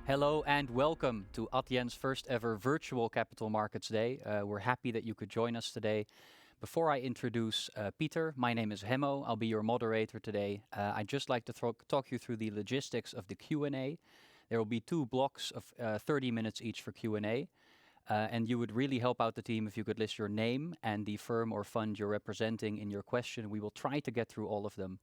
Hello and welcome to ADYEN's first ever virtual Capital Markets Day. We're happy that you could join us today. Before I introduce Peter, my name is Hemmo. I'll be your moderator today. I'd just like to talk you through the logistics of the Q&A. There will be two blocks of 30 minutes each for Q&A. And you would really help out the team if you could list your name and the firm or fund you're representing in your question. We will try to get through all of them.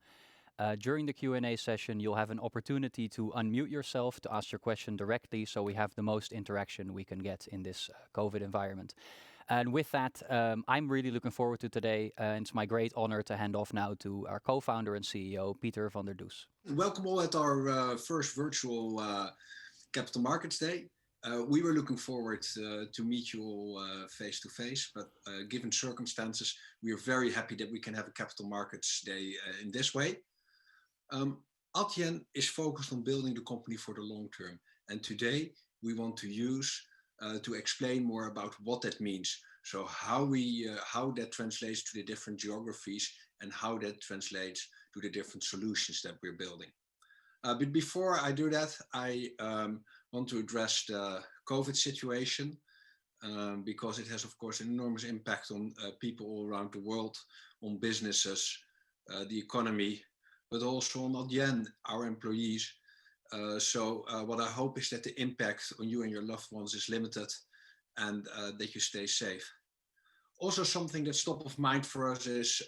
During the Q&A session, you'll have an opportunity to unmute yourself to ask your question directly, so we have the most interaction we can get in this COVID environment. And with that, I'm really looking forward to today, and it's my great honor to hand off now to our co-founder and CEO, Peter van der Does. Welcome all at our first virtual Capital Markets Day. We were looking forward to meet you all face to face, but given circumstances, we are very happy that we can have a Capital Markets Day in this way. ADYEN is focused on building the company for the long term, and today we want to use to explain more about what that means. So how that translates to the different geographies and how that translates to the different solutions that we're building. But before I do that, I want to address the COVID situation because it has, of course, an enormous impact on people all around the world, on businesses, the economy, but also on ADYEN, our employees. So what I hope is that the impact on you and your loved ones is limited and that you stay safe. Also, something that's top of mind for us is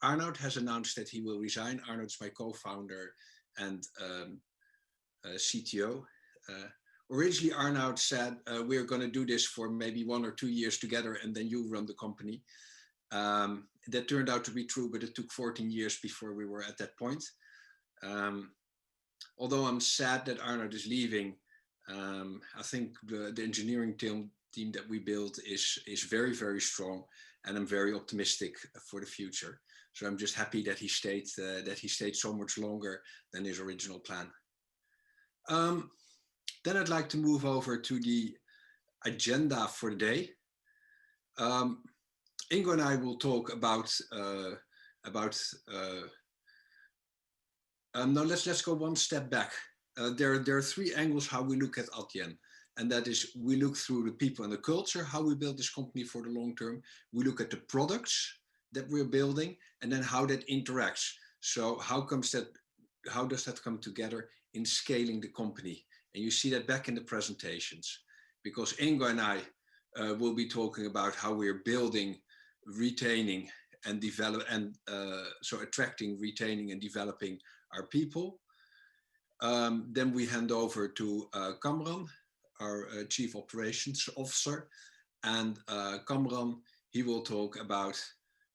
Arnoud has announced that he will resign. Arnoud's my co-founder and CTO. Originally, Arnoud said, we're going to do this for maybe 1 or 2 years together and then you run the company. That turned out to be true, but it took 14 years before we were at that point. Although I'm sad that Arnoud is leaving, I think the engineering team that we built is very, very strong, and I'm very optimistic for the future. So I'm just happy that he stayed so much longer than his original plan. Then I'd like to move over to the agenda for the day. Ingo and I will talk about no, let's go one step back. There are 3 angles how we look at ADYEN, and that is we look through the people and the culture, how we build this company for the long term. We look at the products that we're building, and then how that interacts. So how does that come together in scaling the company? And you see that back in the presentations, because Ingo and I will be talking about how we're building, retaining and so attracting, retaining and developing our people. Then we hand over to Kamran, our Chief Operations Officer, and Kamran, he will talk about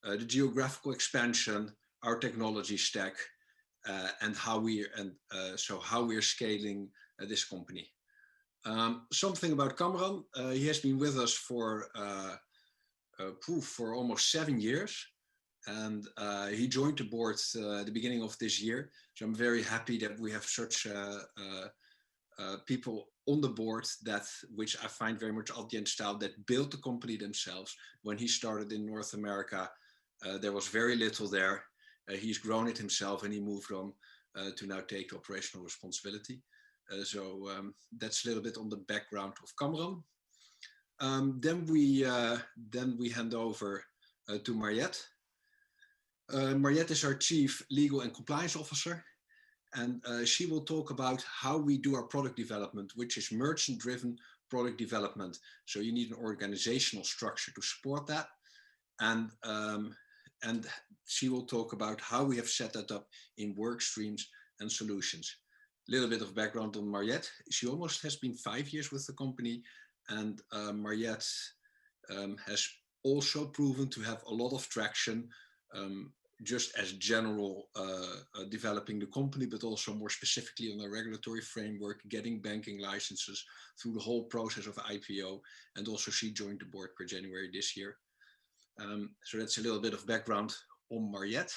the geographical expansion, our technology stack, and how we're scaling this company. Something about Kamran, he has been with us for almost 7 years, and he joined the board at the beginning of this year. So I'm very happy that we have such people on the board which I find very much ADYEN style, that built the company themselves. When he started in North America, there was very little there. He's grown it himself, and he moved on to now take the operational responsibility. So that's a little bit on the background of Kamran. Then we hand over to Mariette. Mariette is our Chief Legal and Compliance Officer, and she will talk about how we do our product development, which is merchant-driven product development. So you need an organizational structure to support that, and she will talk about how we have set that up in work streams and solutions. A little bit of background on Mariette. She almost has been 5 years with the company, and Mariette has also proven to have a lot of traction, just as general developing the company, but also more specifically on the regulatory framework, getting banking licenses through the whole process of IPO. And also she joined the board per January this year. So that's a little bit of background on Mariette.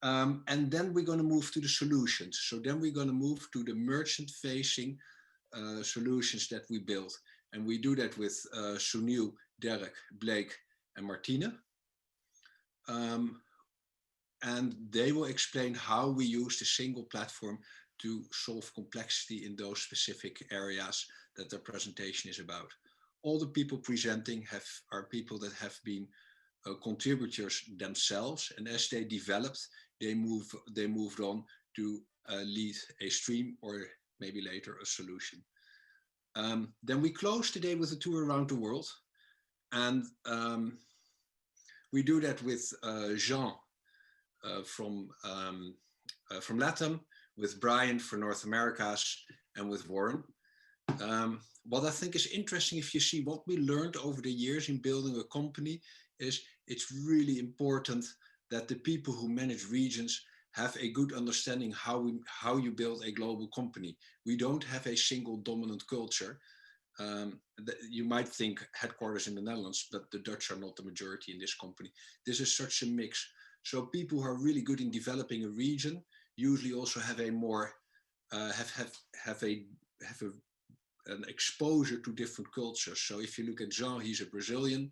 And then we're going to move to the solutions. So then we're going to move to the merchant-facing solutions that we build. And we do that with Sunil, Derek, Blake, and Martina. And they will explain how we use the single platform to solve complexity in those specific areas that their presentation is about. All the people presenting are people that have been contributors themselves, and as they developed, they moved on to lead a stream or maybe later a solution. Then we close today with a tour around the world, and we do that with Jean from LATAM, with Brian for North Americas, and with Warren. What I think is interesting, if you see what we learned over the years in building a company, is it's really important that the people who manage regions have a good understanding how you build a global company. We don't have a single dominant culture. You might think headquarters in the Netherlands, but the Dutch are not the majority in this company. This is such a mix. So people who are really good in developing a region usually also have a more an exposure to different cultures. So if you look at Jean, he's a Brazilian,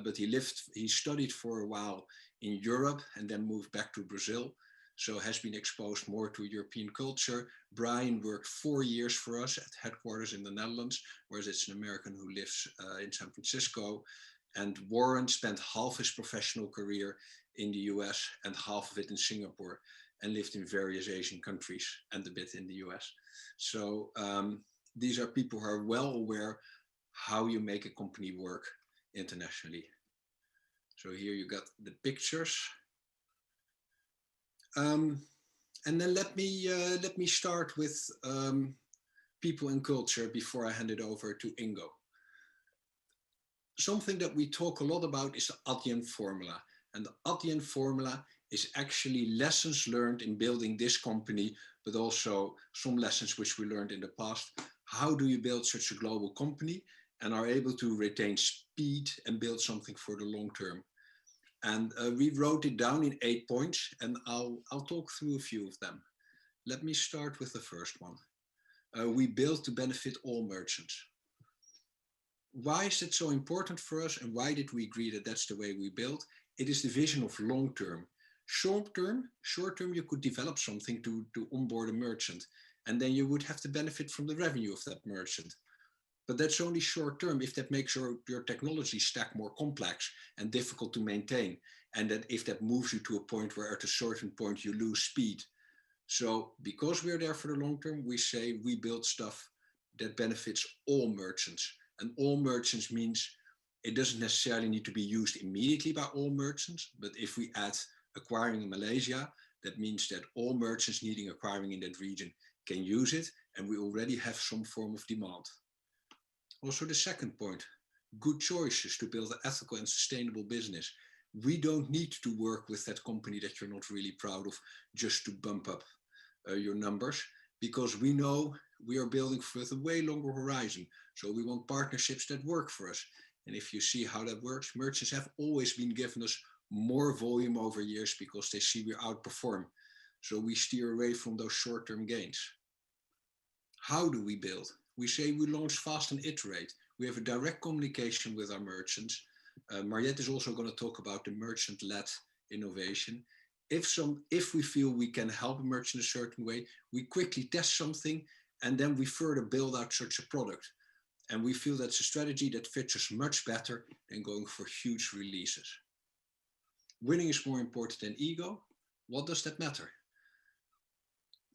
but he studied for a while in Europe and then moved back to Brazil. So has been exposed more to European culture. Brian worked 4 years for us at headquarters in the Netherlands, whereas it's an American who lives in San Francisco. And Warren spent half his professional career in the US and half of it in Singapore, and lived in various Asian countries and a bit in the US. So these are people who are well aware how you make a company work internationally. So here you got the pictures. And then let me start with people and culture before I hand it over to Ingo. Something that we talk a lot about is the ADYEN formula. And the ADYEN formula is actually lessons learned in building this company, but also some lessons which we learned in the past. How do you build such a global company and are able to retain speed and build something for the long term? And we wrote it down in 8 points, and I'll talk through a few of them. Let me start with the first one. We build to benefit all merchants. Why is it so important for us, and why did we agree that that's the way we build? It is the vision of long term. Short term, you could develop something to onboard a merchant, and then you would have to benefit from the revenue of that merchant. But that's only short term if that makes your technology stack more complex and difficult to maintain. And that if that moves you to a point where at a certain point you lose speed. So because we're there for the long term, we say we build stuff that benefits all merchants. And all merchants means it doesn't necessarily need to be used immediately by all merchants. But if we add acquiring in Malaysia, that means that all merchants needing acquiring in that region can use it. And we already have some form of demand. Also the second point, good choices to build an ethical and sustainable business. We don't need to work with that company that you're not really proud of just to bump up your numbers, because we know we are building with a way longer horizon. So we want partnerships that work for us. And if you see how that works, merchants have always been giving us more volume over years because they see we outperform. So we steer away from those short-term gains. How do we build? We say we launch fast and iterate. We have a direct communication with our merchants. Mariette is also going to talk about the merchant-led innovation. If we feel we can help a merchant a certain way, we quickly test something and then we further build out such a product. And we feel that's a strategy that fits us much better than going for huge releases. Winning is more important than ego. What does that matter?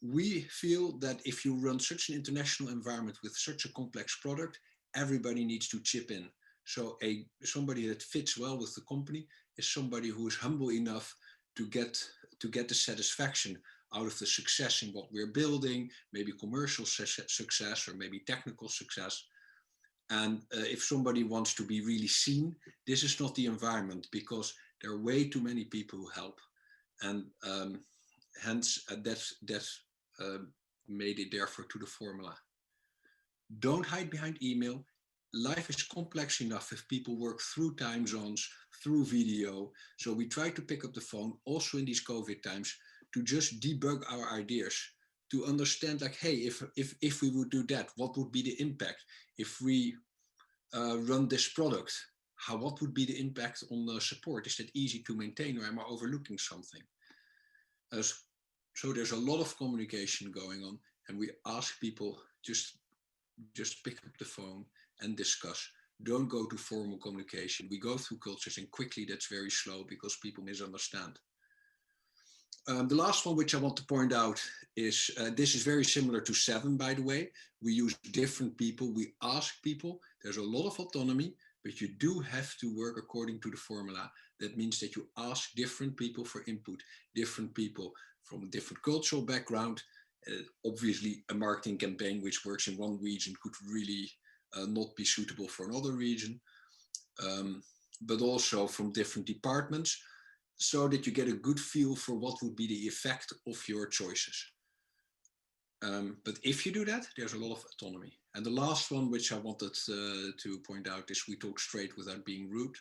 We feel that if you run such an international environment with such a complex product, everybody needs to chip in. So somebody that fits well with the company is somebody who is humble enough to get the satisfaction out of the success in what we're building, maybe commercial success or maybe technical success. And if somebody wants to be really seen, this is not the environment, because there are way too many people who help. And hence that's made it therefore to the formula. Don't hide behind email. Life is complex enough if people work through time zones, through video. So we try to pick up the phone also in these COVID times to just debug our ideas, to understand like, hey, if we would do that, what would be the impact? If we run this product, what would be the impact on the support? Is that easy to maintain, or am I overlooking something? So there's a lot of communication going on, and we ask people just pick up the phone and discuss. Don't go to formal communication. We go through cultures, and quickly that's very slow because people misunderstand. The last one which I want to point out is, this is very similar to 7, by the way. We use different people. We ask people. There's a lot of autonomy, but you do have to work according to the formula. That means that you ask different people for input, different people from a different cultural background. Obviously, a marketing campaign which works in one region could really not be suitable for another region, but also from different departments, so that you get a good feel for what would be the effect of your choices. But if you do that, there's a lot of autonomy. And the last one, which I wanted to point out, is we talk straight without being rude.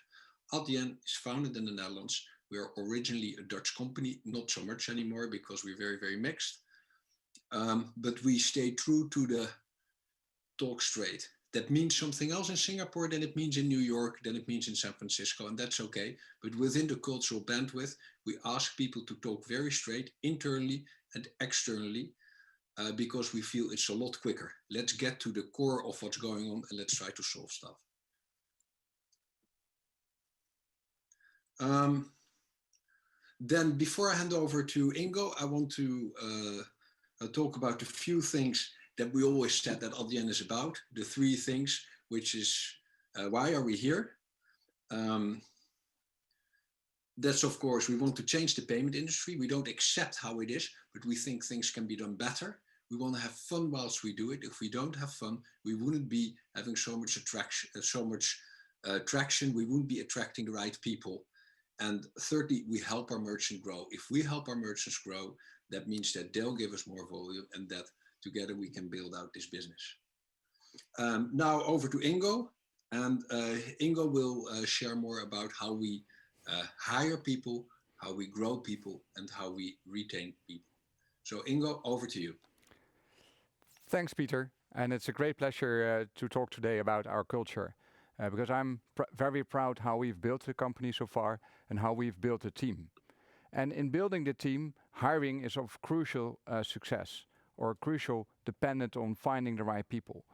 ADYEN is founded in the Netherlands. We are originally a Dutch company, not so much anymore because we're very, very mixed. But we stay true to the talk straight. That means something else in Singapore than it means in New York, than it means in San Francisco, and that's okay. But within the cultural bandwidth, we ask people to talk very straight, internally and externally, because we feel it's a lot quicker. Let's get to the core of what's going on and let's try to solve stuff. Then before I hand over to Ingo, I want to talk about a few things that we always said that ADYEN is about, the 3 things, which is why are we here? That's, of course, we want to change the payment industry. We don't accept how it is, but we think things can be done better. We want to have fun whilst we do it. If we don't have fun, we wouldn't be having so much traction. We wouldn't be attracting the right people. And thirdly, we help our merchants grow. If we help our merchants grow, that means that they'll give us more volume and that together we can build out this business. Now over to Ingo, and Ingo will share more about how we hire people, how we grow people, and how we retain people. So Ingo, over to you. Thanks, Peter. And it's a great pleasure to talk today about our culture, because I'm very proud how we've built the company so far and how we've built a team. And in building the team, hiring is of crucial success, or crucial dependent on finding the right people.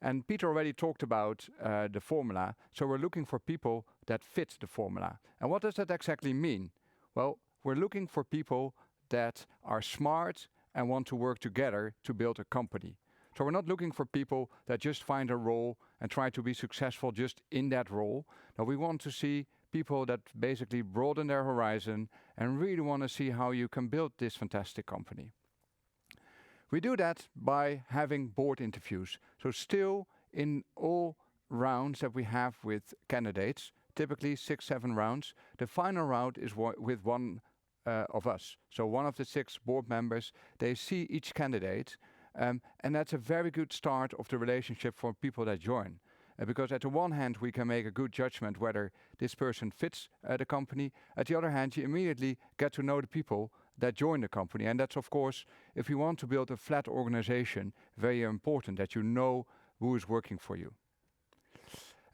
And Peter already talked about the formula, so we're looking for people that fit the formula. And what does that exactly mean? Well, we're looking for people that are smart and want to work together to build a company. So we're not looking for people that just find a role and try to be successful just in that role. No, we want to see people that basically broaden their horizon and really want to see how you can build this fantastic company. We do that by having board interviews. So still in all rounds that we have with candidates, typically 6, 7 rounds, the final round is with one of us. So one of the 6 board members, they see each candidate, and that's a very good start of the relationship for people that join. Because at the one hand, we can make a good judgment whether this person fits the company. At the other hand, you immediately get to know the people that join the company. And that's, of course, if you want to build a flat organization, very important that you know who is working for you.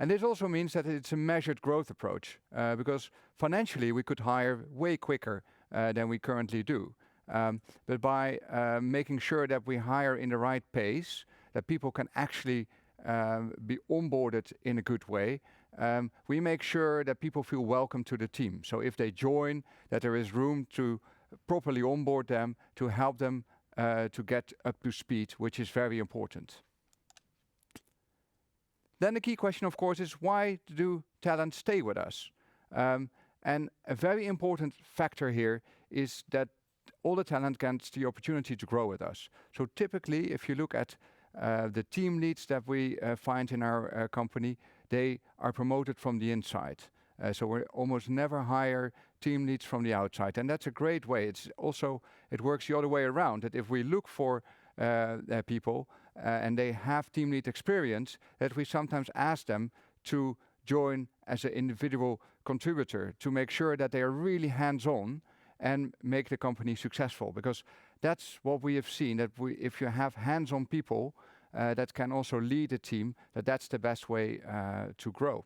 And this also means that it's a measured growth approach, because financially we could hire way quicker than we currently do. But by making sure that we hire in the right pace, that people can actually be onboarded in a good way, we make sure that people feel welcome to the team. So if they join, that there is room to properly onboard them, to help them to get up to speed, which is very important. Then the key question, of course, is why do talent stay with us? And a very important factor here is that all the talent gets the opportunity to grow with us. So typically, if you look at the team leads that we find in our company, they are promoted from the inside. So we almost never hire team leads from the outside. And that's a great way. It works the other way around, that if we look for people and they have team lead experience, that we sometimes ask them to join as an individual contributor to make sure that they are really hands-on and make the company successful. Because that's what we have seen, that if you have hands-on people that can also lead a team, that's the best way to grow.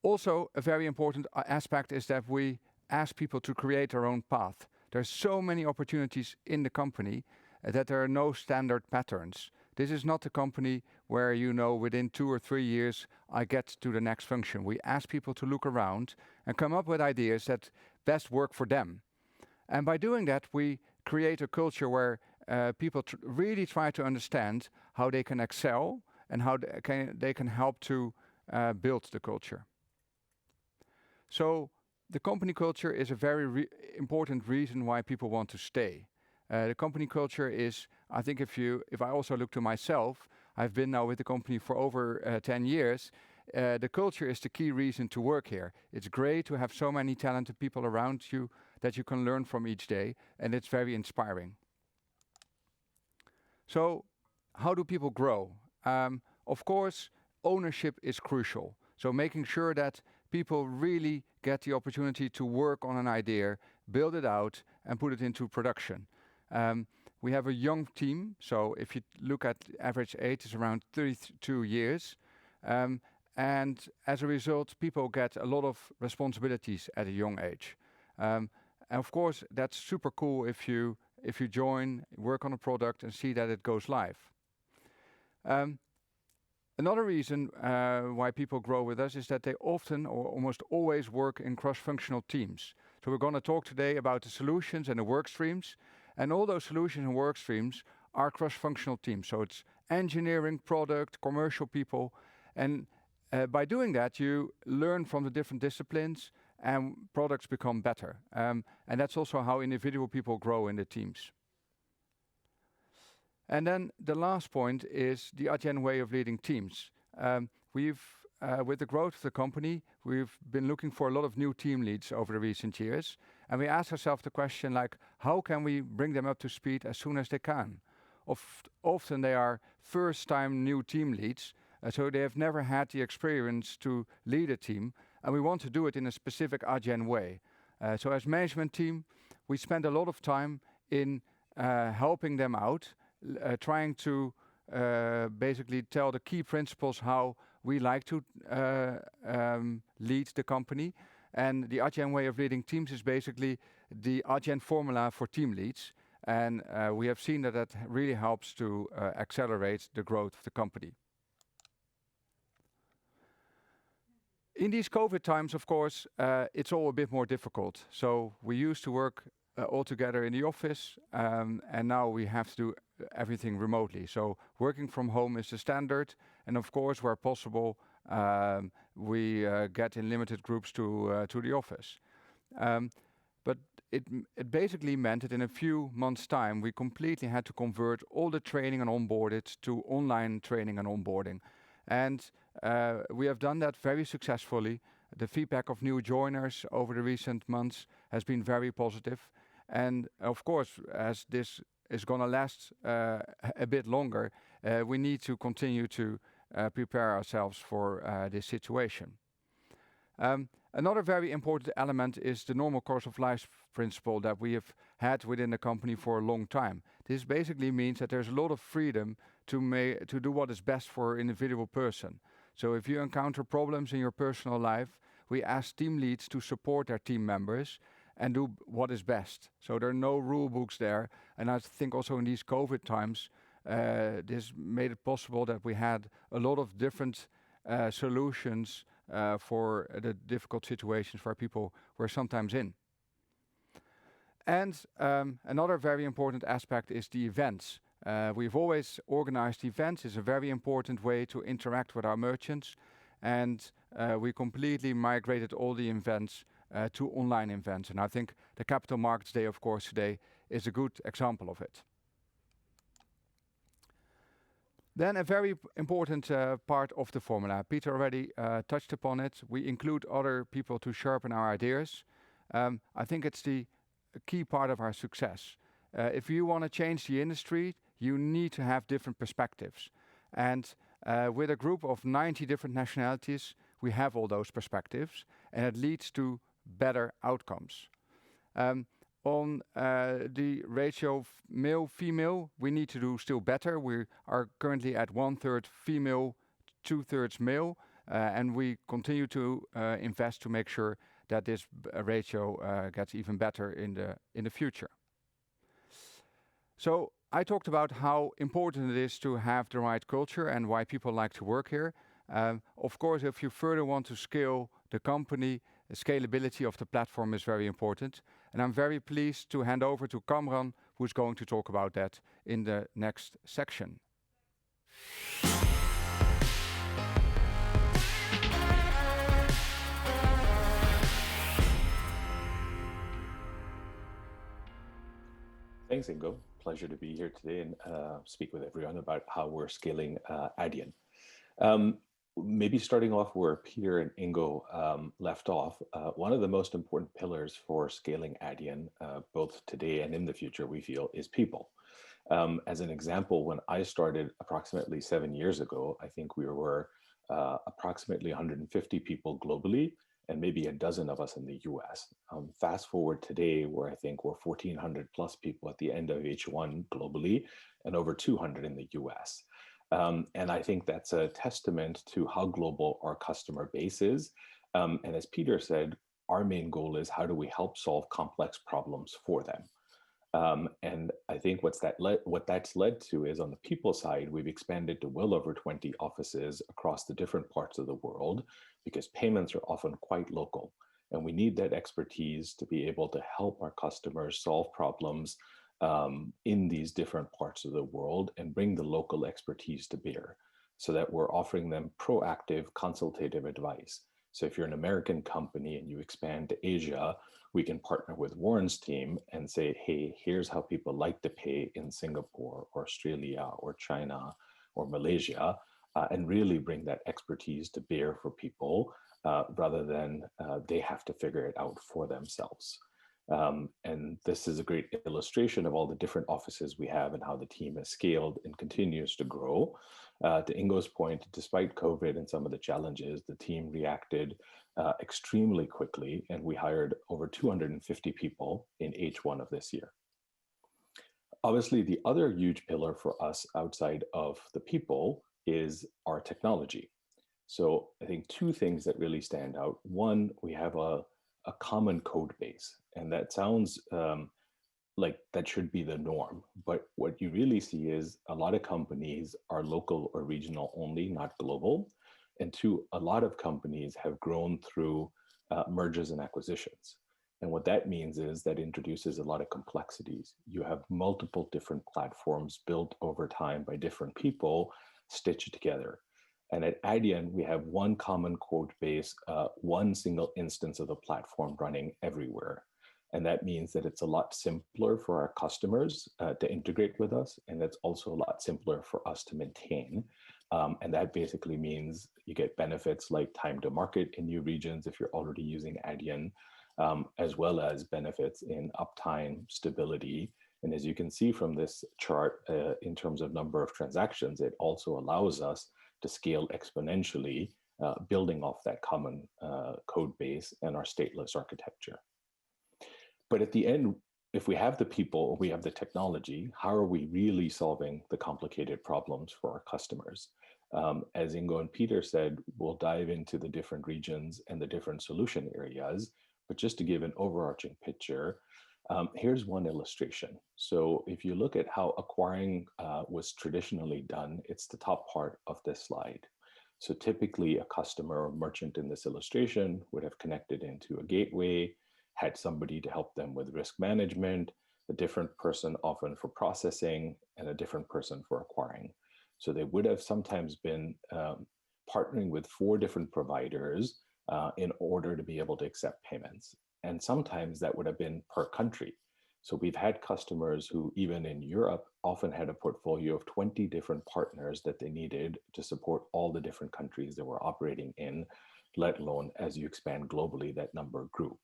Also, a very important aspect is that we ask people to create their own path. There's so many opportunities in the company that there are no standard patterns. This is not a company where, within 2 or 3 years, I get to the next function. We ask people to look around and come up with ideas that best work for them. And by doing that, we create a culture where people really try to understand how they can excel and how they can help to build the culture. So the company culture is a very important reason why people want to stay. The company culture is, I think if I also look to myself, I've been now with the company for over 10 years. The culture is the key reason to work here. It's great to have so many talented people around you that you can learn from each day, and it's very inspiring. So how do people grow? Of course, ownership is crucial. So making sure that people really get the opportunity to work on an idea, build it out, and put it into production. We have a young team, so if you look at average age, it's around 32 years. And as a result, people get a lot of responsibilities at a young age. And of course, that's super cool if you join, work on a product, and see that it goes live. Another reason why people grow with us is that they often or almost always work in cross-functional teams. So we're going to talk today about the solutions and the work streams. And all those solutions and work streams are cross-functional teams. So it's engineering, product, commercial people. And by doing that, you learn from the different disciplines and products become better. And that's also how individual people grow in the teams. And then the last point is the ADYEN way of leading teams. With the growth of the company, we've been looking for a lot of new team leads over the recent years. And we ask ourselves the question, like, how can we bring them up to speed as soon as they can? Often they are first-time new team leads, so they have never had the experience to lead a team, and we want to do it in a specific ADYEN way. So as management team, we spend a lot of time in helping them out, trying to basically tell the key principles how we like to lead the company. And the ADYEN way of leading teams is basically the ADYEN formula for team leads. And we have seen that that really helps to accelerate the growth of the company. In these COVID times, of course, it's all a bit more difficult. So we used to work all together in the office, and now we have to do everything remotely. So working from home is the standard, and of course, where possible, we get in limited groups to the office. But it basically meant that in a few months' time, we completely had to convert all the training and onboarding to online training and onboarding. And we have done that very successfully. The feedback of new joiners over the recent months has been very positive. And of course, as this is going to last a bit longer, we need to continue to prepare ourselves for this situation. Another very important element is the normal course of life principle that we have had within the company for a long time. This basically means that there's a lot of freedom to do what is best for an individual person. So if you encounter problems in your personal life, we ask team leads to support their team members and do what is best. So there are no rule books there. And I think also in these COVID times, this made it possible that we had a lot of different solutions for the difficult situations where people were sometimes in. And another very important aspect is the events. We've always organized events. It's a very important way to interact with our merchants. And we completely migrated all the events to online events. And I think the Capital Markets Day, of course, today is a good example of it. Then a very important part of the formula. Peter already touched upon it. We include other people to sharpen our ideas. I think it's the key part of our success. If you want to change the industry, you need to have different perspectives. And with a group of 90 different nationalities, we have all those perspectives, and it leads to better outcomes. On the ratio male-female, we need to do still better. We are currently at 1/3 female, 2/3 male, and we continue to invest to make sure that this ratio gets even better in the future. So I talked about how important it is to have the right culture and why people like to work here. Of course, if you further want to scale the company, the scalability of the platform is very important. And I'm very pleased to hand over to Kamran, who's going to talk about that in the next section. Thanks, Ingo. Pleasure to be here today and speak with everyone about how we're scaling ADYEN. Maybe starting off where Peter and Ingo left off, one of the most important pillars for scaling ADYEN, both today and in the future, we feel, is people. As an example, when I started approximately 7 years ago, I think we were approximately 150 people globally, and maybe a dozen of us in the US. Fast forward today, where I think we're 1,400 plus people at the end of H1 globally, and over 200 in the US. And I think that's a testament to how global our customer base is. And as Peter said, our main goal is how do we help solve complex problems for them? And I think what that's led to is on the people side, we've expanded to well over 20 offices across the different parts of the world because payments are often quite local. And we need that expertise to be able to help our customers solve problems in these different parts of the world and bring the local expertise to bear so that we're offering them proactive consultative advice. So if you're an American company and you expand to Asia, we can partner with Warren's team and say, hey, here's how people like to pay in Singapore or Australia or China or Malaysia, and really bring that expertise to bear for people rather than they have to figure it out for themselves. And this is a great illustration of all the different offices we have and how the team has scaled and continues to grow. To Ingo's point, despite COVID and some of the challenges, the team reacted extremely quickly, and we hired over 250 people in H1 of this year. Obviously, the other huge pillar for us outside of the people is our technology. So I think two things that really stand out. One, we have a common code base, and that sounds like that should be the norm. But what you really see is a lot of companies are local or regional only, not global. And two, a lot of companies have grown through mergers and acquisitions. And what that means is that introduces a lot of complexities. You have multiple different platforms built over time by different people stitched together. And at ADYEN, we have one common code base, one single instance of the platform running everywhere. And that means that it's a lot simpler for our customers to integrate with us. And it's also a lot simpler for us to maintain. And that basically means you get benefits like time to market in new regions if you're already using ADYEN, as well as benefits in uptime, stability. And as you can see from this chart, in terms of number of transactions, it also allows us to scale exponentially, building off that common code base and our stateless architecture. But at the end, if we have the people, we have the technology, how are we really solving the complicated problems for our customers? As Ingo and Peter said, we'll dive into the different regions and the different solution areas. But just to give an overarching picture, here's one illustration. So if you look at how acquiring was traditionally done, it's the top part of this slide. So typically a customer or merchant in this illustration would have connected into a gateway, had somebody to help them with risk management, a different person often for processing, and a different person for acquiring. So they would have sometimes been partnering with 4 different providers in order to be able to accept payments. And sometimes that would have been per country. So we've had customers who, even in Europe, often had a portfolio of 20 different partners that they needed to support all the different countries that we're operating in, let alone as you expand globally, that number grew.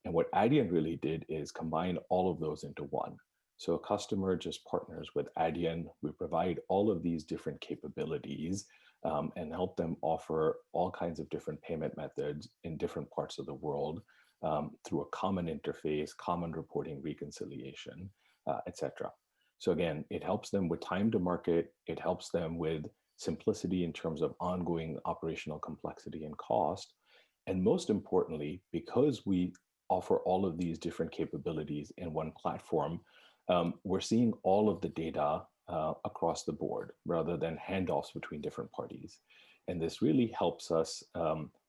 And what ADYEN really did is combine all of those into one. So a customer just partners with ADYEN. We provide all of these different capabilities and help them offer all kinds of different payment methods in different parts of the world through a common interface, common reporting reconciliation, etc. So again, it helps them with time to market. It helps them with simplicity in terms of ongoing operational complexity and cost. And most importantly, because we offer all of these different capabilities in one platform, we're seeing all of the data across the board rather than handoffs between different parties. And this really helps us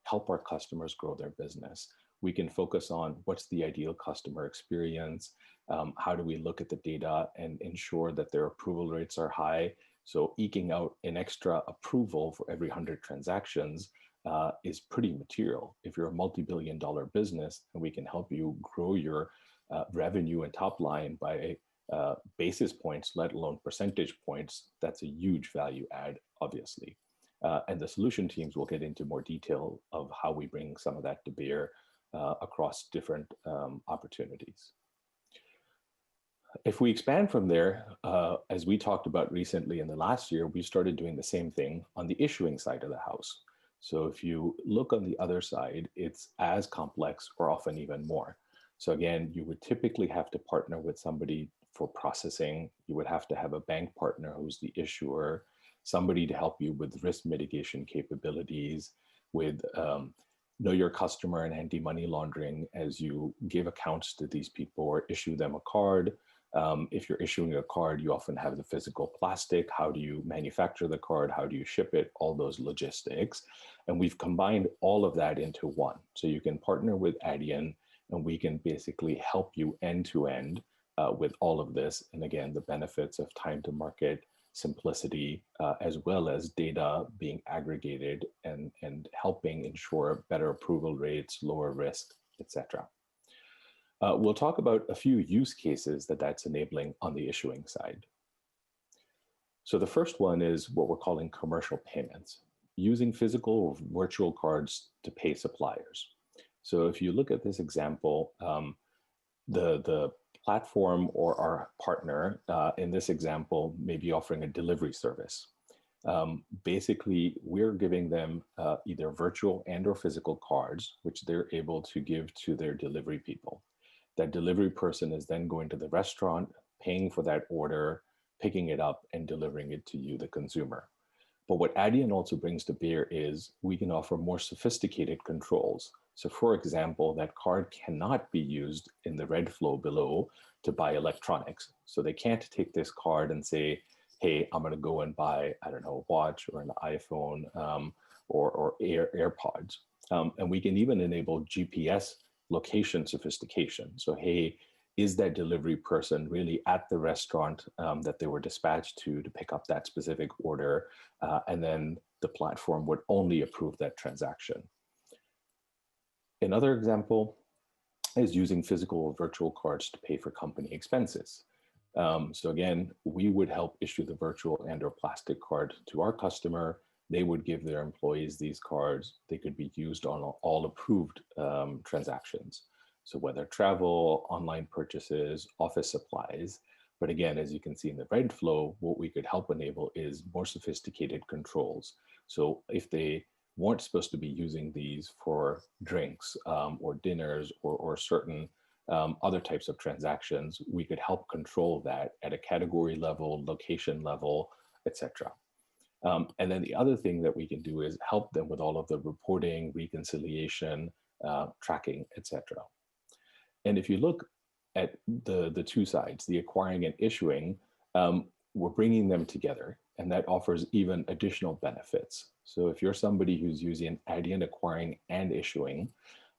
help our customers grow their business. We can focus on what's the ideal customer experience, how do we look at the data and ensure that their approval rates are high. So eking out an extra approval for every 100 transactions is pretty material. If you're a multi-billion-dollar business and we can help you grow your revenue and top line by basis points, let alone percentage points, that's a huge value add, obviously. And the solution teams will get into more detail of how we bring some of that to bear across different opportunities. If we expand from there, as we talked about recently in the last year, we started doing the same thing on the issuing side of the house. So if you look on the other side, it's as complex or often even more. So again, you would typically have to partner with somebody for processing. You would have to have a bank partner who's the issuer, somebody to help you with risk mitigation capabilities, with know your customer and anti-money laundering as you give accounts to these people or issue them a card. If you're issuing a card, you often have the physical plastic. How do you manufacture the card? How do you ship it? All those logistics. And we've combined all of that into one. So you can partner with ADYEN and we can basically help you end to end with all of this. And again, the benefits of time to market, simplicity, as well as data being aggregated and helping ensure better approval rates, lower risk, etc. We'll talk about a few use cases that's enabling on the issuing side. So the first one is what we're calling commercial payments, using physical or virtual cards to pay suppliers. So if you look at this example, the platform or our partner in this example may be offering a delivery service. Basically, we're giving them either virtual and or physical cards, which they're able to give to their delivery people. That delivery person is then going to the restaurant, paying for that order, picking it up and delivering it to you, the consumer. But what ADYEN also brings to bear is we can offer more sophisticated controls. So for example, that card cannot be used in the red flow below to buy electronics. So they can't take this card and say, hey, I'm gonna go and buy, I don't know, a watch or an iPhone or AirPods. And we can even enable GPS location sophistication. So, hey, is that delivery person really at the restaurant that they were dispatched to pick up that specific order? And then the platform would only approve that transaction. Another example is using physical or virtual cards to pay for company expenses. So again, we would help issue the virtual and or plastic card to our customer. They would give their employees these cards. They could be used on all approved transactions. So whether travel, online purchases, office supplies. But again, as you can see in the red flow, what we could help enable is more sophisticated controls. So if they weren't supposed to be using these for drinks or dinners or certain other types of transactions, we could help control that at a category level, location level, etc. And then the other thing that we can do is help them with all of the reporting, reconciliation, tracking, etc. And if you look at the two sides, the acquiring and issuing, we're bringing them together, and that offers even additional benefits. So if you're somebody who's using ADYEN acquiring and issuing,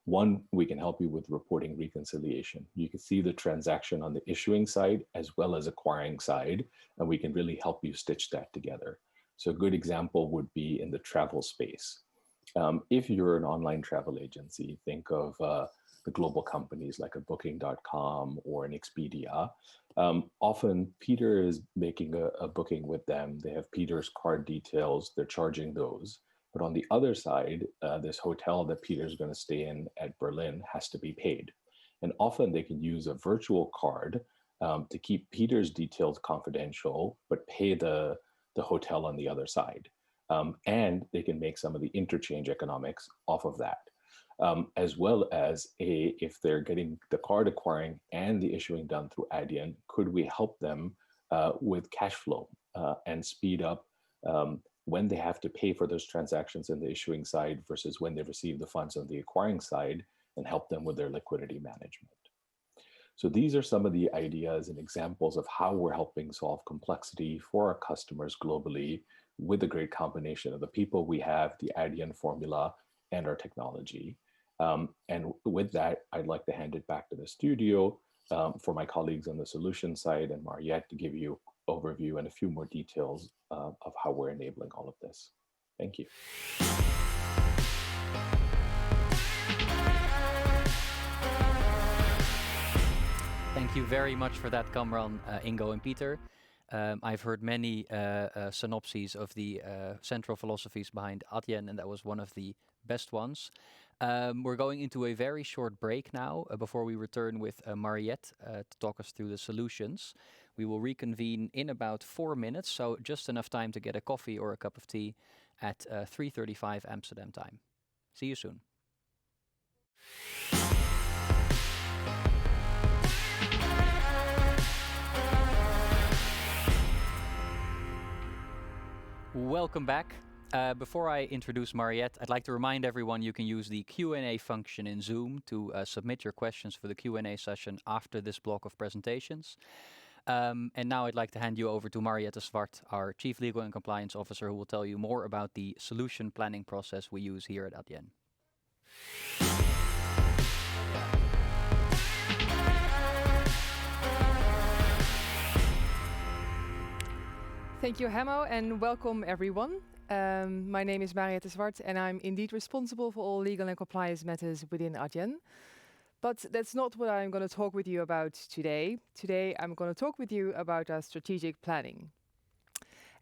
one, we can help you with reporting reconciliation. You can see the transaction on the issuing side as well as acquiring side, and we can really help you stitch that together. So a good example would be in the travel space. If you're an online travel agency, think of the global companies like a booking.com or an Expedia. Often Peter is making a booking with them. They have Peter's card details, they're charging those. But on the other side, this hotel that Peter's going to stay in at Berlin has to be paid. And often they can use a virtual card to keep Peter's details confidential, but pay the hotel on the other side. And they can make some of the interchange economics off of that. As well as if they're getting the card acquiring and the issuing done through ADYEN, could we help them with cash flow and speed up when they have to pay for those transactions in the issuing side versus when they receive the funds on the acquiring side, and help them with their liquidity management. So these are some of the ideas and examples of how we're helping solve complexity for our customers globally with a great combination of the people we have, the ADYEN formula, and our technology. And with that, I'd like to hand it back to the studio for my colleagues on the solution side and Mariette to give you overview and a few more details of how we're enabling all of this. Thank you. Thank you very much for that, Kamran, Ingo, and Peter. I've heard many synopses of the central philosophies behind ADYEN, and that was one of the best ones. We're going into a very short break now before we return with Mariette to talk us through the solutions. We will reconvene in about 4 minutes, so just enough time to get a coffee or a cup of tea at 3:35 Amsterdam time. See you soon. Welcome back. Before I introduce Mariette, I'd like to remind everyone you can use the Q&A function in Zoom to submit your questions for the Q&A session after this block of presentations. And now I'd like to hand you over to Mariette Zwart, our Chief Legal and Compliance Officer, who will tell you more about the solution planning process we use here at ADYEN. Thank you, Hemmo, and welcome everyone. My name is Mariette Zwart, and I'm indeed responsible for all legal and compliance matters within ADYEN. But that's not what I'm going to talk with you about today. Today, I'm going to talk with you about our strategic planning.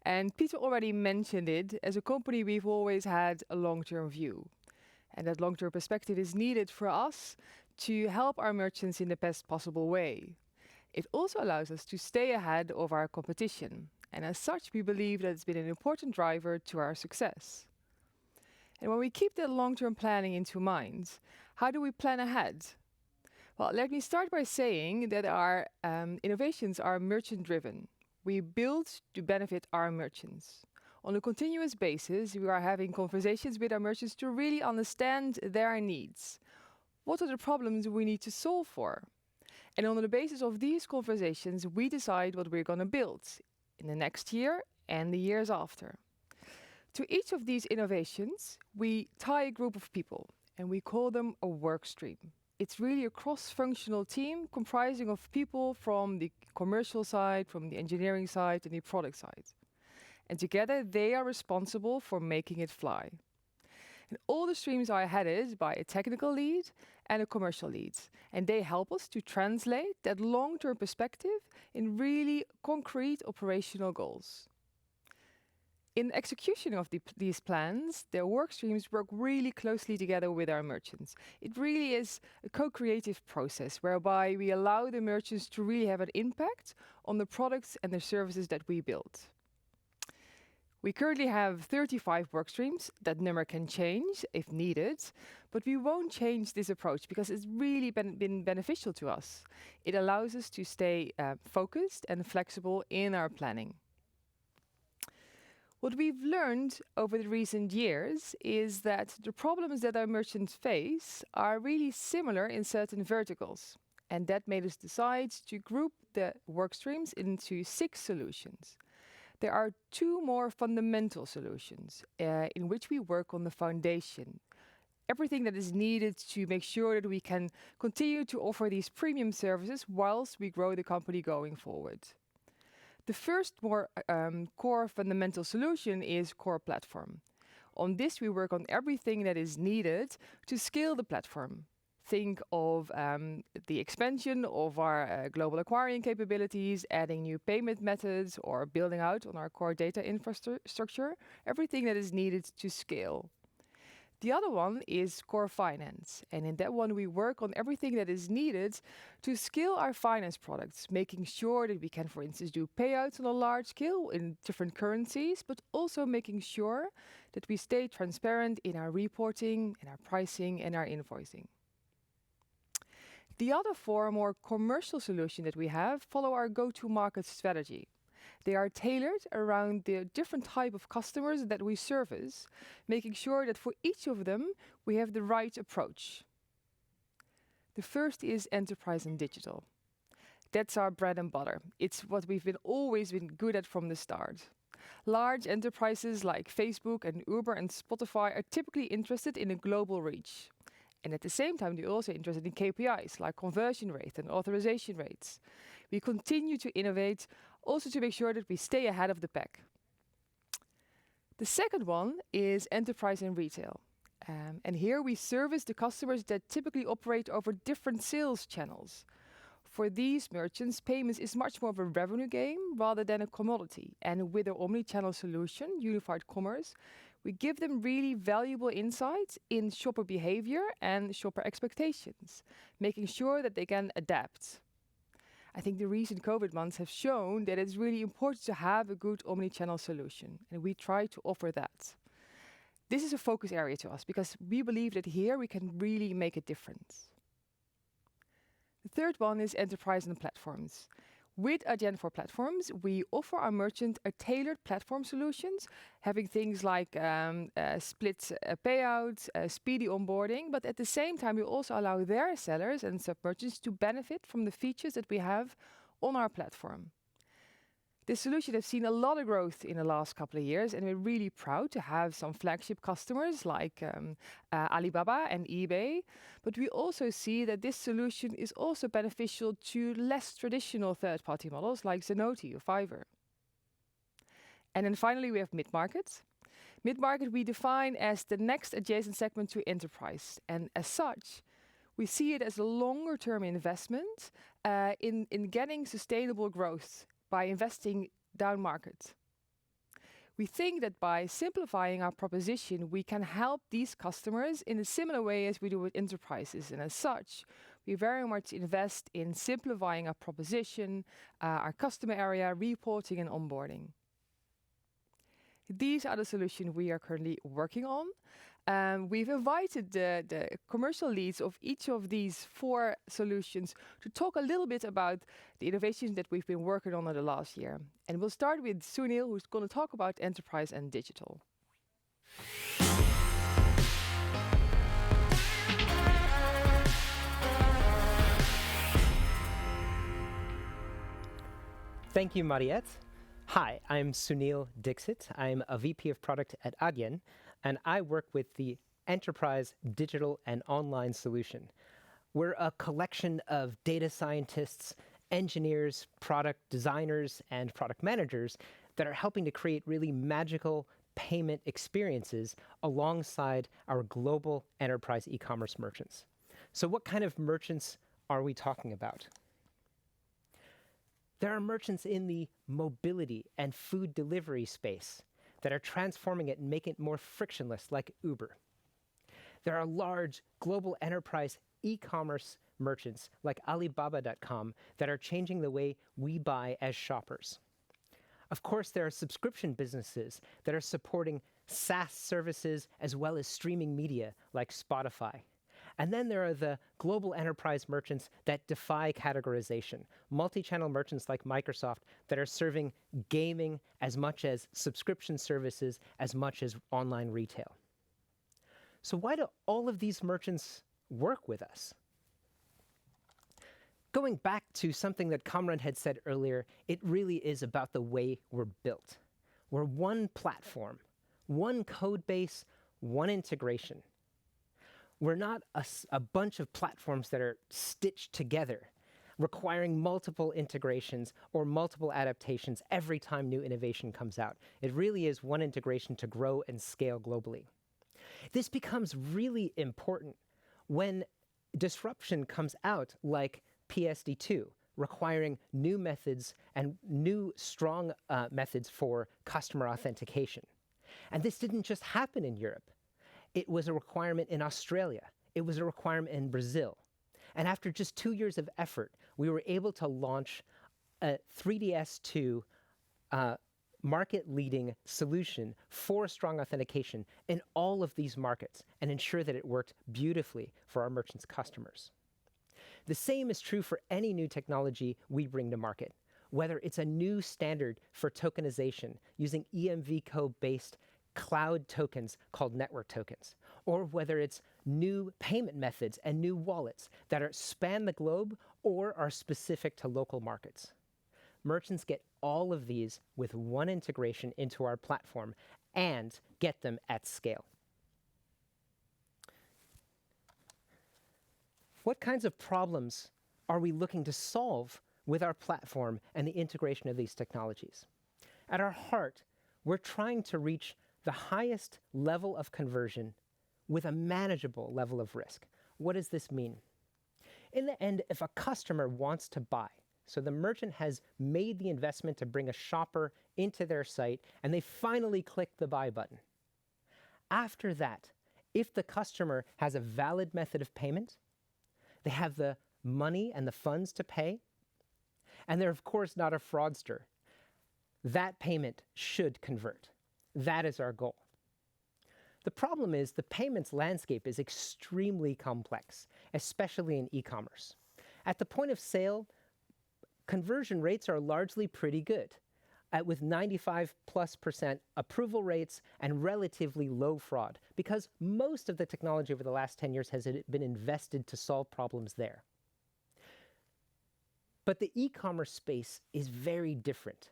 And Peter already mentioned it. As a company, we've always had a long-term view. And that long-term perspective is needed for us to help our merchants in the best possible way. It also allows us to stay ahead of our competition. And as such, we believe that it's been an important driver to our success. And when we keep that long-term planning into mind, how do we plan ahead? Well, let me start by saying that our innovations are merchant-driven. We build to benefit our merchants. On a continuous basis, we are having conversations with our merchants to really understand their needs. What are the problems we need to solve for? And on the basis of these conversations, we decide what we're going to build in the next year and the years after. To each of these innovations, we tie a group of people, and we call them a work stream. It's really a cross-functional team comprising of people from the commercial side, from the engineering side, and the product side. And together, they are responsible for making it fly. And all the streams are headed by a technical lead and a commercial lead. And they help us to translate that long-term perspective in really concrete operational goals. In execution of these plans, their work streams work really closely together with our merchants. It really is a co-creative process whereby we allow the merchants to really have an impact on the products and the services that we build. We currently have 35 work streams. That number can change if needed, but we won't change this approach because it's really been beneficial to us. It allows us to stay focused and flexible in our planning. What we've learned over the recent years is that the problems that our merchants face are really similar in certain verticals. And that made us decide to group the work streams into 6 solutions. There are 2 more fundamental solutions in which we work on the foundation. Everything that is needed to make sure that we can continue to offer these premium services whilst we grow the company going forward. The first more core fundamental solution is Core Platform. On this, we work on everything that is needed to scale the platform. Think of the expansion of our global acquiring capabilities, adding new payment methods, or building out on our core data infrastructure, everything that is needed to scale. The other one is Core Finance, and in that one we work on everything that is needed to scale our finance products, making sure that we can, for instance, do payouts on a large scale in different currencies, but also making sure that we stay transparent in our reporting, in our pricing, and our invoicing. The other 4 more commercial solutions that we have follow our go-to-market strategy. They are tailored around the different type of customers that we service, making sure that for each of them we have the right approach. The first is enterprise and digital. That's our bread and butter. It's what we've always been good at from the start. Large enterprises like Facebook and Uber and Spotify are typically interested in a global reach. And at the same time, they're also interested in KPIs like conversion rate and authorization rates. We continue to innovate also to make sure that we stay ahead of the pack. The second one is enterprise and retail. And here we service the customers that typically operate over different sales channels. For these merchants, payments is much more of a revenue game rather than a commodity. And with our omni-channel solution, Unified Commerce, we give them really valuable insights in shopper behavior and shopper expectations, making sure that they can adapt. I think the recent COVID months have shown that it's really important to have a good omni-channel solution, and we try to offer that. This is a focus area to us because we believe that here we can really make a difference. The third one is enterprise and platforms. With ADYEN for Platforms, we offer our merchant a tailored platform solutions, having things like split payouts, speedy onboarding, but at the same time, we also allow their sellers and sub-merchants to benefit from the features that we have on our platform. This solution has seen a lot of growth in the last couple of years, and we're really proud to have some flagship customers like Alibaba and eBay. But we also see that this solution is also beneficial to less traditional third-party models like Zenoti or Fiverr. And then finally, we have mid-market. Mid-market we define as the next adjacent segment to enterprise. And as such, we see it as a longer-term investment in getting sustainable growth by investing down market. We think that by simplifying our proposition, we can help these customers in a similar way as we do with enterprises. And as such, we very much invest in simplifying our proposition, our customer area, reporting and onboarding. These are the solutions we are currently working on. We've invited the commercial leads of each of these 4 solutions to talk a little bit about the innovations that we've been working on in the last year. And we'll start with Sunil, who's going to talk about enterprise and digital. Thank you, Mariette. Hi, I'm Sunil Dixit. I'm a VP of Product at ADYEN, and I work with the Enterprise Digital and Online Solution. We're a collection of data scientists, engineers, product designers, and product managers that are helping to create really magical payment experiences alongside our global enterprise e-commerce merchants. So what kind of merchants are we talking about? There are merchants in the mobility and food delivery space that are transforming it and making it more frictionless, like Uber. There are large global enterprise e-commerce merchants like Alibaba.com that are changing the way we buy as shoppers. Of course, there are subscription businesses that are supporting SaaS services as well as streaming media like Spotify. And then there are the global enterprise merchants that defy categorization, multi-channel merchants like Microsoft that are serving gaming as much as subscription services, as much as online retail. So why do all of these merchants work with us? Going back to something that Kamran had said earlier, it really is about the way we're built. We're one platform, one code base, one integration. We're not a bunch of platforms that are stitched together, requiring multiple integrations or multiple adaptations every time new innovation comes out. It really is one integration to grow and scale globally. This becomes really important when disruption comes out like PSD2, requiring new methods and new strong methods for customer authentication. And this didn't just happen in Europe. It was a requirement in Australia. It was a requirement in Brazil. And after just 2 years of effort, we were able to launch a 3DS2 market-leading solution for strong authentication in all of these markets and ensure that it worked beautifully for our merchants' customers. The same is true for any new technology we bring to market. whether it's a new standard for tokenization using EMVCo-based cloud tokens called network tokens, or whether it's new payment methods and new wallets that span the globe or are specific to local markets. Merchants get all of these with one integration into our platform and get them at scale. What kinds of problems are we looking to solve with our platform and the integration of these technologies? At our heart, we're trying to reach the highest level of conversion with a manageable level of risk. What does this mean? In the end, if a customer wants to buy, so the merchant has made the investment to bring a shopper into their site, and they finally click the buy button. After that, if the customer has a valid method of payment, they have the money and the funds to pay, and they're of course not a fraudster, that payment should convert. That is our goal. The problem is the payments landscape is extremely complex, especially in e-commerce. At the point of sale, conversion rates are largely pretty good, with 95+% approval rates and relatively low fraud, because most of the technology over the last 10 years has been invested to solve problems there. But the e-commerce space is very different.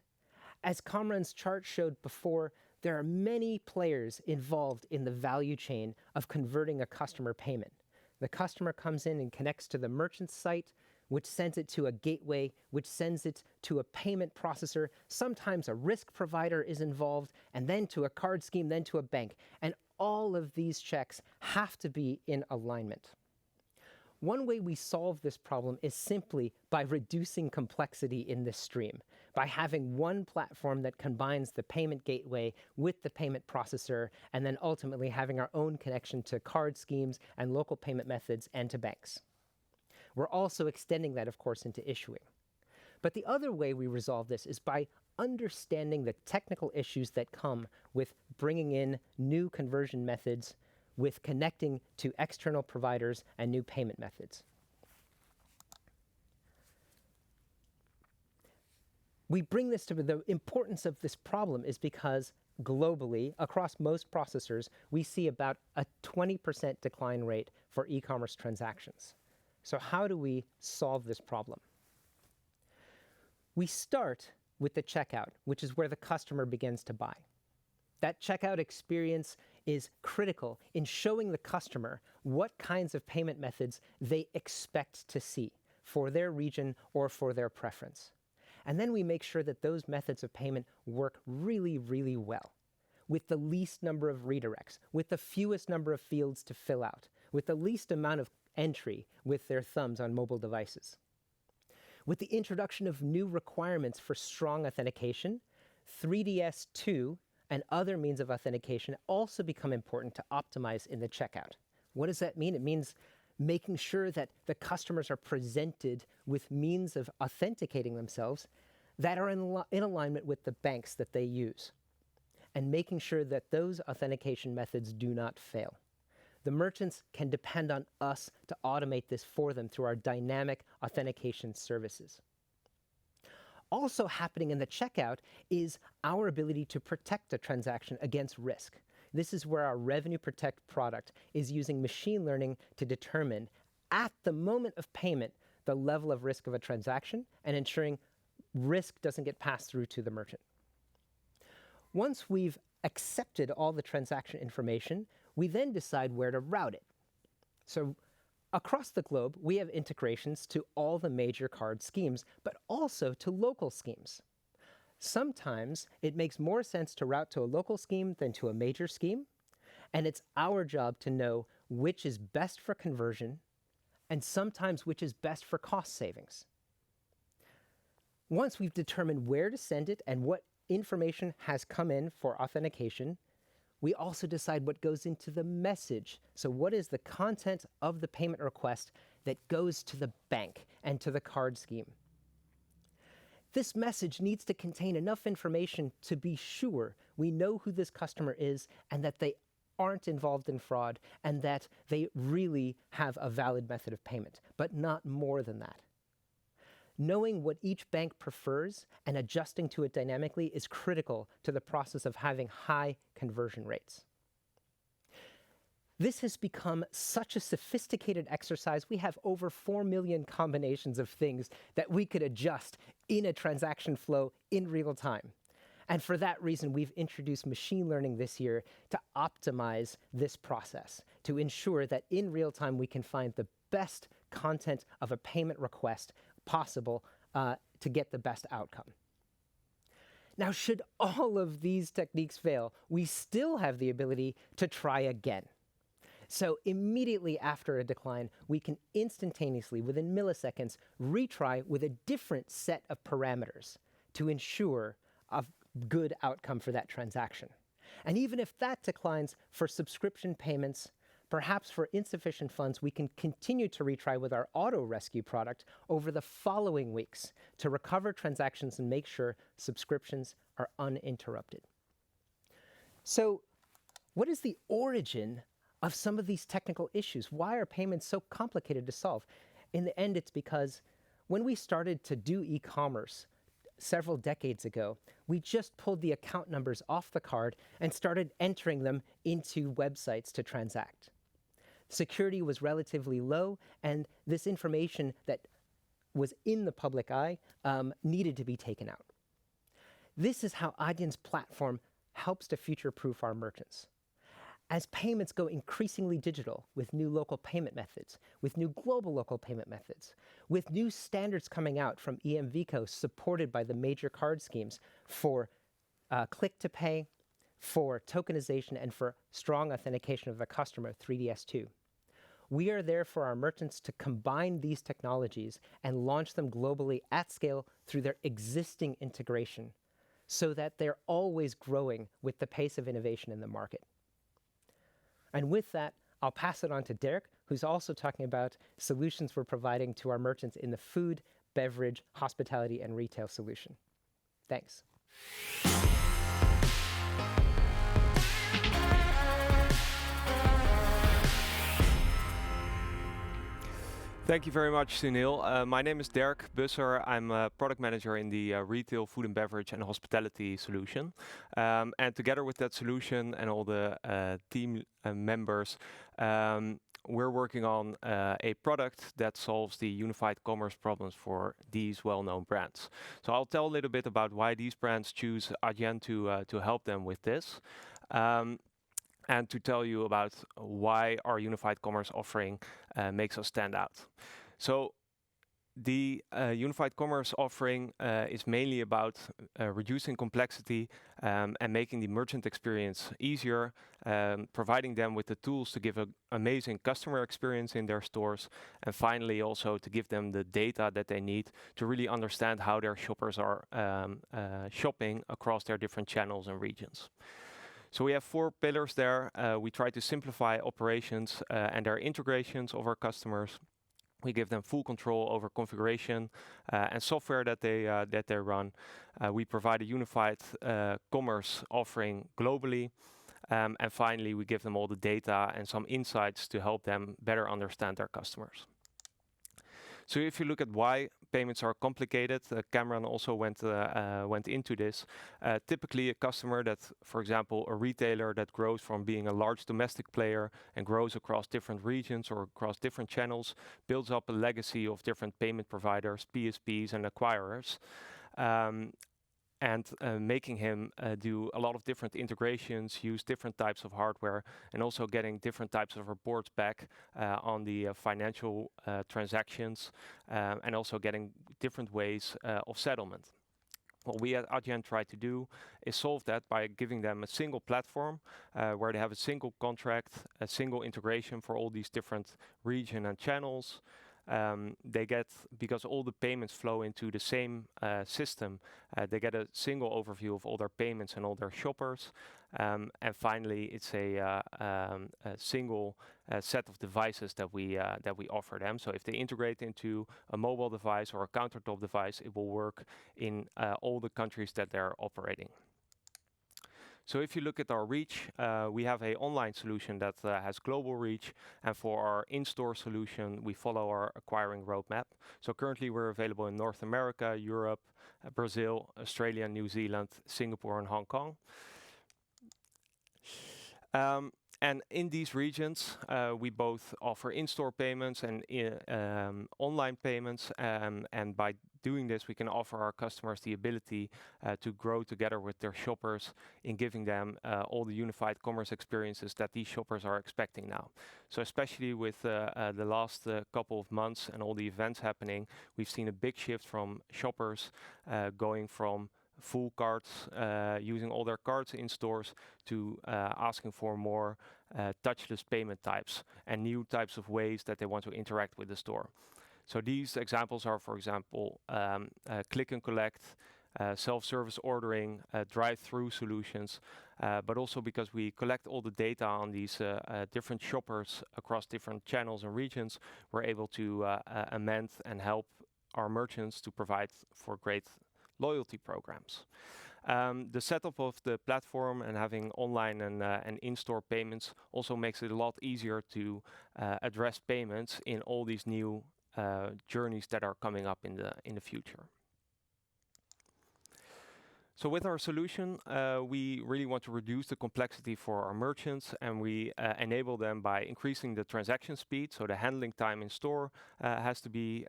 As Kamran's chart showed before, there are many players involved in the value chain of converting a customer payment. The customer comes in and connects to the merchant's site, which sends it to a gateway, which sends it to a payment processor. Sometimes a risk provider is involved, and then to a card scheme, then to a bank. And all of these checks have to be in alignment. One way we solve this problem is simply by reducing complexity in this stream, by having one platform that combines the payment gateway with the payment processor, and then ultimately having our own connection to card schemes and local payment methods and to banks. We're also extending that, of course, into issuing. But the other way we resolve this is by understanding the technical issues that come with bringing in new conversion methods, with connecting to external providers and new payment methods. We bring this to the importance of this problem is because globally, across most processors, we see about a 20% decline rate for e-commerce transactions. So how do we solve this problem? We start with the checkout, which is where the customer begins to buy. That checkout experience is critical in showing the customer what kinds of payment methods they expect to see for their region or for their preference. And then we make sure that those methods of payment work really, really well, with the least number of redirects, with the fewest number of fields to fill out, with the least amount of entry with their thumbs on mobile devices. With the introduction of new requirements for strong authentication, 3DS2 and other means of authentication also become important to optimize in the checkout. What does that mean? It means making sure that the customers are presented with means of authenticating themselves that are in alignment with the banks that they use, and making sure that those authentication methods do not fail. The merchants can depend on us to automate this for them through our dynamic authentication services. Also happening in the checkout is our ability to protect a transaction against risk. This is where our Revenue Protect product is using machine learning to determine, at the moment of payment, the level of risk of a transaction and ensuring risk doesn't get passed through to the merchant. Once we've accepted all the transaction information, we then decide where to route it. So across the globe, we have integrations to all the major card schemes, but also to local schemes. Sometimes it makes more sense to route to a local scheme than to a major scheme, and it's our job to know which is best for conversion and sometimes which is best for cost savings. Once we've determined where to send it and what information has come in for authentication, we also decide what goes into the message. So what is the content of the payment request that goes to the bank and to the card scheme? This message needs to contain enough information to be sure we know who this customer is and that they aren't involved in fraud and that they really have a valid method of payment, but not more than that. Knowing what each bank prefers and adjusting to it dynamically is critical to the process of having high conversion rates. This has become such a sophisticated exercise. We have over 4 million combinations of things that we could adjust in a transaction flow in real time. And for that reason, we've introduced machine learning this year to optimize this process, to ensure that in real time we can find the best content of a payment request possible to get the best outcome. Now, should all of these techniques fail, we still have the ability to try again. So immediately after a decline, we can instantaneously, within milliseconds, retry with a different set of parameters to ensure a good outcome for that transaction. And even if that declines for subscription payments, perhaps for insufficient funds, we can continue to retry with our auto rescue product over the following weeks to recover transactions and make sure subscriptions are uninterrupted. So what is the origin of some of these technical issues? Why are payments so complicated to solve? In the end, it's because when we started to do e-commerce several decades ago, we just pulled the account numbers off the card and started entering them into websites to transact. Security was relatively low, and this information that was in the public eye needed to be taken out. This is how ADYEN's platform helps to future-proof our merchants. As payments go increasingly digital with new local payment methods, with new global local payment methods, with new standards coming out from EMVCo supported by the major card schemes for click-to-pay, for tokenization, and for strong authentication of the customer, 3DS2. We are there for our merchants to combine these technologies and launch them globally at scale through their existing integration so that they're always growing with the pace of innovation in the market. And with that, I'll pass it on to Dirk, who's also talking about solutions we're providing to our merchants in the food, beverage, hospitality, and retail solution. Thanks. Thank you very much, Sunil. My name is Dirk Busser. I'm a product manager in the retail, food and beverage and hospitality solution. And together with that solution and all the team members, we're working on a product that solves the unified commerce problems for these well-known brands. So I'll tell a little bit about why these brands choose ADYEN to help them with this. And to tell you about why our unified commerce offering makes us stand out. So the unified commerce offering is mainly about reducing complexity and making the merchant experience easier, providing them with the tools to give an amazing customer experience in their stores, and finally also to give them the data that they need to really understand how their shoppers are shopping across their different channels and regions. So we have 4 pillars there. We try to simplify operations and their integrations of our customers. We give them full control over configuration and software that they run. We provide a unified commerce offering globally. And finally, we give them all the data and some insights to help them better understand their customers. So if you look at why payments are complicated, Cameron also went into this. Typically a customer that, for example, a retailer that grows from being a large domestic player and grows across different regions or across different channels, builds up a legacy of different payment providers, PSPs and acquirers. And making him do a lot of different integrations, use different types of hardware, and also getting different types of reports back on the financial transactions, and also getting different ways of settlement. What we at ADYEN try to do is solve that by giving them a single platform where they have a single contract, a single integration for all these different regions and channels. They get, because all the payments flow into the same system, they get a single overview of all their payments and all their shoppers. And finally, it's a single set of devices that we offer them. So if they integrate into a mobile device or a countertop device, it will work in all the countries that they're operating. So if you look at our reach, we have an online solution that has global reach, and for our in-store solution, we follow our acquiring roadmap. So currently we're available in North America, Europe, Brazil, Australia, New Zealand, Singapore, and Hong Kong. And in these regions, we both offer in-store payments and online payments. And by doing this, we can offer our customers the ability to grow together with their shoppers in giving them all the unified commerce experiences that these shoppers are expecting now. So especially with the last couple of months and all the events happening, we've seen a big shift from shoppers going from full carts, using all their cards in stores, to asking for more touchless payment types and new types of ways that they want to interact with the store. So these examples are, for example, click and collect, self-service ordering, drive-through solutions, but also because we collect all the data on these different shoppers across different channels and regions, we're able to amend and help our merchants to provide for great loyalty programs. The setup of the platform and having online and in-store payments also makes it a lot easier to address payments in all these new journeys that are coming up in the future. So with our solution, we really want to reduce the complexity for our merchants, and we enable them by increasing the transaction speed. So the handling time in store has to be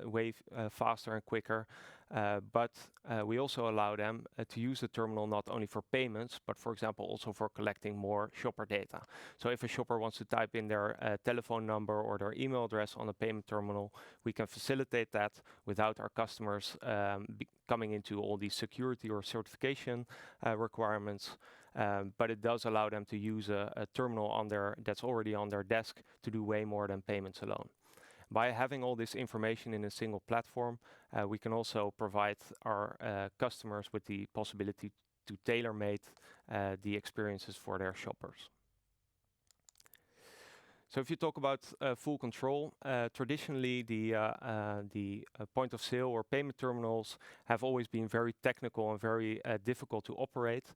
way faster and quicker. But we also allow them to use the terminal not only for payments, but for example also for collecting more shopper data. So if a shopper wants to type in their telephone number or their email address on a payment terminal, we can facilitate that without our customers coming into all these security or certification requirements. But it does allow them to use a terminal that's already on their desk to do way more than payments alone. By having all this information in a single platform, we can also provide our customers with the possibility to tailor-make the experiences for their shoppers. So if you talk about full control, traditionally the point of sale or payment terminals have always been very technical and very difficult to operate.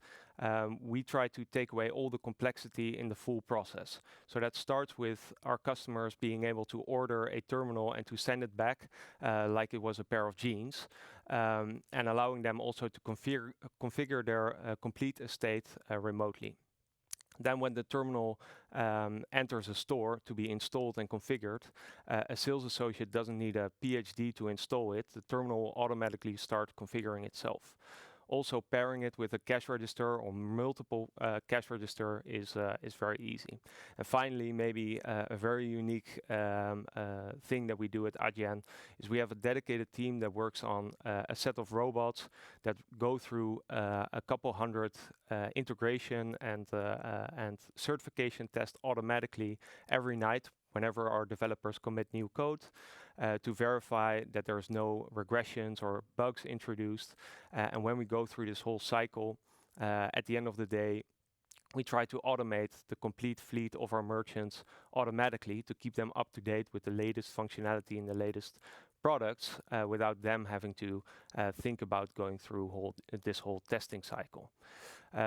We try to take away all the complexity in the full process. So that starts with our customers being able to order a terminal and to send it back like it was a pair of jeans, and allowing them also to configure their complete estate remotely. Then when the terminal enters a store to be installed and configured, a sales associate doesn't need a PhD to install it. The terminal will automatically start configuring itself. Also, pairing it with a cash register or multiple cash register is very easy. And finally, maybe a very unique thing that we do at ADYEN is we have a dedicated team that works on a set of robots that go through a couple hundred integration and certification tests automatically every night whenever our developers commit new code, to verify that there's no regressions or bugs introduced. And when we go through this whole cycle, at the end of the day, we try to automate the complete fleet of our merchants automatically to keep them up to date with the latest functionality and the latest products without them having to think about going through this whole testing cycle.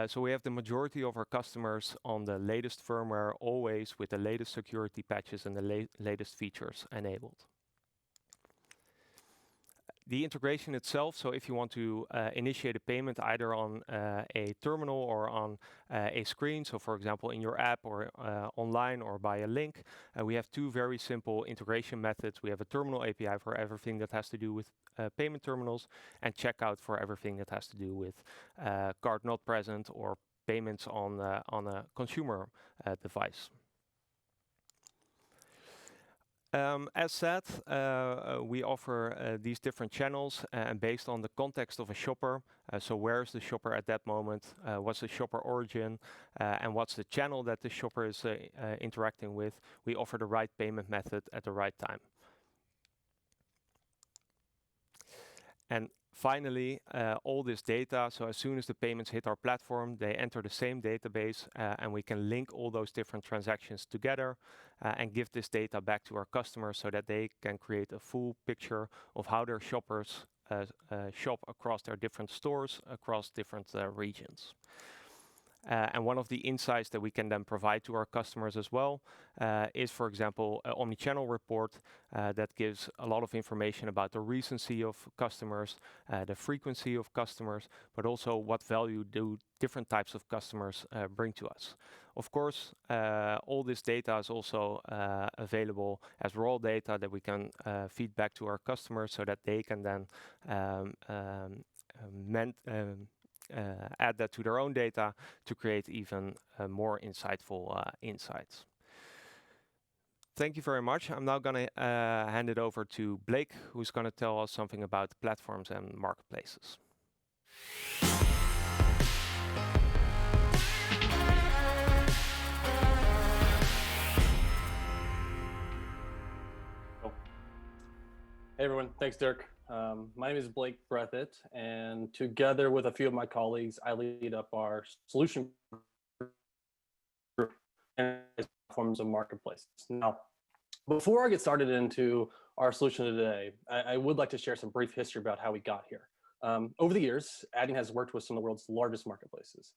So we have the majority of our customers on the latest firmware, always with the latest security patches and the latest features enabled. The integration itself, so if you want to initiate a payment either on a terminal or on a screen, so for example in your app or online or by a link, we have two very simple integration methods. We have a terminal API for everything that has to do with payment terminals, and checkout for everything that has to do with card not present or payments on a consumer device. As said, we offer these different channels and based on the context of a shopper. So where is the shopper at that moment? What's the shopper origin? And what's the channel that the shopper is interacting with? We offer the right payment method at the right time. And finally, all this data, so as soon as the payments hit our platform, they enter the same database and we can link all those different transactions together and give this data back to our customers so that they can create a full picture of how their shoppers shop across their different stores, across different regions. And one of the insights that we can then provide to our customers as well is, for example, an omni-channel report that gives a lot of information about the recency of customers, the frequency of customers, but also what value do different types of customers bring to us. Of course, all this data is also available as raw data that we can feed back to our customers so that they can then add that to their own data to create even more insightful insights. Thank you very much. I'm now going to hand it over to Blake, who's going to tell us something about platforms and marketplaces. Hey everyone, thanks Dirk. My name is Blake Breathitt, and together with a few of my colleagues, I lead up our solution group and platforms and marketplaces. Now, before I get started into our solution today, I would like to share some brief history about how we got here. Over the years, ADYEN has worked with some of the world's largest marketplaces.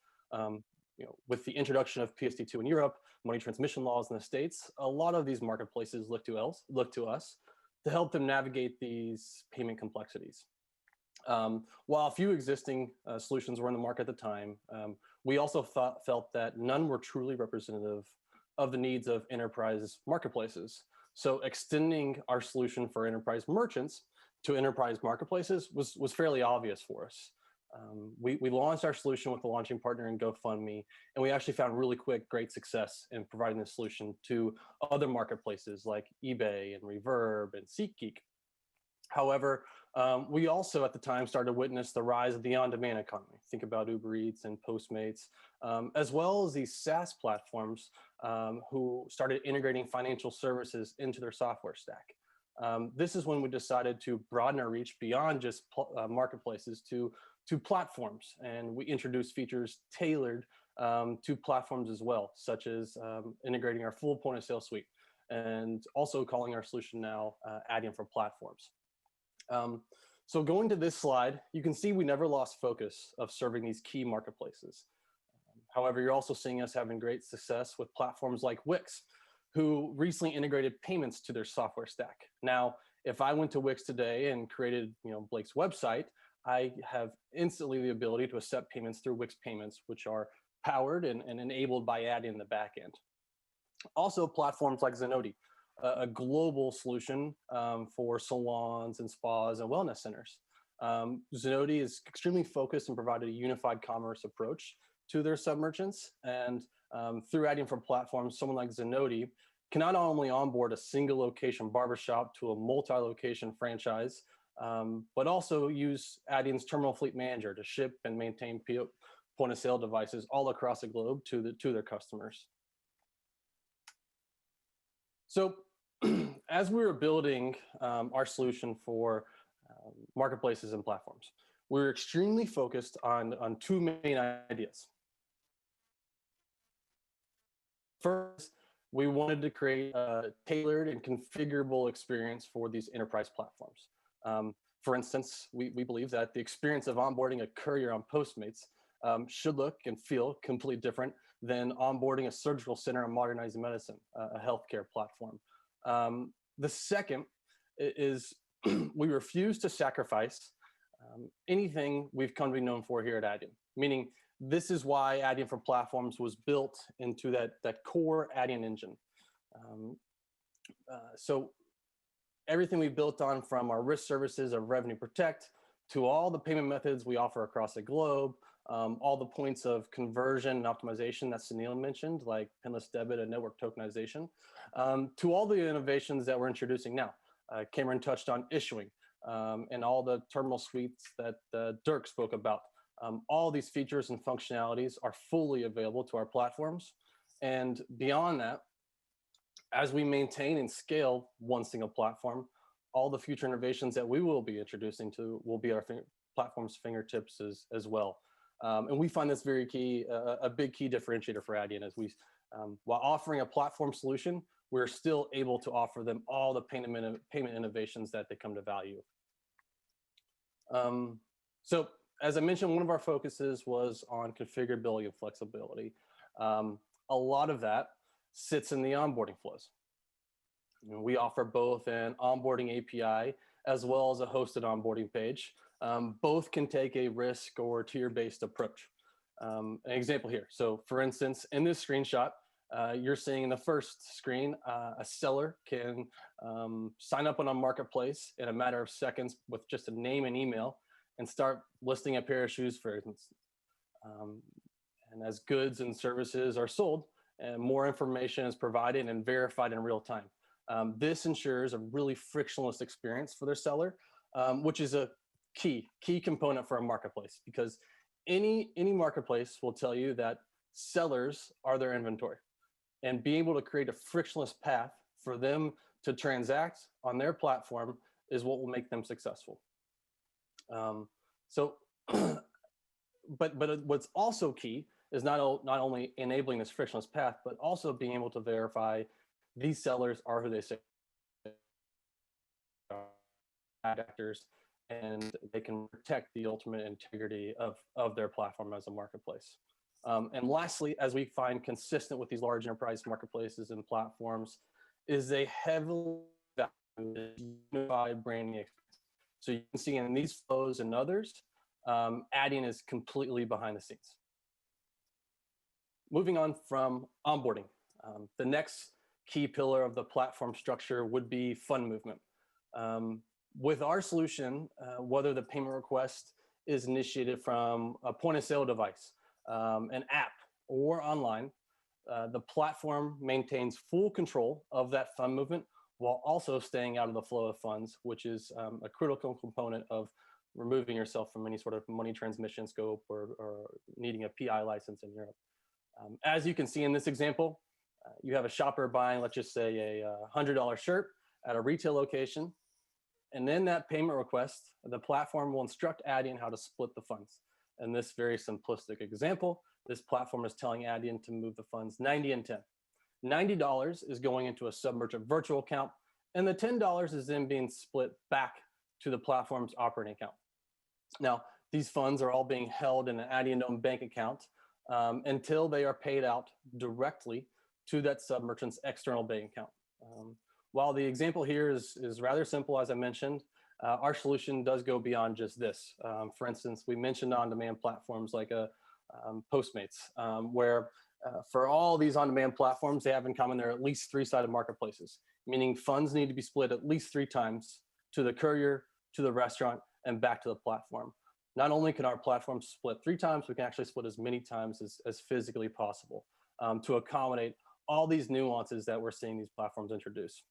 With the introduction of PSD2 in Europe, money transmission laws in the States, a lot of these marketplaces look to us to help them navigate these payment complexities. While a few existing solutions were in the market at the time, we also felt that none were truly representative of the needs of enterprise marketplaces. So extending our solution for enterprise merchants to enterprise marketplaces was fairly obvious for us. We launched our solution with a launching partner in GoFundMe, and we actually found really quick, great success in providing this solution to other marketplaces like eBay and Reverb and SeatGeek. However, we also at the time started to witness the rise of the on-demand economy. Think about Uber Eats and Postmates, as well as these SaaS platforms who started integrating financial services into their software stack. This is when we decided to broaden our reach beyond just marketplaces to platforms, and we introduced features tailored to platforms as well, such as integrating our full point of sale suite, and also calling our solution now ADYEN for platforms. So going to this slide, you can see we never lost focus of serving these key marketplaces. However, you're also seeing us having great success with platforms like Wix, who recently integrated payments to their software stack. Now, if I went to Wix today and created Blake's website, I have instantly the ability to accept payments through Wix payments, which are powered and enabled by ADYEN in the back end. Also, platforms like Zenoti, a global solution for salons and spas and wellness centers. Zenoti is extremely focused and provided a unified commerce approach to their sub-merchants. And through ADYEN for platforms, someone like Zenoti can not only onboard a single location barbershop to a multi-location franchise, but also use ADYEN's Terminal Fleet Manager to ship and maintain point of sale devices all across the globe to their customers. So as we were building our solution for marketplaces and platforms, we were extremely focused on two main ideas. First, we wanted to create a tailored and configurable experience for these enterprise platforms. For instance, we believe that the experience of onboarding a courier on Postmates should look and feel completely different than onboarding a surgical center on Modernizing Medicine, a healthcare platform. The second is we refuse to sacrifice anything we've come to be known for here at ADYEN, meaning this is why ADYEN for platforms was built into that core ADYEN engine. So everything we built on, from our risk services of Revenue Protect to all the payment methods we offer across the globe, all the points of conversion and optimization that Sunil mentioned, like pinless debit and network tokenization, to all the innovations that we're introducing now. Cameron touched on issuing and all the terminal suites that Dirk spoke about. All these features and functionalities are fully available to our platforms. And beyond that, as we maintain and scale one single platform, all the future innovations that we will be introducing to will be our platform's fingertips as well. And we find this very key, a big key differentiator for ADYEN, as we, while offering a platform solution, we're still able to offer them all the payment innovations that they come to value. So as I mentioned, one of our focuses was on configurability and flexibility. A lot of that sits in the onboarding flows. We offer both an onboarding API as well as a hosted onboarding page. Both can take a risk or tier-based approach. An example here. So for instance, in this screenshot, you're seeing in the first screen, a seller can sign up on a marketplace in a matter of seconds with just a name and email and start listing a pair of shoes, for instance. And as goods and services are sold, and more information is provided and verified in real time. This ensures a really frictionless experience for their seller, which is a key component for a marketplace, because any marketplace will tell you that sellers are their inventory, and being able to create a frictionless path for them to transact on their platform is what will make them successful. But what's also key is not only enabling this frictionless path, but also being able to verify these sellers are who they say are, actors, and they can protect the ultimate integrity of their platform as a marketplace. And lastly, as we find consistent with these large enterprise marketplaces and platforms, is a heavily valued unified branding experience. So you can see in these flows and others, ADYEN is completely behind the scenes. Moving on from onboarding, the next key pillar of the platform structure would be fund movement. With our solution, whether the payment request is initiated from a point of sale device, an app, or online, the platform maintains full control of that fund movement while also staying out of the flow of funds, which is a critical component of removing yourself from any sort of money transmission scope or needing a PI license in Europe. As you can see in this example, you have a shopper buying, let's just say, a $100 shirt at a retail location. And then that payment request, the platform will instruct ADYEN how to split the funds. In this very simplistic example, this platform is telling ADYEN to move the funds 90 and 10. $90 is going into a sub-merchant virtual account, and the $10 is then being split back to the platform's operating account. Now, these funds are all being held in an ADYEN-owned bank account until they are paid out directly to that sub-merchant's external bank account. While the example here is rather simple, as I mentioned, our solution does go beyond just this. For instance, we mentioned on-demand platforms like Postmates, where for all these on-demand platforms, they have in common they're at least three-sided marketplaces, meaning funds need to be split at least 3 times to the courier, to the restaurant, and back to the platform. Not only can our platform split 3 times, we can actually split as many times as physically possible to accommodate all these nuances that we're seeing these platforms introduce.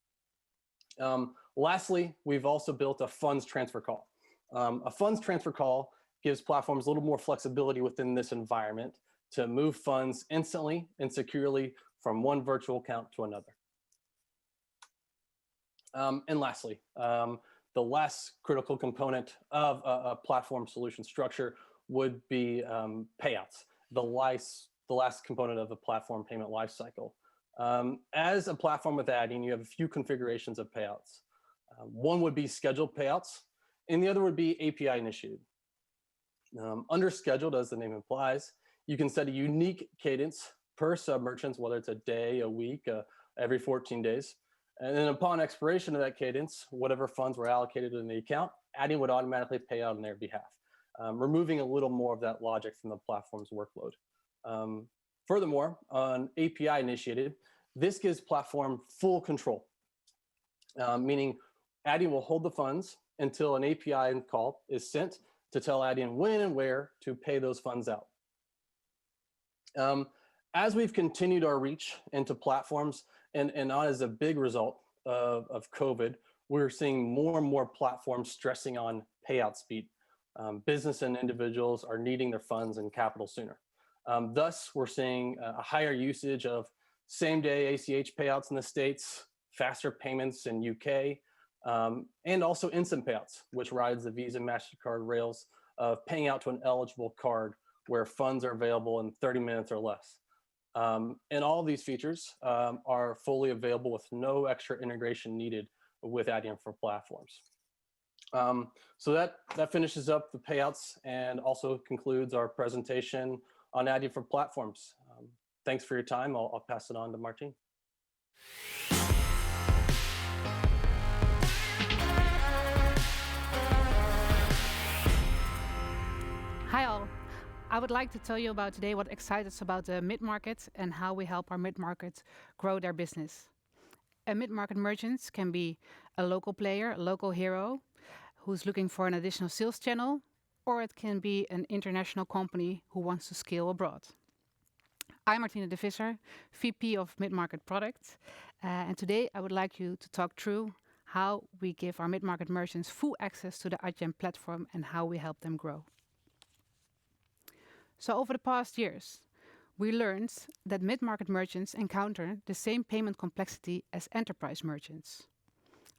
Lastly, we've also built a funds transfer call. A funds transfer call gives platforms a little more flexibility within this environment to move funds instantly and securely from one virtual account to another. And lastly, the last critical component of a platform solution structure would be payouts, the last component of the platform payment lifecycle. As a platform with ADYEN, you have a few configurations of payouts. One would be scheduled payouts, and the other would be API initiated. Under scheduled, as the name implies, you can set a unique cadence per sub-merchant, whether it's a day, a week, every 14 days. And then upon expiration of that cadence, whatever funds were allocated in the account, ADYEN would automatically pay out on their behalf, removing a little more of that logic from the platform's workload. Furthermore, on API initiated, this gives platform full control, meaning ADYEN will hold the funds until an API call is sent to tell ADYEN when and where to pay those funds out. As we've continued our reach into platforms, and not as a big result of COVID, we're seeing more and more platforms stressing on payout speed. Business and individuals are needing their funds and capital sooner. Thus, we're seeing a higher usage of same-day ACH payouts in the States, faster payments in UK, and also instant payouts, which rides the Visa MasterCard rails of paying out to an eligible card where funds are available in 30 minutes or less. And all of these features are fully available with no extra integration needed with ADYEN for platforms. So that finishes up the payouts and also concludes our presentation on ADYEN for platforms. Thanks for your time. I'll pass it on to Martine. Hi all. I would like to tell you about today what excites us about the mid-market and how we help our mid-market grow their business. A mid-market merchant can be a local player, a local hero, who's looking for an additional sales channel, or it can be an international company who wants to scale abroad. I'm Martine de Visser, VP of Mid-Market Products, and today I would like you to talk through how we give our mid-market merchants full access to the ADYEN platform and how we help them grow. So over the past years, we learned that mid-market merchants encounter the same payment complexity as enterprise merchants.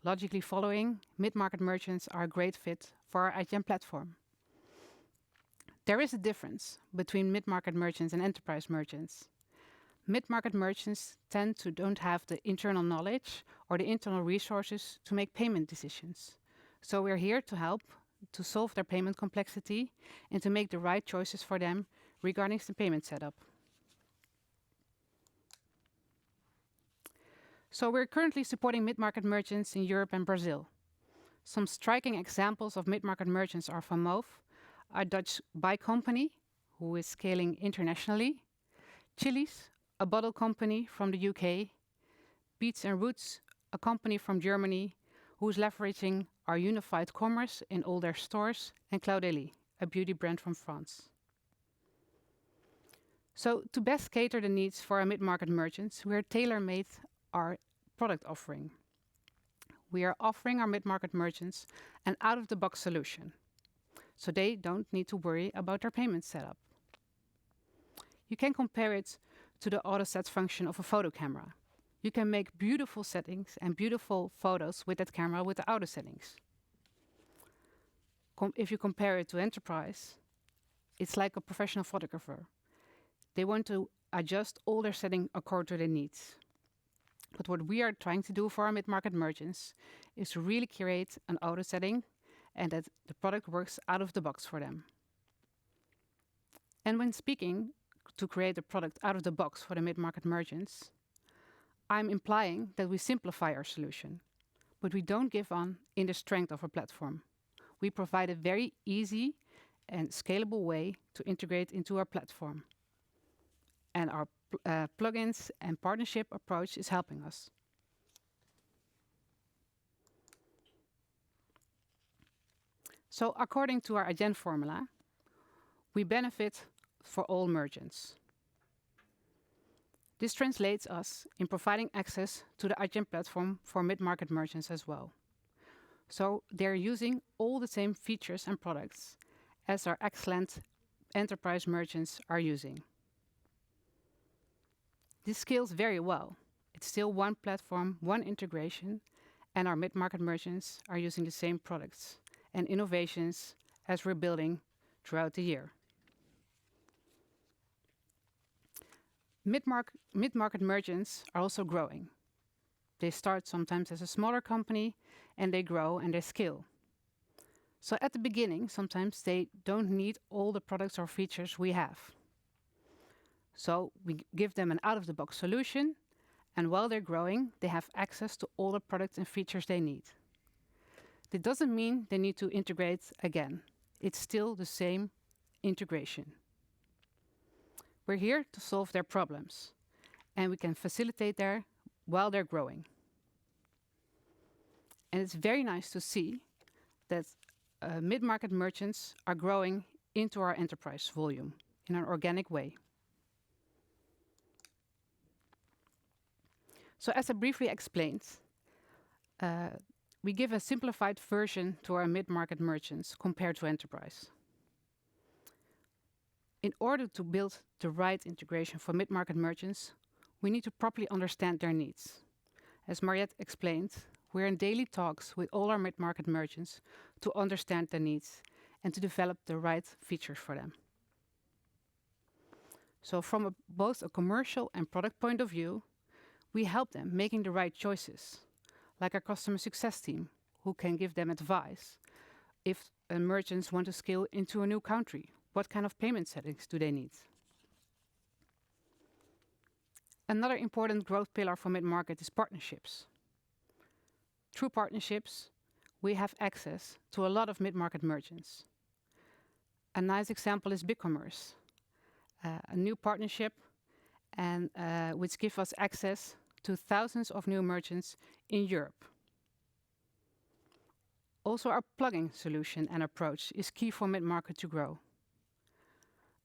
Logically following, mid-market merchants are a great fit for our ADYEN platform. There is a difference between mid-market merchants and enterprise merchants. Mid-market merchants tend to don't have the internal knowledge or the internal resources to make payment decisions. So we're here to help to solve their payment complexity and to make the right choices for them regarding the payment setup. So we're currently supporting mid-market merchants in Europe and Brazil. Some striking examples of mid-market merchants are Van Moof, a Dutch bike company who is scaling internationally, Chili's, a bottle company from the UK, Beats and Roots, a company from Germany who is leveraging our unified commerce in all their stores, and Claudeli, a beauty brand from France. So to best cater the needs for our mid-market merchants, we are tailor-made our product offering. We are offering our mid-market merchants an out-of-the-box solution, so they don't need to worry about their payment setup. You can compare it to the auto-set function of a photo camera. You can make beautiful settings and beautiful photos with that camera with the auto settings. If you compare it to enterprise, it's like a professional photographer. They want to adjust all their settings according to their needs. But what we are trying to do for our mid-market merchants is to really create an auto setting and that the product works out of the box for them. And when speaking to create a product out of the box for the mid-market merchants, I'm implying that we simplify our solution, but we don't give on in the strength of our platform. We provide a very easy and scalable way to integrate into our platform. And our plugins and partnership approach is helping us. So according to our ADYEN formula, we benefit for all merchants. This translates us in providing access to the ADYEN platform for mid-market merchants as well. So they're using all the same features and products as our excellent enterprise merchants are using. This scales very well. It's still one platform, one integration, and our mid-market merchants are using the same products and innovations as we're building throughout the year. Mid-market merchants are also growing. They start sometimes as a smaller company and they grow and they scale. So at the beginning, sometimes they don't need all the products or features we have. So we give them an out-of-the-box solution, and while they're growing, they have access to all the products and features they need. That doesn't mean they need to integrate again. It's still the same integration. We're here to solve their problems, and we can facilitate there while they're growing. And it's very nice to see that mid-market merchants are growing into our enterprise volume in an organic way. So as I briefly explained, we give a simplified version to our mid-market merchants compared to enterprise. In order to build the right integration for mid-market merchants, we need to properly understand their needs. As Mariette explained, we're in daily talks with all our mid-market merchants to understand their needs and to develop the right features for them. So from both a commercial and product point of view, we help them making the right choices, like our customer success team, who can give them advice, if merchants want to scale into a new country, what kind of payment settings do they need? Another important growth pillar for mid-market is partnerships. Through partnerships, we have access to a lot of mid-market merchants. A nice example is BigCommerce, a new partnership and which gives us access to thousands of new merchants in Europe. Also, our plugin solution and approach is key for mid-market to grow.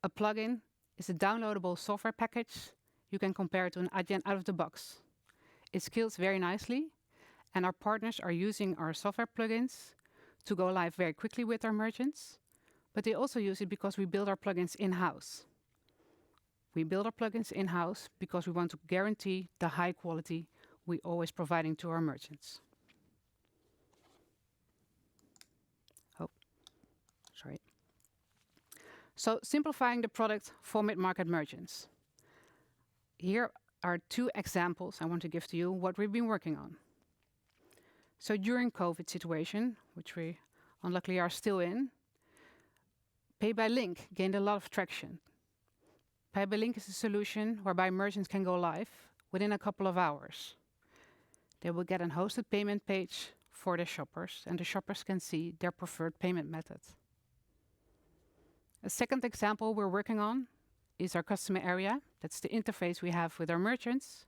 A plugin is a downloadable software package. You can compare it to an ADYEN out of the box. It scales very nicely, and our partners are using our software plugins to go live very quickly with our merchants, but they also use it because we build our plugins in-house. We build our plugins in-house because we want to guarantee the high quality we always providing to our merchants. Oh, sorry. So simplifying the product for mid-market merchants. Here are two examples I want to give to you what we've been working on. So during COVID situation, which we unluckily are still in, Pay by Link gained a lot of traction. Pay by Link is a solution whereby merchants can go live within a couple of hours. They will get a hosted payment page for their shoppers, and the shoppers can see their preferred payment method. A second example we're working on is our customer area. That's the interface we have with our merchants.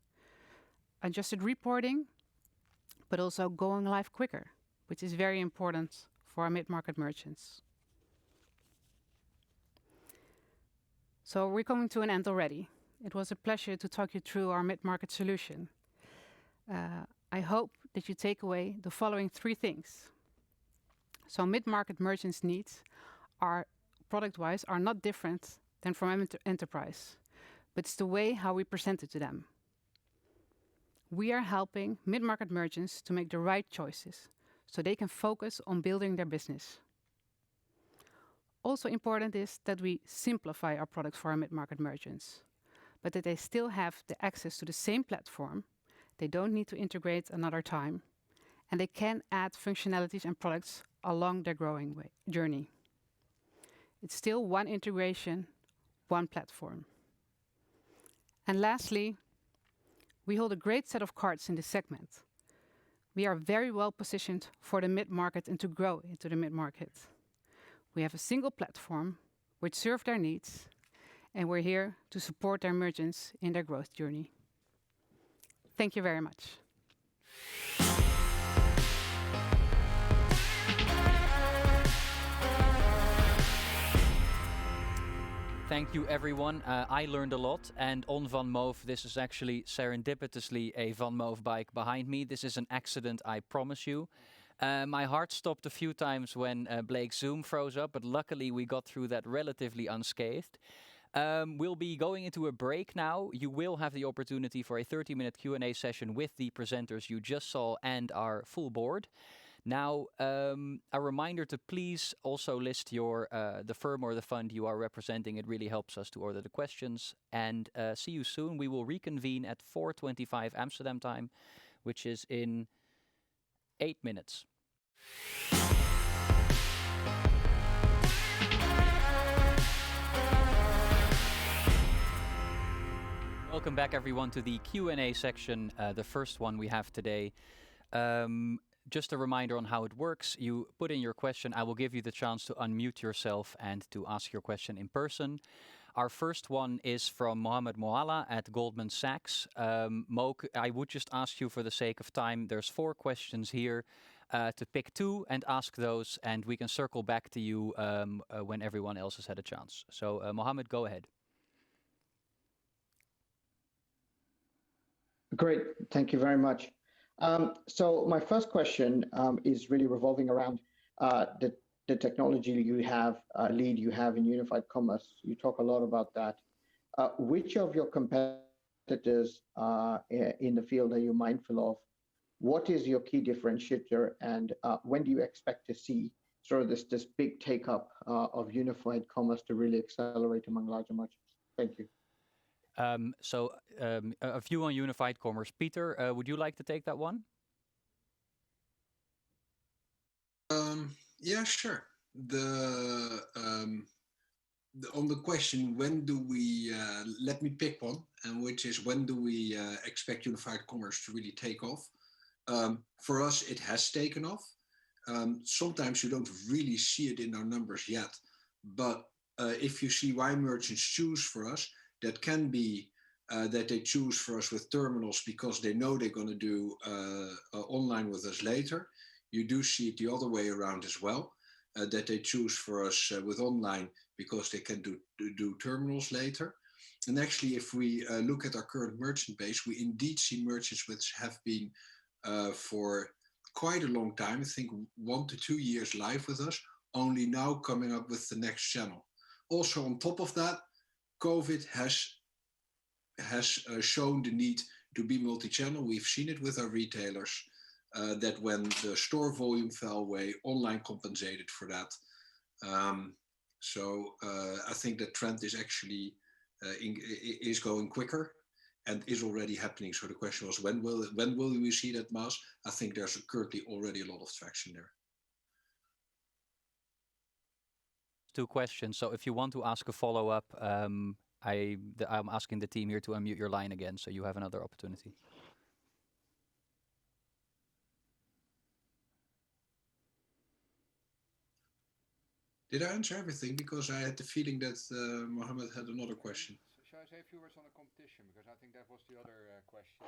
Adjusted reporting, but also going live quicker, which is very important for our mid-market merchants. So we're coming to an end already. It was a pleasure to talk you through our mid-market solution. I hope that you take away the following three things. So mid-market merchants' needs are product-wise are not different than from enterprise, but it's the way how we present it to them. We are helping mid-market merchants to make the right choices so they can focus on building their business. Also important is that we simplify our products for our mid-market merchants, but that they still have the access to the same platform. They don't need to integrate another time, and they can add functionalities and products along their growing journey. It's still one integration, one platform. And lastly, we hold a great set of cards in this segment. We are very well positioned for the mid-market and to grow into the mid-market. We have a single platform which serves their needs, and we're here to support their merchants in their growth journey. Thank you very much. Thank you, everyone. I learned a lot. And on Van Moof, this is actually serendipitously a Van Moof bike behind me. This is an accident, I promise you. My heart stopped a few times when Blake's Zoom froze up, but luckily we got through that relatively unscathed. We'll be going into a break now. You will have the opportunity for a 30-minute Q&A session with the presenters you just saw and our full board. Now, a reminder to please also list your the firm or the fund you are representing. It really helps us to order the questions. And see you soon. We will reconvene at 4:25 Amsterdam time, which is in 8 minutes. Welcome back, everyone, to the Q&A section, the first one we have today. Just a reminder on how it works. You put in your question. I will give you the chance to unmute yourself and to ask your question in person. Our first one is from Mohammed Moalla at Goldman Sachs. Mo, I would just ask you for the sake of time, there's 4 questions here, to pick 2 and ask those, and we can circle back to you when everyone else has had a chance. So, Mohammed, go ahead. Great, thank you very much. So my first question is really revolving around the technology you have, lead you have in unified commerce. You talk a lot about that. Which of your competitors in the field are you mindful of? What is your key differentiator, and when do you expect to see sort of this big take-up of unified commerce to really accelerate among larger merchants? Thank you. A view on unified commerce. Peter, would you like to take that one? Yeah, sure. On the question, when do we, let me pick one, and which is when do we expect unified commerce to really take off? For us, it has taken off. Sometimes you don't really see it in our numbers yet, but if you see why merchants choose for us, that can be that they choose for us with terminals because they know they're going to do online with us later. You do see it the other way around as well, that they choose for us with online because they can do terminals later. And actually, if we look at our current merchant base, we indeed see merchants which have been for quite a long time, I think 1 to 2 years live with us, only now coming up with the next channel. Also, on top of that, COVID has shown the need to be multi-channel. We've seen it with our retailers that when the store volume fell away, online compensated for that. So I think that trend is actually is going quicker and is already happening. So the question was, when will we see that mass? I think there's currently already a lot of traction there. 2 questions. So if you want to ask a follow-up, I'm asking the team here to unmute your line again, so you have another opportunity. Did I answer everything? Because I had the feeling that Mohammed had another question. Shall I say a few words on the competition? Because I think that was the other question.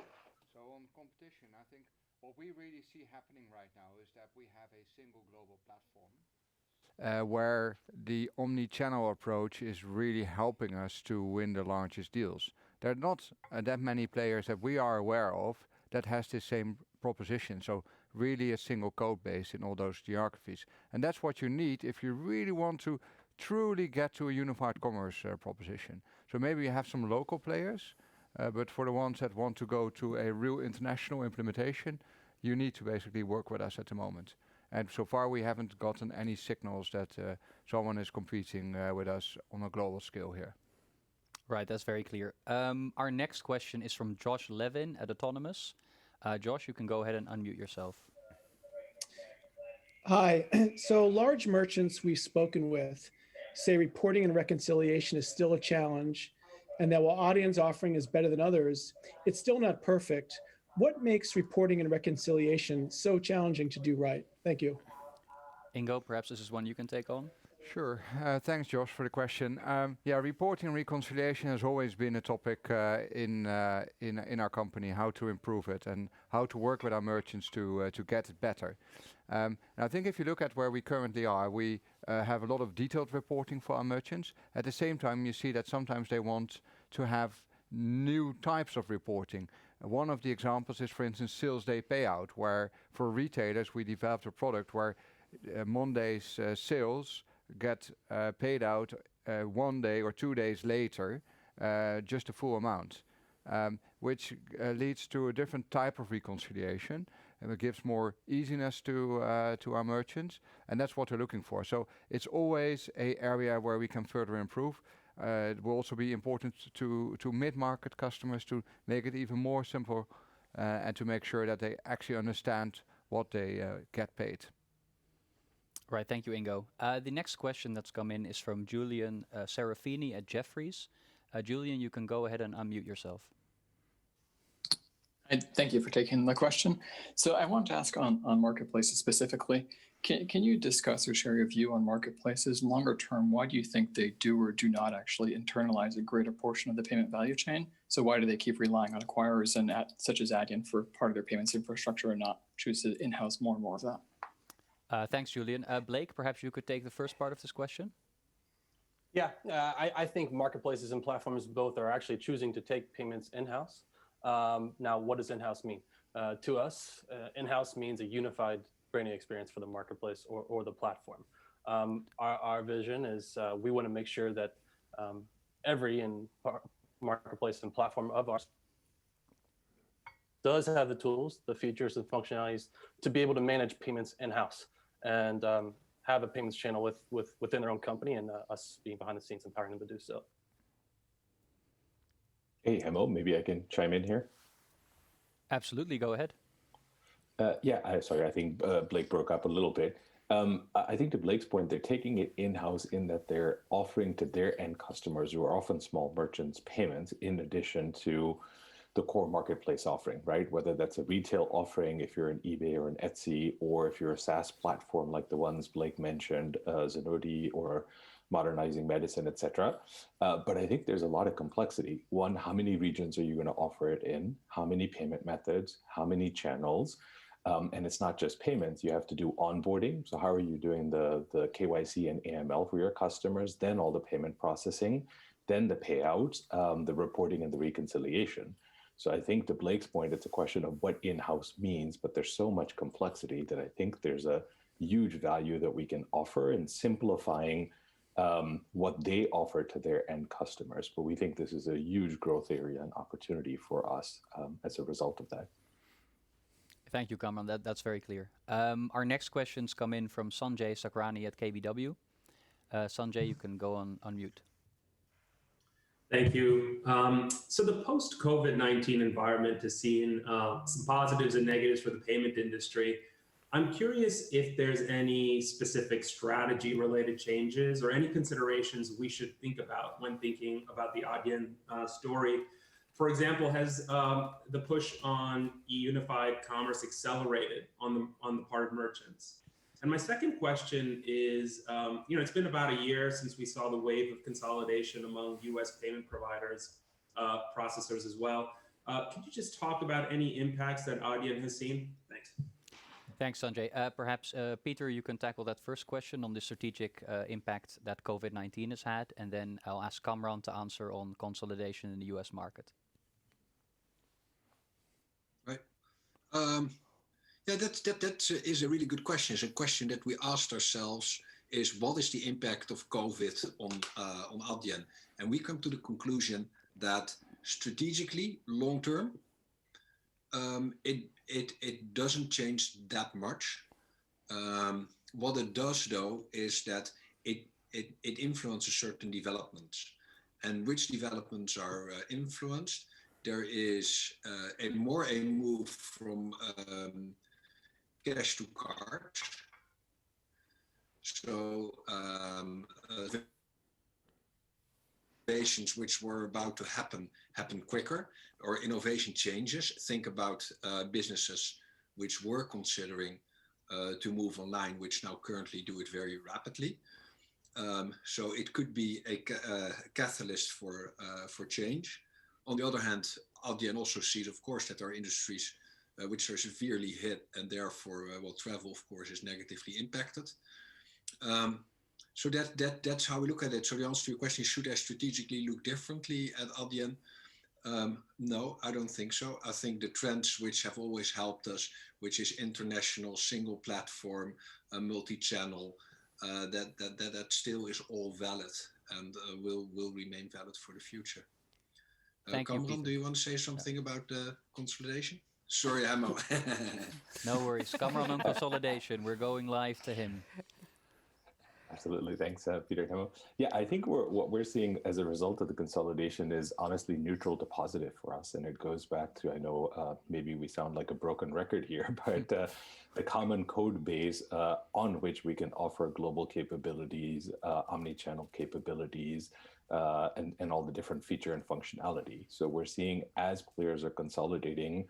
So on competition, I think what we really see happening right now is that we have a single global platform where the omni-channel approach is really helping us to win the largest deals. There are not that many players that we are aware of that has the same proposition. So really a single code base in all those geographies. And that's what you need if you really want to truly get to a unified commerce proposition. So maybe you have some local players, but for the ones that want to go to a real international implementation, you need to basically work with us at the moment. And so far we haven't gotten any signals that someone is competing with us on a global scale here. Right, that's very clear. Our next question is from Josh Levin at Autonomous. Josh, you can go ahead and unmute yourself. Hi. So large merchants we've spoken with say reporting and reconciliation is still a challenge, and that while ADYEN's offering is better than others, it's still not perfect. What makes reporting and reconciliation so challenging to do right? Thank you. Ingo, perhaps this is one you can take on. Sure. Thanks, Josh, for the question. Yeah, reporting and reconciliation has always been a topic in our company, how to improve it and how to work with our merchants to get it better. And I think if you look at where we currently are, we have a lot of detailed reporting for our merchants. At the same time, you see that sometimes they want to have new types of reporting. One of the examples is, for instance, sales day payout, where for retailers we developed a product where Monday's sales get paid out 1 day or 2 days later, just the full amount, which leads to a different type of reconciliation, and it gives more easiness to our merchants, and that's what we're looking for. So it's always an area where we can further improve. It will also be important to mid-market customers to make it even more simple and to make sure that they actually understand what they get paid. Right, thank you, Ingo. The next question that's come in is from Julian Serafini at Jefferies. Julian, you can go ahead and unmute yourself. Thank you for taking the question. So I want to ask on marketplaces specifically. Can you discuss or share your view on marketplaces longer term? Why do you think they do or do not actually internalize a greater portion of the payment value chain? So why do they keep relying on acquirers and such as ADYEN for part of their payments infrastructure and not choose to in-house more and more of that? Thanks, Julian. Blake, perhaps you could take the first part of this question. Yeah, I think marketplaces and platforms both are actually choosing to take payments in-house. Now, what does in-house mean? To us, in-house means a unified branding experience for the marketplace or the platform. Our vision is we want to make sure that every marketplace and platform of ours does have the tools, the features and functionalities to be able to manage payments in-house and have a payments channel within their own company, and us being behind the scenes empowering them to do so. Hey, Hemo, maybe I can chime in here. Absolutely, go ahead. Sorry, I think Blake broke up a little bit. I think to Blake's point, they're taking it in-house in that they're offering to their end customers, who are often small merchants, payments in addition to the core marketplace offering, right? Whether that's a retail offering, if you're an eBay or an Etsy, or if you're a SaaS platform like the ones Blake mentioned, Zenoti or Modernizing Medicine, et cetera. But I think there's a lot of complexity. One, how many regions are you going to offer it in? How many payment methods? How many channels? And it's not just payments, you have to do onboarding. So how are you doing the KYC and AML for your customers, then all the payment processing, then the payouts, the reporting and the reconciliation. So I think to Blake's point, it's a question of what in-house means, but there's so much complexity that I think there's a huge value that we can offer in simplifying what they offer to their end customers. But we think this is a huge growth area and opportunity for us as a result of that. Thank you, Kamran. That's very clear. Our next questions come in from Sanjay Sakrani at KBW. Sanjay, you can go on mute. Thank you. So the post-COVID-19 environment has seen some positives and negatives for the payment industry. I'm curious if there's any specific strategy-related changes or any considerations we should think about when thinking about the ADYEN story. For example, has the push on unified commerce accelerated on the part of merchants? And my second question is, it's been about a year since we saw the wave of consolidation among US payment providers, processors as well. Could you just talk about any impacts that ADYEN has seen? Thanks. Thanks, Sanjay. Perhaps, Peter, you can tackle that first question on the strategic impact that COVID-19 has had, and then I'll ask Kamran to answer on consolidation in the US market. Right. Yeah, that is a really good question. It's a question that we asked ourselves is what is the impact of COVID on ADYEN? And we come to the conclusion that strategically, long term, it doesn't change that much. What it does, though, is that it influences certain developments. And which developments are influenced? There is a move from cash to card. So innovations which were about to happen quicker, or innovation changes. Think about businesses which were considering to move online, which now currently do it very rapidly. So it could be a catalyst for change. On the other hand, ADYEN also sees, of course, that there are industries which are severely hit, and therefore, travel, of course, is negatively impacted. So that's how we look at it. So the answer to your question is, should I strategically look differently at ADYEN? No, I don't think so. I think the trends which have always helped us, which is international, single platform, multi-channel, that still is all valid and will remain valid for the future. Thank you, Kamran, do you want to say something about consolidation? Sorry, Hemmo. No worries. Kamran on consolidation. We're going live to him. Absolutely. Thanks, Peter. Yeah, I think what we're seeing as a result of the consolidation is honestly neutral to positive for us. And it goes back to, I know maybe we sound like a broken record here, but the common code base on which we can offer global capabilities, omni-channel capabilities, and all the different feature and functionality. So we're seeing as players are consolidating,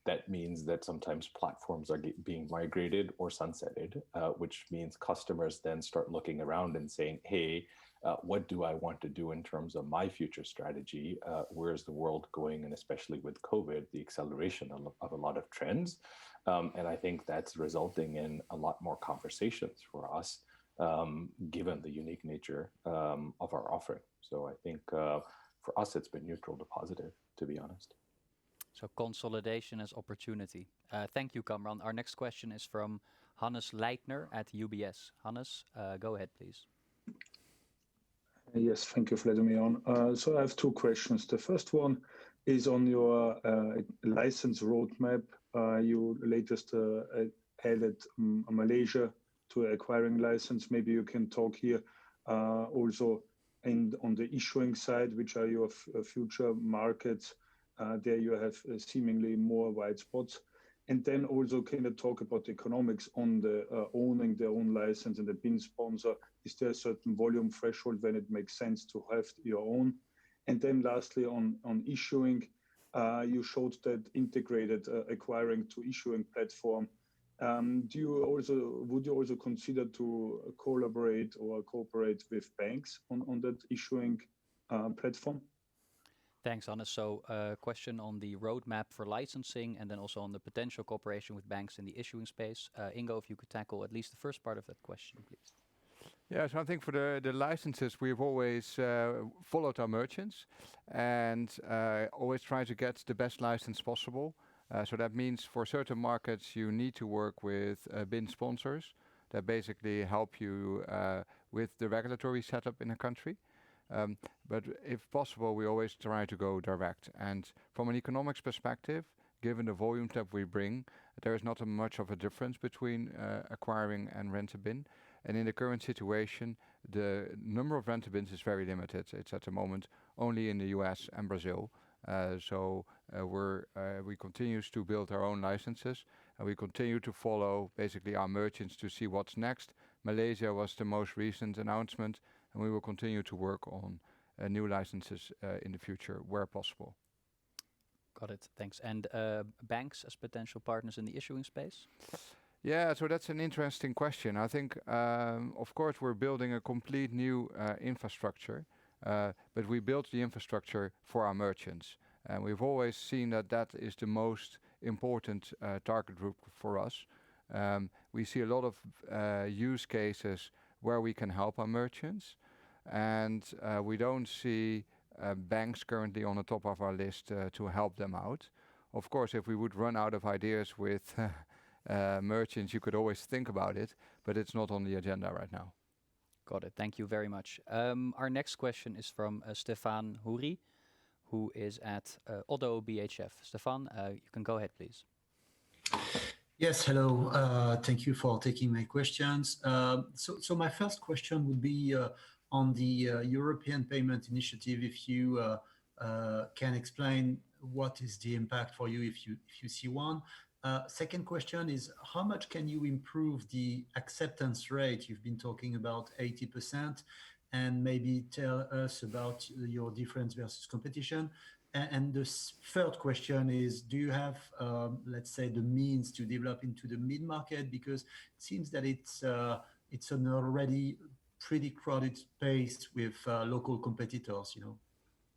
that means that sometimes platforms are being migrated or sunsetted, which means customers then start looking around and saying, hey, what do I want to do in terms of my future strategy? Where's the world going? And especially with COVID, the acceleration of a lot of trends. And I think that's resulting in a lot more conversations for us, given the unique nature of our offering. So I think for us, it's been neutral to positive, to be honest. So consolidation as opportunity. Thank you, Kamran. Our next question is from Hannes Leitner at UBS. Hannes, go ahead, please. Yes, thank you for letting me on. So I have two questions. The first one is on your license roadmap. You latest added Malaysia to acquiring license. Maybe you can talk here also on the issuing side, which are your future markets. There you have seemingly more white spots. And then also kind of talk about the economics on the owning their own license and the BIN sponsor. Is there a certain volume threshold when it makes sense to have your own? And then lastly, on issuing, you showed that integrated acquiring to issuing platform. Would you also consider to collaborate or cooperate with banks on that issuing platform? Thanks, Hannes. So, question on the roadmap for licensing and then also on the potential cooperation with banks in the issuing space. Ingo, if you could tackle at least the first part of that question, please. Yeah, so I think for the licenses, we've always followed our merchants and always try to get the best license possible. So that means for certain markets, you need to work with BIN sponsors that basically help you with the regulatory setup in a country. But if possible, we always try to go direct. And from an economics perspective, given the volumes that we bring, there is not much of a difference between acquiring and rent-a-bin. And in the current situation, the number of rent-a-bins is very limited. It's at the moment only in the US and Brazil. We continue to build our own licenses, and we continue to follow basically our merchants to see what's next. Malaysia was the most recent announcement, and we will continue to work on new licenses in the future where possible. Got it. Thanks. And banks as potential partners in the issuing space? Yeah, so that's an interesting question. I think, of course, we're building a complete new infrastructure, but we built the infrastructure for our merchants. And we've always seen that that is the most important target group for us. We see a lot of use cases where we can help our merchants, and we don't see banks currently on the top of our list to help them out. Of course, if we would run out of ideas with merchants, you could always think about it, but it's not on the agenda right now. Got it. Thank you very much. Our next question is from Stefan Houry, who is at Oddo BHF. Stefan, you can go ahead, please. Yes, hello. Thank you for taking my questions. So my first question would be on the European Payment Initiative. If you can explain what is the impact for you if you see one. Second question is, how much can you improve the acceptance rate? You've been talking about 80%, and maybe tell us about your difference versus competition. And the third question is, do you have, let's say, the means to develop into the mid-market? Because it seems that it's an already pretty crowded space with local competitors, you know.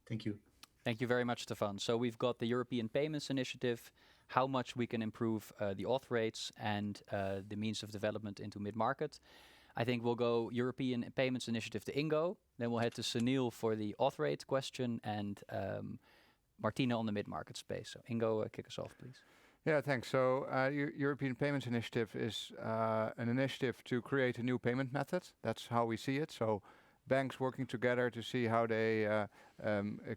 Thank you. Thank you very much, Stefan. So we've got the European Payments Initiative, how much we can improve the auth rates and the means of development into mid-market. I think we'll go European Payments Initiative to Ingo, then we'll head to Sunil for the auth rate question, and Martina on the mid-market space. So Ingo, kick us off, please. Yeah, thanks. So European Payments Initiative is an initiative to create a new payment method. That's how we see it. So banks working together to see how they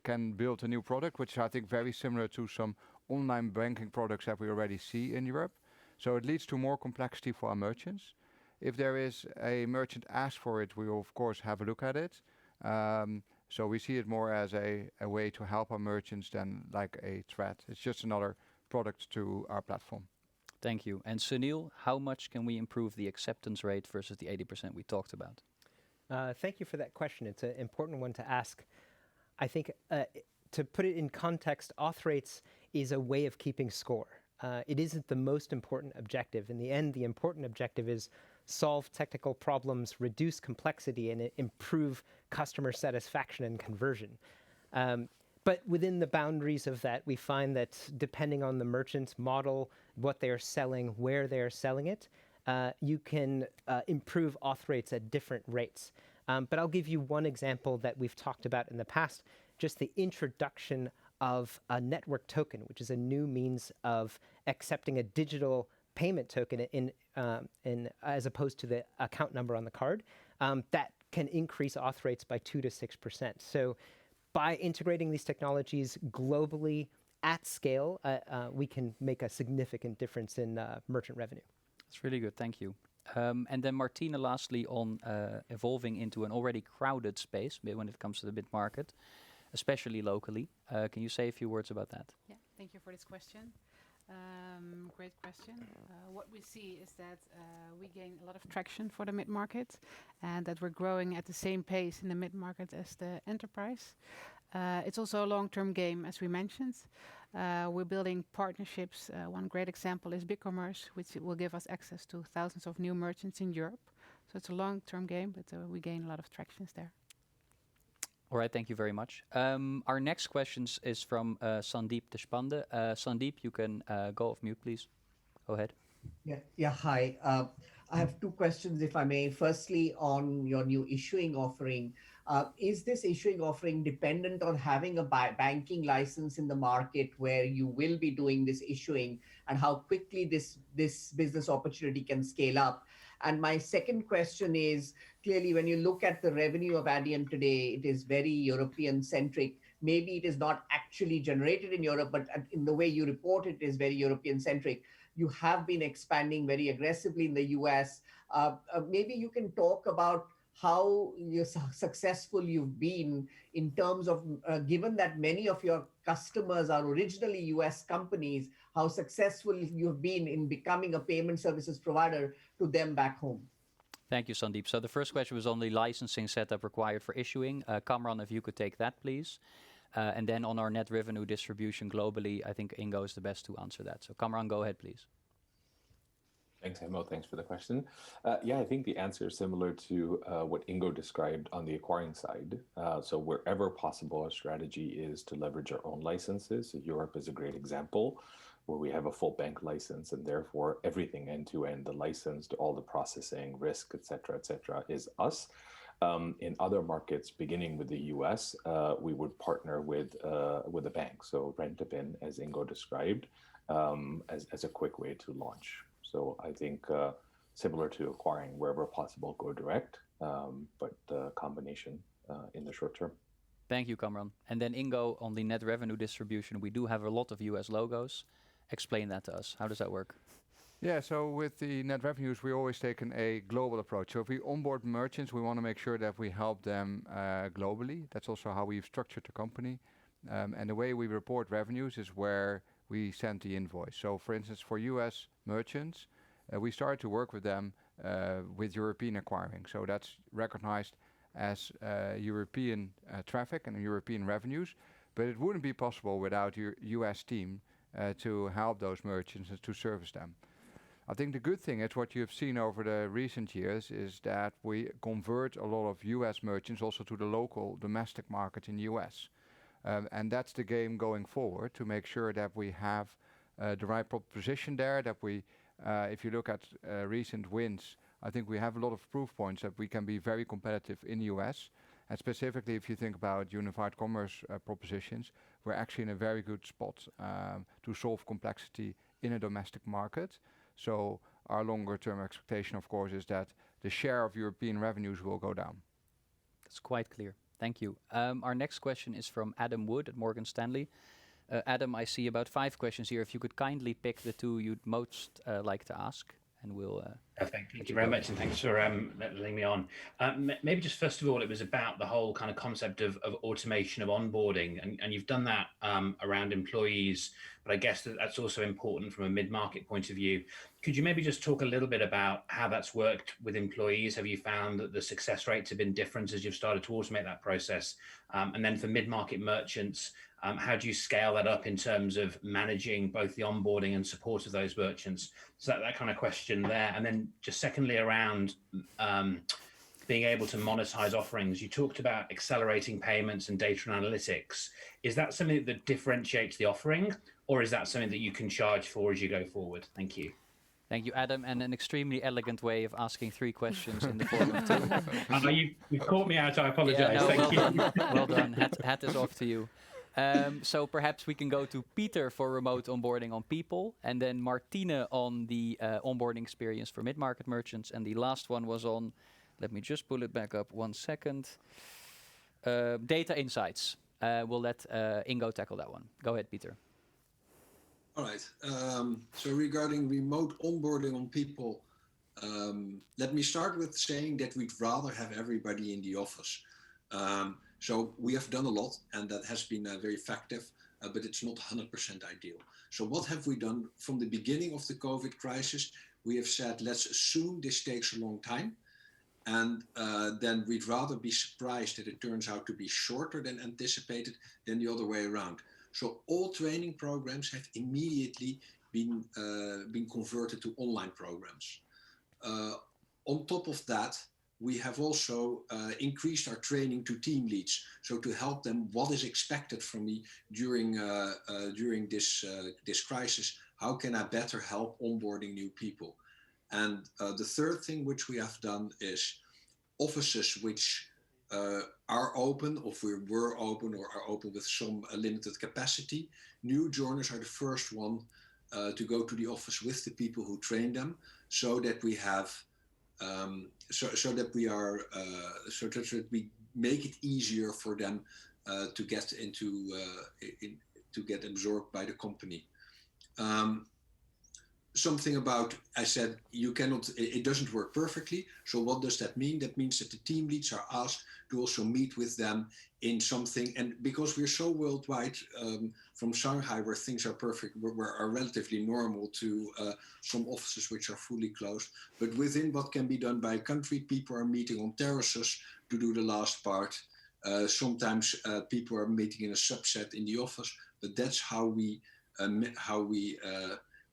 can build a new product, which I think very similar to some online banking products that we already see in Europe. So it leads to more complexity for our merchants. If there is a merchant ask for it, we will of course have a look at it. So we see it more as a way to help our merchants than like a threat. It's just another product to our platform. Thank you. And Sunil, how much can we improve the acceptance rate versus the 80% we talked about? Thank you for that question. It's an important one to ask. I think to put it in context, auth rates is a way of keeping score. It isn't the most important objective. In the end, the important objective is solve technical problems, reduce complexity, and improve customer satisfaction and conversion. But within the boundaries of that, we find that depending on the merchant's model, what they're selling, where they're selling it, you can improve auth rates at different rates. But I'll give you one example that we've talked about in the past, just the introduction of a network token, which is a new means of accepting a digital payment token in as opposed to the account number on the card, that can increase auth rates by 2 to 6%. So by integrating these technologies globally at scale, we can make a significant difference in merchant revenue. That's really good. Thank you. And then Martina, lastly, on evolving into an already crowded space when it comes to the mid-market, especially locally. Can you say a few words about that? Yeah, thank you for this question. Great question. What we see is that we gain a lot of traction for the mid-market and that we're growing at the same pace in the mid-market as the enterprise. It's also a long-term game, as we mentioned. We're building partnerships. One great example is BigCommerce, which will give us access to thousands of new merchants in Europe. So it's a long-term game, but we gain a lot of tractions there. All right, thank you very much. Our next question is from Sandeep Deshpande. Sandeep, you can go off mute, please. Go ahead. Yeah. Hi. I have two questions, if I may. Firstly, on your new issuing offering, is this issuing offering dependent on having a banking license in the market where you will be doing this issuing, and how quickly this business opportunity can scale up? And my second question is, clearly, when you look at the revenue of ADYEN today, it is very European-centric. Maybe it is not actually generated in Europe, but in the way you report it is very European-centric. You have been expanding very aggressively in the US. Maybe you can talk about how successful you've been in terms of, given that many of your customers are originally US companies, how successful you've been in becoming a payment services provider to them back home. Thank you, Sandeep. So the first question was on the licensing setup required for issuing. Kamran, if you could take that, please. And then on our net revenue distribution globally, I think Ingo is the best to answer that. So Kamran, go ahead, please. Thanks, Hemo. Thanks for the question. Yeah, I think the answer is similar to what Ingo described on the acquiring side. So wherever possible, our strategy is to leverage our own licenses. So Europe is a great example where we have a full bank license, and therefore everything end-to-end, the license to all the processing, risk, et cetera, is us. In other markets, beginning with the US, we would partner with a bank. So rent-a-pin, as Ingo described, as a quick way to launch. So I think similar to acquiring, wherever possible, go direct, but the combination in the short term. Thank you, Kamran. And then Ingo, on the net revenue distribution, we do have a lot of US logos. Explain that to us. How does that work? Yeah, so with the net revenues, we always taken a global approach. So if we onboard merchants, we want to make sure that we help them globally. That's also how we've structured the company. And the way we report revenues is where we send the invoice. So for instance, for US merchants, we started to work with them with European acquiring. So that's recognized as European traffic and European revenues. But it wouldn't be possible without your US team to help those merchants and to service them. I think the good thing is what you've seen over the recent years is that we convert a lot of US merchants also to the local domestic market in the US. And that's the game going forward, to make sure that we have the right proposition there, that we, if you look at recent wins, I think we have a lot of proof points that we can be very competitive in the US. And specifically, if you think about unified commerce propositions, we're actually in a very good spot to solve complexity in a domestic market. So our longer term expectation, of course, is that the share of European revenues will go down. That's quite clear. Thank you. Our next question is from Adam Wood at Morgan Stanley. Adam, I see about 5 questions here. If you could kindly pick the 2 you'd most like to ask, and we'll... Thank you very much, and thanks for letting me on. Maybe just first of all, it was about the whole kind of concept of automation of onboarding, and you've done that around employees, but I guess that's also important from a mid-market point of view. Could you maybe just talk a little bit about how that's worked with employees? Have you found that the success rates have been different as you've started to automate that process? And then for mid-market merchants, how do you scale that up in terms of managing both the onboarding and support of those merchants? So that kind of question there. And then just secondly, around being able to monetize offerings, you talked about accelerating payments and data and analytics. Is that something that differentiates the offering, or is that something that you can charge for as you go forward? Thank you. Thank you, Adam, and an extremely elegant way of asking 3 questions in the form of 2. You've caught me out, I apologize. Yeah, no, Thank you. Done. Well done. Hat is off to you. So perhaps we can go to Peter for remote onboarding on people, and then Martine on the onboarding experience for mid-market merchants. And the last one was on, let me just pull it back up 1 second, data insights. We'll let Ingo tackle that one. Go ahead, Peter. All right. So regarding remote onboarding on people, let me start with saying that we'd rather have everybody in the office. So we have done a lot, and that has been very effective. but it's not 100% ideal. So what have we done from the beginning of the COVID crisis? We have said, let's assume this takes a long time. And then we'd rather be surprised that it turns out to be shorter than anticipated than the other way around. So all training programs have immediately been converted to online programs. On top of that, we have also increased our training to team leads, so to help them what is expected from me during this crisis. How can I better help onboarding new people? And the third thing which we have done is offices which are open, or were open, or are open with some limited capacity. New joiners are the first one to go to the office with the people who train them, so that we have. So that we make it easier for them to get to get absorbed by the company. Something about, I said, you cannot, it doesn't work perfectly. So what does that mean? That means that the team leads are asked to also meet with them in something. And because we're so worldwide, from Shanghai, where things are perfect, are relatively normal, to some offices which are fully closed. But within what can be done by a country, people are meeting on terraces to do the last part. Sometimes people are meeting in a subset in the office, but that's how we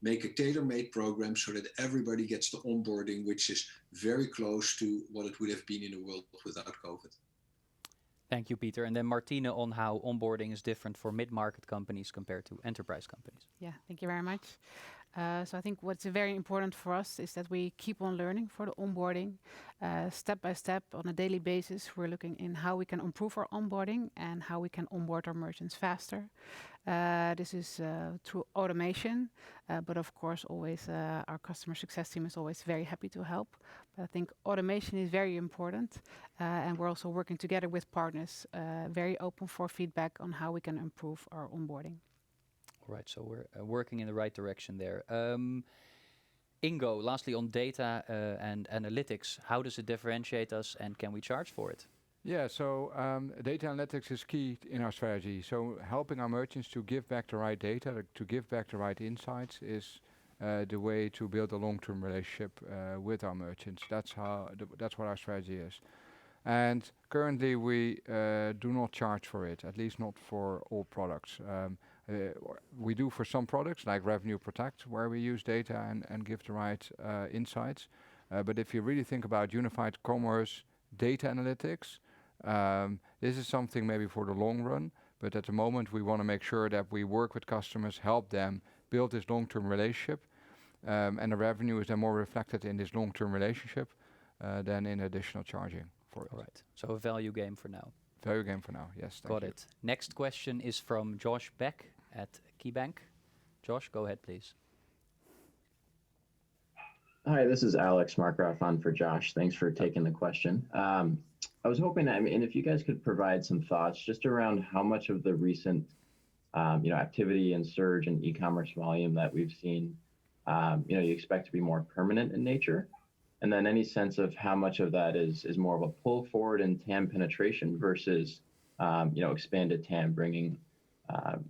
make a tailor-made program so that everybody gets the onboarding, which is very close to what it would have been in a world without COVID. Thank you, Peter. And then Martine on how onboarding is different for mid-market companies compared to enterprise companies. Yeah, thank you very much. So I think what's very important for us is that we keep on learning for the onboarding. Step by step, on a daily basis, we're looking in how we can improve our onboarding and how we can onboard our merchants faster. This is through automation, but of course always our customer success team is always very happy to help. But I think automation is very important, and we're also working together with partners, very open for feedback on how we can improve our onboarding. All right, so we're working in the right direction there. Ingo, lastly on data and analytics, how does it differentiate us and can we charge for it? Yeah, so data analytics is key in our strategy. So helping our merchants to give back the right data, to give back the right insights is the way to build a long-term relationship with our merchants. That's what our strategy is. And currently we do not charge for it, at least not for all products. We do for some products like Revenue Protect, where we use data and give the right insights. But if you really think about unified commerce, data analytics, this is something maybe for the long run, but at the moment we want to make sure that we work with customers, help them build this long-term relationship, and the revenue is then more reflected in this long-term relationship than in additional charging for it. All right, so a value game for now. Value game for now, yes. Got it. Next question is from Josh Beck at KeyBank. Josh, go ahead, please. Hi, this is Alex Markgraf on for Josh. Thanks for taking the question. I was hoping, if you guys could provide some thoughts just around how much of the recent, activity and surge in e-commerce volume that we've seen, you expect to be more permanent in nature, and then any sense of how much of that is more of a pull forward in TAM penetration versus, expanded TAM, bringing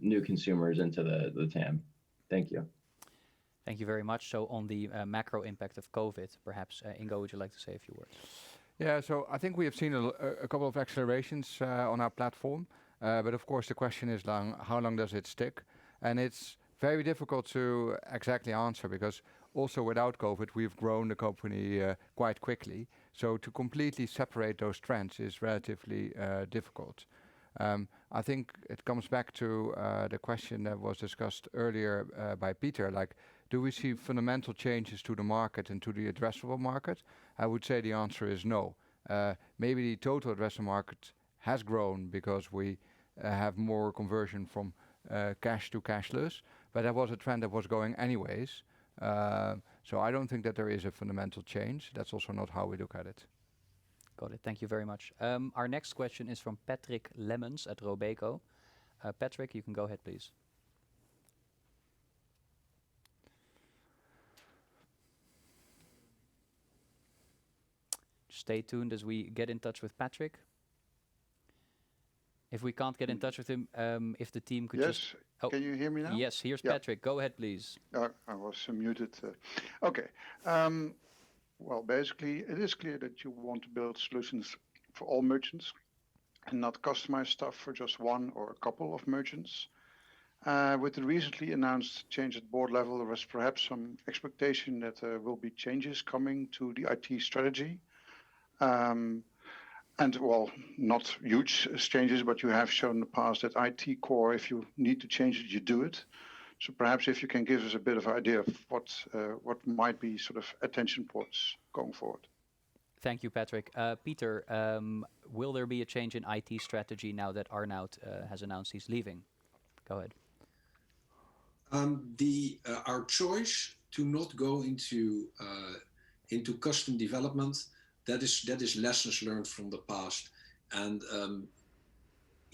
new consumers into the TAM. Thank you. Thank you very much. So on the macro impact of COVID, perhaps, Ingo, would you like to say a few words? Yeah, so I think we have seen a couple of accelerations on our platform, but of course the question is how long does it stick? And it's very difficult to exactly answer because also without COVID, we've grown the company quite quickly. So to completely separate those trends is relatively difficult. I think it comes back to the question that was discussed earlier by Peter, like, do we see fundamental changes to the market and to the addressable market? I would say the answer is no. Maybe the total addressable market has grown because we have more conversion from cash to cashless, but that was a trend that was going anyways. So I don't think that there is a fundamental change. That's also not how we look at it. Got it. Thank you very much. Our next question is from Patrick Lemmens at Robeco. Patrick, you can go ahead, please. Stay tuned as we get in touch with Patrick. If we can't get in touch with him, if the team could just... Yes, can you hear me now? Yes, here's Yeah. Patrick. Go ahead, please. I was muted. Okay. Well, basically, it is clear that you want to build solutions for all merchants and not customize stuff for just one or a couple of merchants. With the recently announced change at board level, there was perhaps some expectation that there will be changes coming to the IT strategy. And well, not huge changes, but you have shown in the past that IT core, if you need to change it, you do it. So perhaps if you can give us a bit of idea of what might be sort of attention points going forward. Thank you, Patrick. Peter, will there be a change in IT strategy now that Arnoud has announced he's leaving? Go ahead. Our choice to not go into custom development, that is lessons learned from the past. And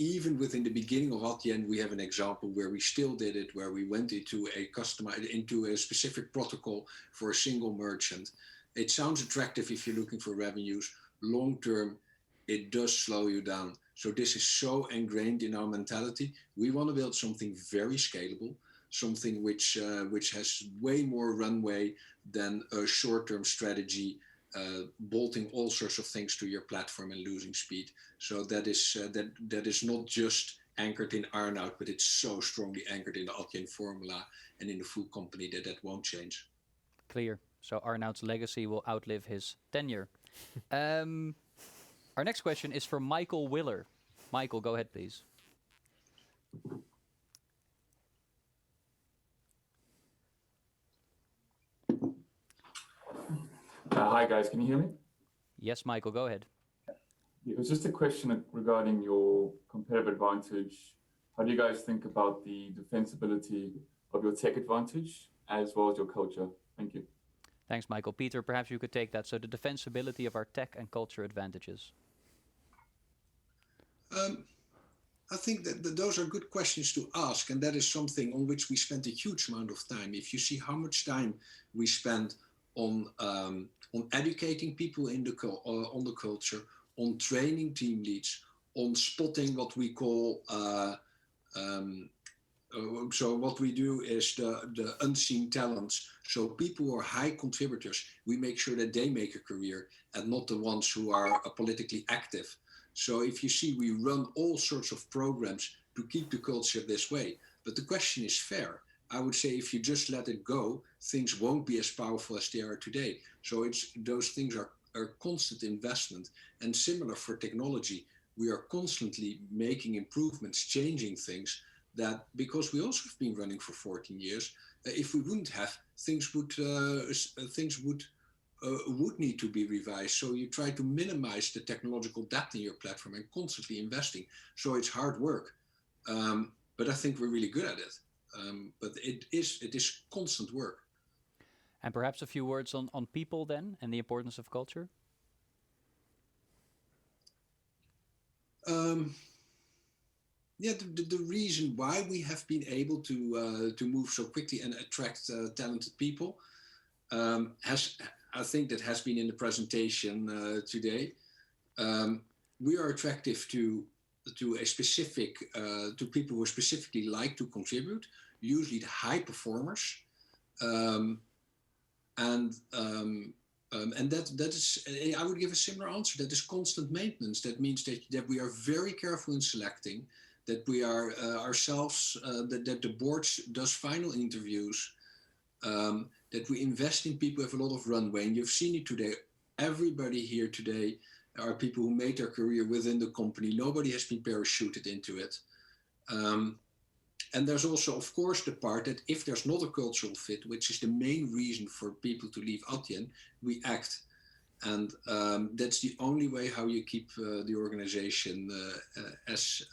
even within the beginning of ADYEN, we have an example where we still did it, where we went into a specific protocol for a single merchant. It sounds attractive if you're looking for revenues. Long term, it does slow you down. So this is so ingrained in our mentality. We want to build something very scalable, something which has way more runway than a short-term strategy, bolting all sorts of things to your platform and losing speed. So that is not just anchored in Arnoud, but it's so strongly anchored in the ADYEN formula and in the full company that won't change. Clear. So Arnoud's legacy will outlive his tenure. Our next question is from Michael Willer. Michael, go ahead, please. Hi guys, can you hear me? Yes, Michael, go ahead. It was just a question regarding your competitive advantage. How do you guys think about the defensibility of your tech advantage as well as your culture? Thank you. Thanks, Michael. Peter, perhaps you could take that. So the defensibility of our tech and culture advantages. I think that those are good questions to ask, and that is something on which we spent a huge amount of time. If you see how much time we spend on educating people on the culture, on training team leads, on spotting what we call so what we do is the unseen talents. So people who are high contributors, we make sure that they make a career and not the ones who are politically active. So if you see, we run all sorts of programs to keep the culture this way. But the question is fair. I would say if you just let it go, things won't be as powerful as they are today. So those things are constant investment. And similar for technology, we are constantly making improvements, changing things that, because we also have been running for 14 years, if we wouldn't have, things would need to be revised. So you try to minimize the technological debt in your platform and constantly investing. So it's hard work, but I think we're really good at it. But it is constant work. And perhaps a few words on people then and the importance of culture. Yeah, the reason why we have been able to move so quickly and attract talented people I think that has been in the presentation today. We are attractive to a specific to people who specifically like to contribute, usually the high performers, and that is, I would give a similar answer. That is constant maintenance. That means that we are very careful in selecting, that we are ourselves, that the board does final interviews, that we invest in people who have a lot of runway. And you've seen it today. Everybody here today are people who made their career within the company. Nobody has been parachuted into it. And there's also, of course, the part that if there's not a cultural fit, which is the main reason for people to leave ADYEN, we act. And that's the only way how you keep the organization as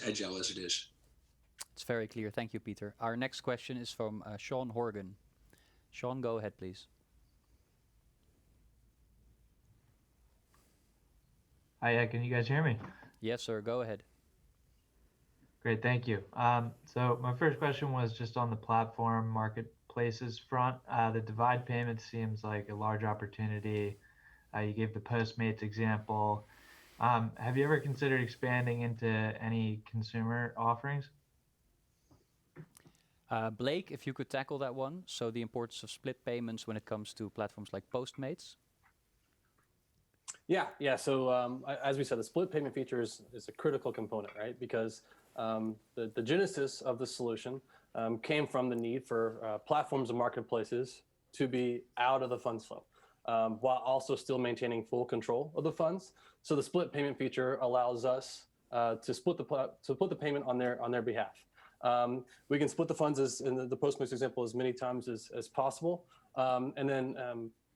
agile as it is. It's very clear. Thank you, Peter. Our next question is from Sean Horgan. Sean, go ahead, please. Hi, can you guys hear me? Yes, sir. Go ahead. Great, thank you. So my first question was just on the platform marketplaces front. The divide payment seems like a large opportunity. You gave the Postmates example. Have you ever considered expanding into any consumer offerings? Blake, if you could tackle that one. So the importance of split payments when it comes to platforms like Postmates. Yeah. So as we said, the split payment feature is a critical component, right? Because the genesis of the solution came from the need for platforms and marketplaces to be out of the funds flow, while also still maintaining full control of the funds. So the split payment feature allows us to split the payment on their behalf. We can split the funds, as in the Postmates example, as many times as possible, and then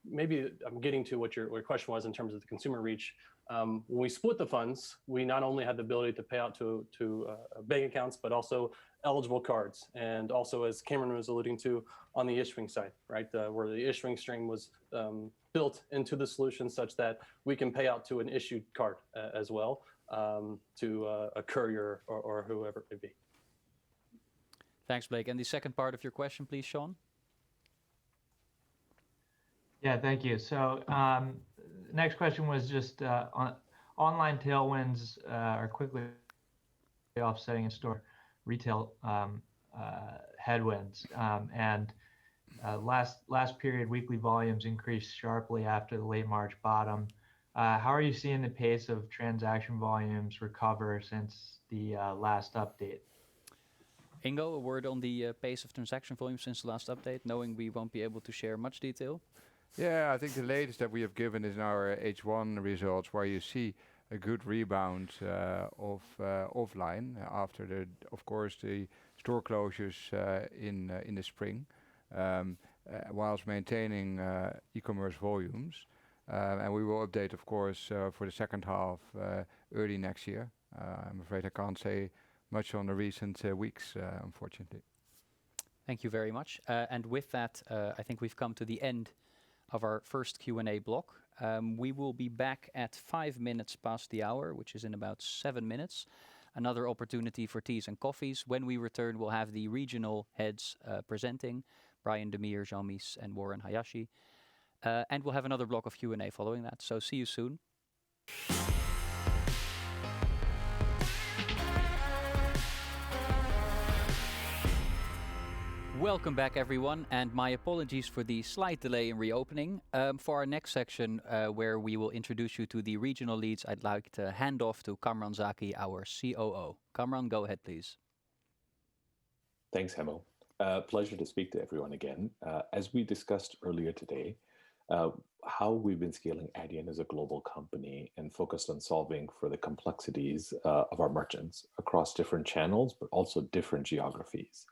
maybe I'm getting to what your question was in terms of the consumer reach. When we split the funds, we not only had the ability to pay out to bank accounts, but also eligible cards, and also, as Cameron was alluding to, on the issuing side, right, where the issuing stream was built into the solution such that we can pay out to an issued card as well, to a courier or whoever it may be. Thanks, Blake. And the second part of your question, please, Sean. Yeah, thank you. So next question was just on online tailwinds are quickly offsetting in-store retail headwinds. And last period, weekly volumes increased sharply after the late March bottom. How are you seeing the pace of transaction volumes recover since the last update? Ingo, a word on the pace of transaction volume since the last update, knowing we won't be able to share much detail. Yeah, I think the latest that we have given is in our H1 results, where you see a good rebound of offline after of course, the store closures in the spring, whilst maintaining e-commerce volumes. And we will update, of course, for the second half early next year. I'm afraid I can't say much on the recent weeks, unfortunately. Thank you very much. And with that, I think we've come to the end of our first Q&A block. We will be back at 5 minutes past the hour, which is in about 7 minutes. Another opportunity for teas and coffees. When we return, we'll have the regional heads presenting, Brian Demir, Jean-Mis, and Warren Hayashi. And we'll have another block of Q&A following that. So see you soon. Welcome back, everyone, and my apologies for the slight delay in reopening. For our next section, where we will introduce you to the regional leads, I'd like to hand off to Kamran Zaki, our COO. Kamran, go ahead, please. Thanks, Hemo. Pleasure to speak to everyone again. As we discussed earlier today, how we've been scaling ADYEN as a global company and focused on solving for the complexities of our merchants across different channels, but also different geographies.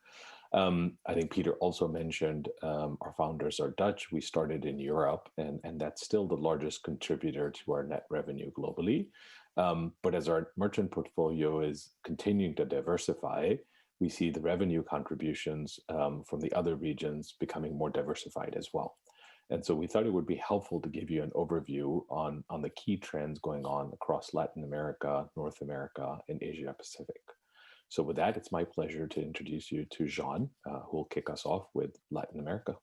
I think Peter also mentioned our founders are Dutch. We started in Europe, and that's still the largest contributor to our net revenue globally. But as our merchant portfolio is continuing to diversify, we see the revenue contributions from the other regions becoming more diversified as well. And so we thought it would be helpful to give you an overview on the key trends going on across Latin America, North America, and Asia Pacific. So with that, it's my pleasure to introduce you to Jean, who will kick us off with Latin America.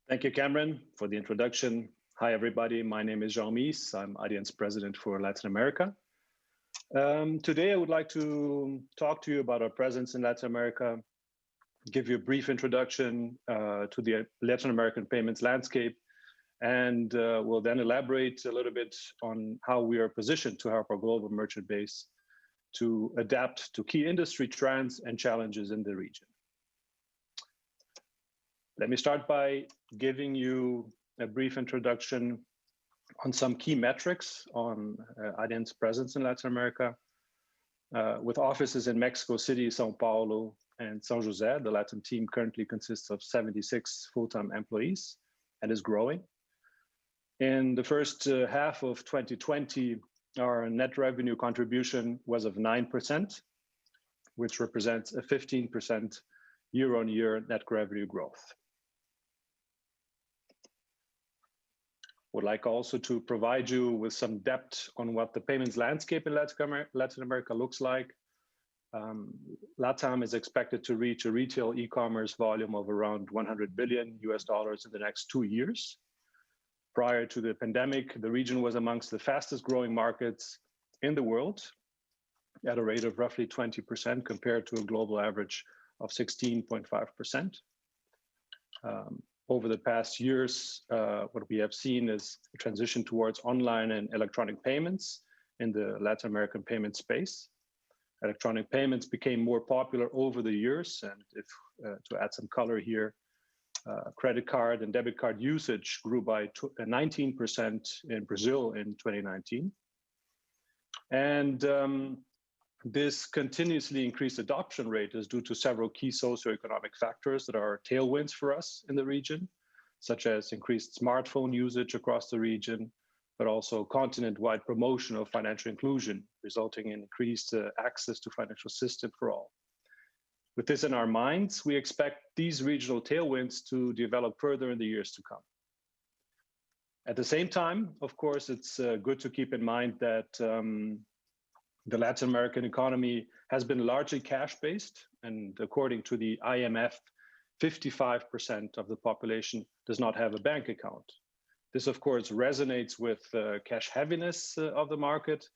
Thank you, Cameron, for the introduction. Hi, everybody. My name is Jean-Mis. I'm ADYEN's president for Latin America. Today, I would like to talk to you about our presence in Latin America, give you a brief introduction to the Latin American payments landscape, and we'll then elaborate a little bit on how we are positioned to help our global merchant base to adapt to key industry trends and challenges in the region. Let me start by giving you a brief introduction on some key metrics on ADYEN's presence in Latin America. With offices in Mexico City, São Paulo, and San Jose, the Latin team currently consists of 76 full-time employees and is growing. In the first half of 2020, our net revenue contribution was of 9%, which represents a 15% year-on-year net revenue growth. Would like also to provide you with some depth on what the payments landscape in Latin America looks like. LATAM is expected to reach a retail e-commerce volume of around $100 billion in the next 2 years. Prior to the pandemic, the region was amongst the fastest growing markets in the world at a rate of roughly 20% compared to a global average of 16.5%. Over the past years, what we have seen is a transition towards online and electronic payments in the Latin American payment space. Electronic payments became more popular over the years, and if to add some color here, credit card and debit card usage grew by 19% in Brazil in 2019. And this continuously increased adoption rate is due to several key socioeconomic factors that are tailwinds for us in the region, such as increased smartphone usage across the region, but also continent-wide promotion of financial inclusion, resulting in increased access to financial system for all. With this in our minds, we expect these regional tailwinds to develop further in the years to come. At the same time, of course, it's good to keep in mind that the Latin American economy has been largely cash-based, and according to the IMF, 55% of the population does not have a bank account. This, of course, resonates with cash heaviness of the market,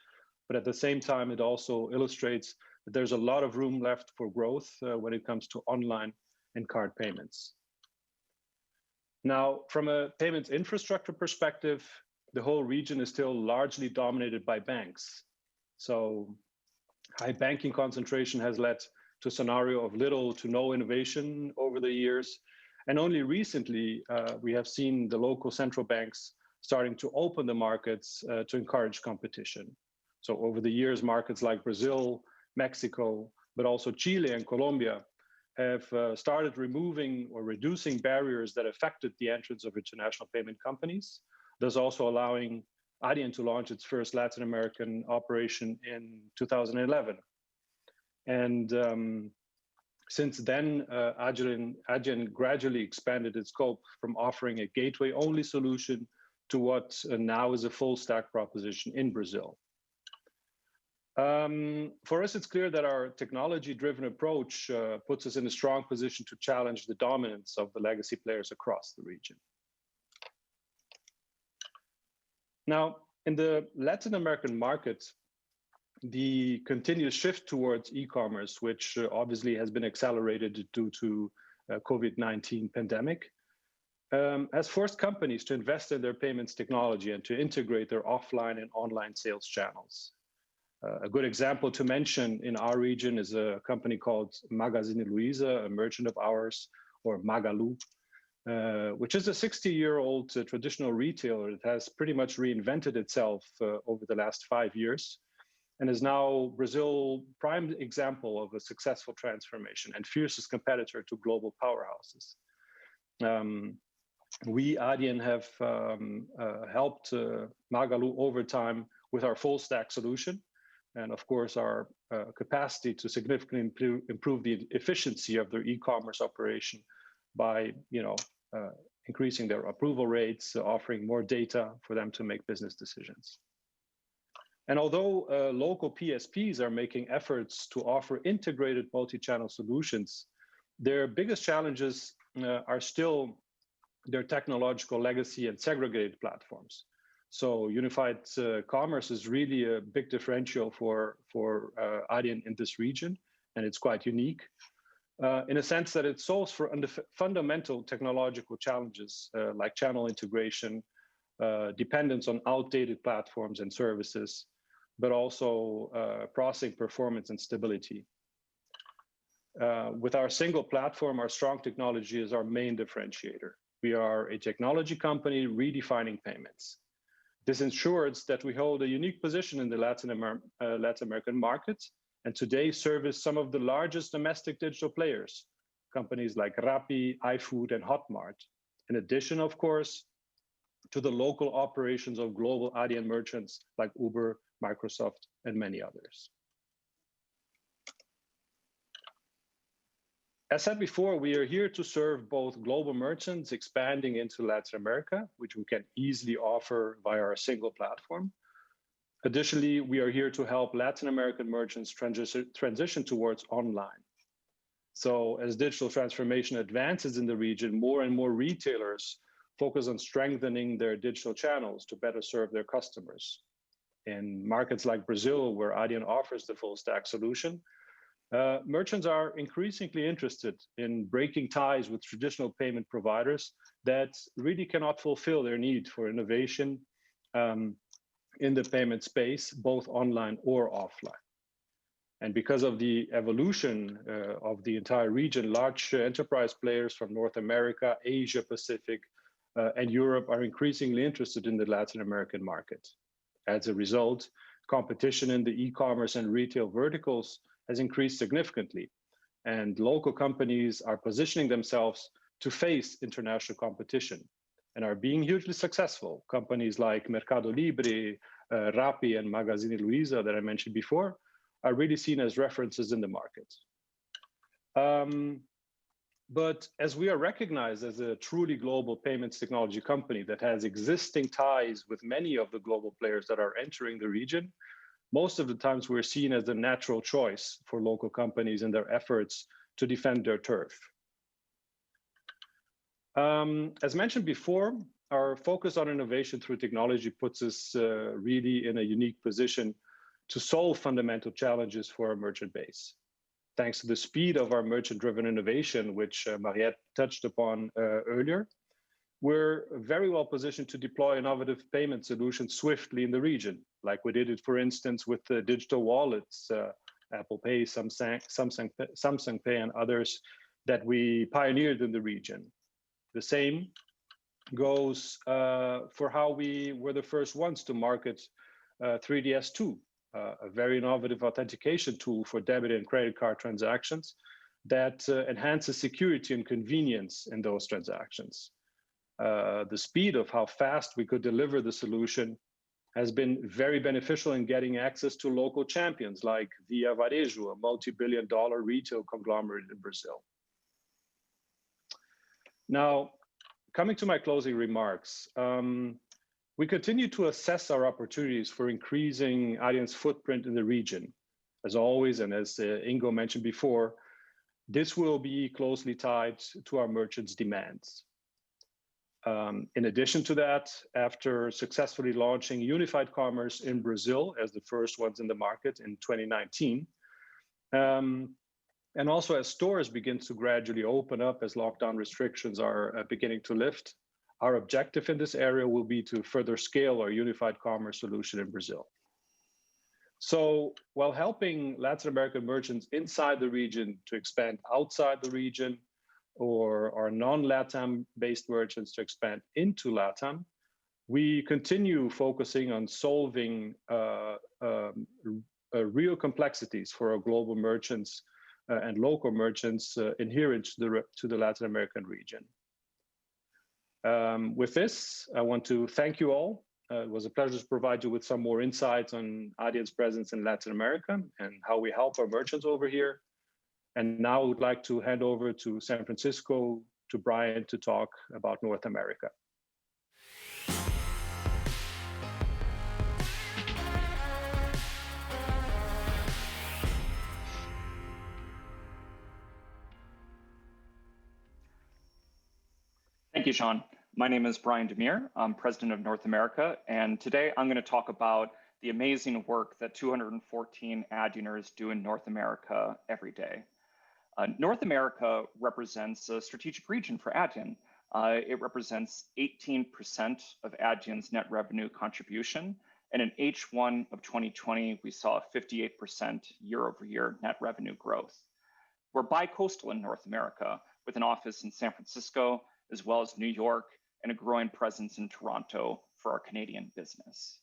but at the same time, it also illustrates that there's a lot of room left for growth when it comes to online and card payments. Now, from a payments infrastructure perspective, the whole region is still largely dominated by banks. So high banking concentration has led to a scenario of little to no innovation over the years. And only recently, we have seen the local central banks starting to open the markets to encourage competition. So over the years, markets like Brazil, Mexico, but also Chile and Colombia have started removing or reducing barriers that affected the entrance of international payment companies, thus also allowing ADYEN to launch its first Latin American operation in 2011. And since then, ADYEN gradually expanded its scope from offering a gateway-only solution to what now is a full-stack proposition in Brazil. For us, it's clear that our technology-driven approach puts us in a strong position to challenge the dominance of the legacy players across the region. Now, in the Latin American market, the continuous shift towards e-commerce, which obviously has been accelerated due to COVID-19 pandemic, has forced companies to invest in their payments technology and to integrate their offline and online sales channels. A good example to mention in our region is a company called Magazine Luiza, a merchant of ours, or Magalu, which is a 60-year-old traditional retailer that has pretty much reinvented itself over the last 5 years and is now Brazil's prime example of a successful transformation and fiercest competitor to global powerhouses. We, ADYEN, have helped Magalu over time with our full stack solution, and of course our capacity to significantly improve the efficiency of their e-commerce operation by increasing their approval rates, offering more data for them to make business decisions. And although local PSPs are making efforts to offer integrated multi-channel solutions, their biggest challenges are still their technological legacy and segregated platforms. So unified commerce is really a big differential for ADYEN in this region, and it's quite unique in a sense that it solves for fundamental technological challenges like channel integration, dependence on outdated platforms and services, but also processing performance and stability. With our single platform, our strong technology is our main differentiator. We are a technology company redefining payments. This ensures that we hold a unique position in the Latin American market, and today service some of the largest domestic digital players, companies like Rappi, iFood, and Hotmart. In addition, of course, to the local operations of global ADYEN merchants like Uber, Microsoft, and many others. As said before, we are here to serve both global merchants expanding into Latin America, which we can easily offer via our single platform. Additionally, we are here to help Latin American merchants transition towards online. So as digital transformation advances in the region, more and more retailers focus on strengthening their digital channels to better serve their customers. In markets like Brazil, where ADYEN offers the full stack solution, merchants are increasingly interested in breaking ties with traditional payment providers that really cannot fulfill their need for innovation in the payment space, both online or offline. And because of the evolution of the entire region, large enterprise players from North America, Asia Pacific, and Europe are increasingly interested in the Latin American market. As a result, competition in the e-commerce and retail verticals has increased significantly, and local companies are positioning themselves to face international competition and are being hugely successful. Companies like Mercado Libre, Rappi, and Magazine Luiza that I mentioned before are really seen as references in the market. But as we are recognized as a truly global payments technology company that has existing ties with many of the global players that are entering the region, most of the times we're seen as the natural choice for local companies in their efforts to defend their turf. As mentioned before, our focus on innovation through technology puts us really in a unique position to solve fundamental challenges for our merchant base. Thanks to the speed of our merchant-driven innovation, which Mariette touched upon earlier, we're very well positioned to deploy innovative payment solutions swiftly in the region, like we did it, for instance, with the digital wallets, Apple Pay, Samsung Pay, and others that we pioneered in the region. The same goes for how we were the first ones to market 3DS2, a very innovative authentication tool for debit and credit card transactions that enhances security and convenience in those transactions. The speed of how fast we could deliver the solution has been very beneficial in getting access to local champions like Via Varejo, a multi-billion-dollar retail conglomerate in Brazil. Now, coming to my closing remarks, we continue to assess our opportunities for increasing ADYEN's footprint in the region. As always, and as Ingo mentioned before, this will be closely tied to our merchants' demands. In addition to that, after successfully launching unified commerce in Brazil as the first ones in the market in 2019, and also as stores begin to gradually open up as lockdown restrictions are beginning to lift, our objective in this area will be to further scale our unified commerce solution in Brazil. So while helping Latin American merchants inside the region to expand outside the region, or our non-LATAM based merchants to expand into LATAM, we continue focusing on solving real complexities for our global merchants and local merchants inherent to the Latin American region. With this, I want to thank you all. It was a pleasure to provide you with some more insights on ADYEN's presence in Latin America and how we help our merchants over here. And now I would like to hand over to San Francisco to Brian to talk about North America. Thank you, Sean. My name is Brian Demir. I'm president of North America, and today I'm going to talk about the amazing work that 214 ADYENers do in North America every day. North America represents a strategic region for ADYEN. It represents 18% of ADYEN's net revenue contribution, and in H1 of 2020, we saw a 58% year-over-year net revenue growth. We're bi-coastal in North America, with an office in San Francisco, as well as New York, and a growing presence in Toronto for our Canadian business.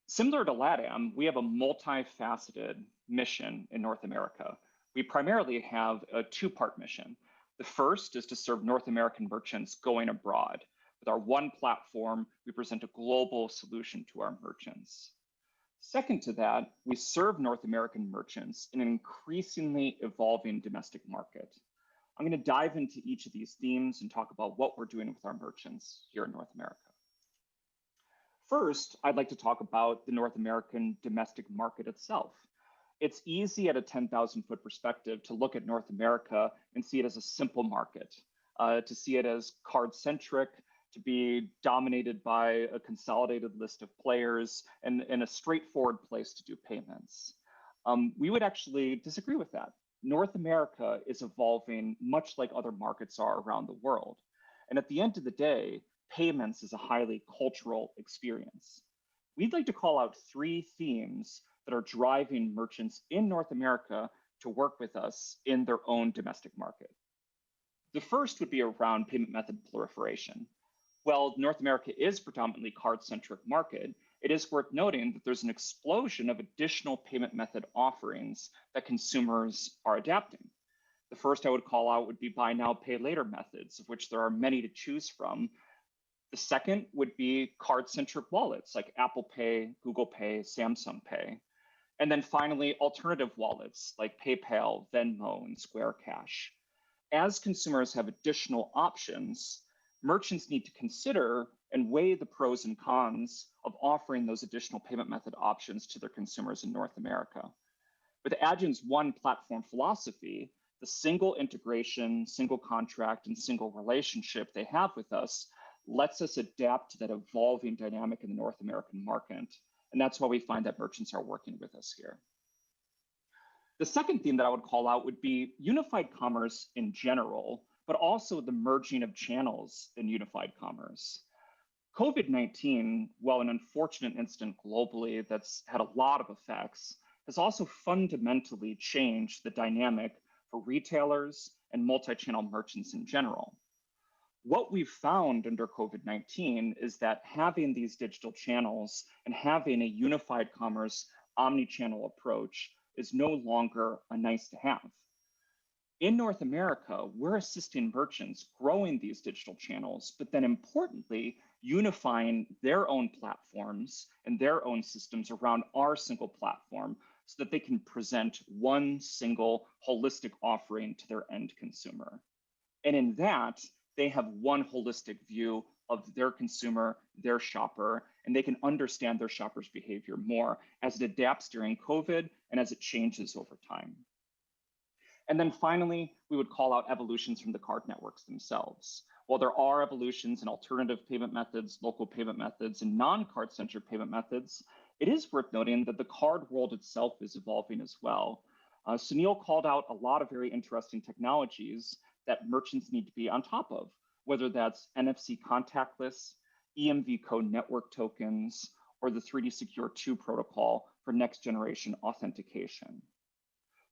Similar to LATAM, we have a multifaceted mission in North America. We primarily have a two-part mission. The first is to serve North American merchants going abroad. With our one platform, we present a global solution to our merchants. Second to that, we serve North American merchants in an increasingly evolving domestic market. I'm going to dive into each of these themes and talk about what we're doing with our merchants here in North America. First, I'd like to talk about the North American domestic market itself. It's easy at a 10,000-foot perspective to look at North America and see it as a simple market, to see it as card-centric, to be dominated by a consolidated list of players and a straightforward place to do payments. We would actually disagree with that. North America is evolving much like other markets are around the world. And at the end of the day, payments is a highly cultural experience. We'd like to call out 3 themes that are driving merchants in North America to work with us in their own domestic market. The first would be around payment method proliferation. While North America is predominantly card-centric market, it is worth noting that there's an explosion of additional payment method offerings that consumers are adapting. The first I would call out would be buy now, pay later methods, of which there are many to choose from. The second would be card-centric wallets like Apple Pay, Google Pay, Samsung Pay. And then finally, alternative wallets like PayPal, Venmo, and Square Cash. As consumers have additional options, merchants need to consider and weigh the pros and cons of offering those additional payment method options to their consumers in North America. With Adyen's one platform philosophy, the single integration, single contract, and single relationship they have with us lets us adapt to that evolving dynamic in the North American market. And that's why we find that merchants are working with us here. The second theme that I would call out would be unified commerce in general, but also the merging of channels in unified commerce. COVID-19, while an unfortunate incident globally that's had a lot of effects, has also fundamentally changed the dynamic for retailers and multi-channel merchants in general. What we've found under COVID-19 is that having these digital channels and having a unified commerce omni-channel approach is no longer a nice to have. In North America, we're assisting merchants growing these digital channels, but then importantly, unifying their own platforms and their own systems around our single platform so that they can present one single holistic offering to their end consumer. And in that, they have one holistic view of their consumer, their shopper, and they can understand their shopper's behavior more as it adapts during COVID and as it changes over time. And then finally, we would call out evolutions from the card networks themselves. While there are evolutions in alternative payment methods, local payment methods, and non-card-centric payment methods, it is worth noting that the card world itself is evolving as well. Sunil called out a lot of very interesting technologies that merchants need to be on top of, whether that's NFC contactless, EMV code network tokens, or the 3D Secure 2 protocol for next generation authentication.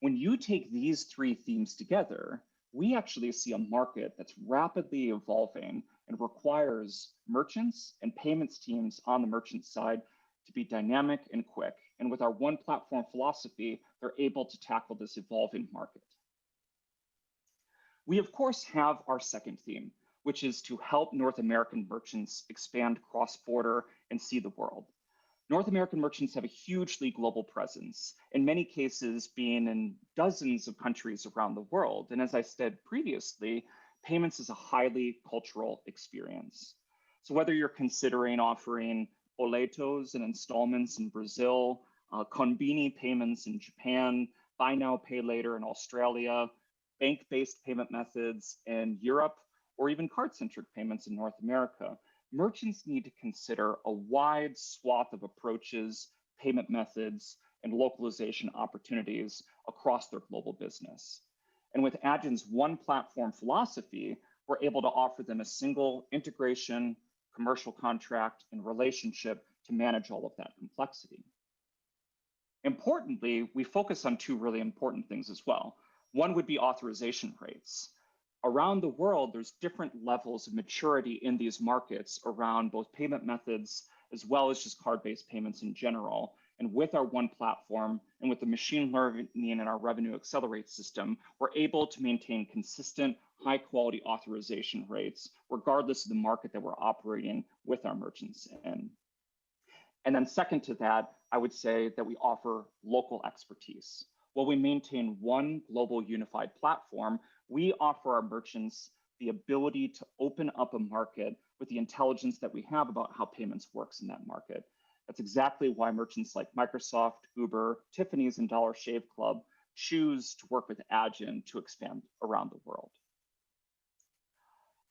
When you take these 3 themes together, we actually see a market that's rapidly evolving and requires merchants and payments teams on the merchant side to be dynamic and quick. And with our one platform philosophy, they're able to tackle this evolving market. We, of course, have our second theme, which is to help North American merchants expand cross-border and see the world. North American merchants have a hugely global presence, in many cases being in dozens of countries around the world. And as I said previously, payments is a highly cultural experience. So whether you're considering offering boletos and installments in Brazil, konbini payments in Japan, buy now, pay later in Australia, bank-based payment methods in Europe, or even card-centric payments in North America, merchants need to consider a wide swath of approaches, payment methods, and localization opportunities across their global business. And with Adyen's one platform philosophy, we're able to offer them a single integration, commercial contract, and relationship to manage all of that complexity. Importantly, we focus on 2 really important things as well. One would be authorization rates. Around the world, there's different levels of maturity in these markets around both payment methods as well as just card-based payments in general. And with our one platform and with the machine learning in our Revenue Accelerate system, we're able to maintain consistent, high-quality authorization rates, regardless of the market that we're operating with our merchants in. And then second to that, I would say that we offer local expertise. While we maintain one global unified platform, we offer our merchants the ability to open up a market with the intelligence that we have about how payments works in that market. That's exactly why merchants like Microsoft, Uber, Tiffany's, and Dollar Shave Club choose to work with ADYEN to expand around the world.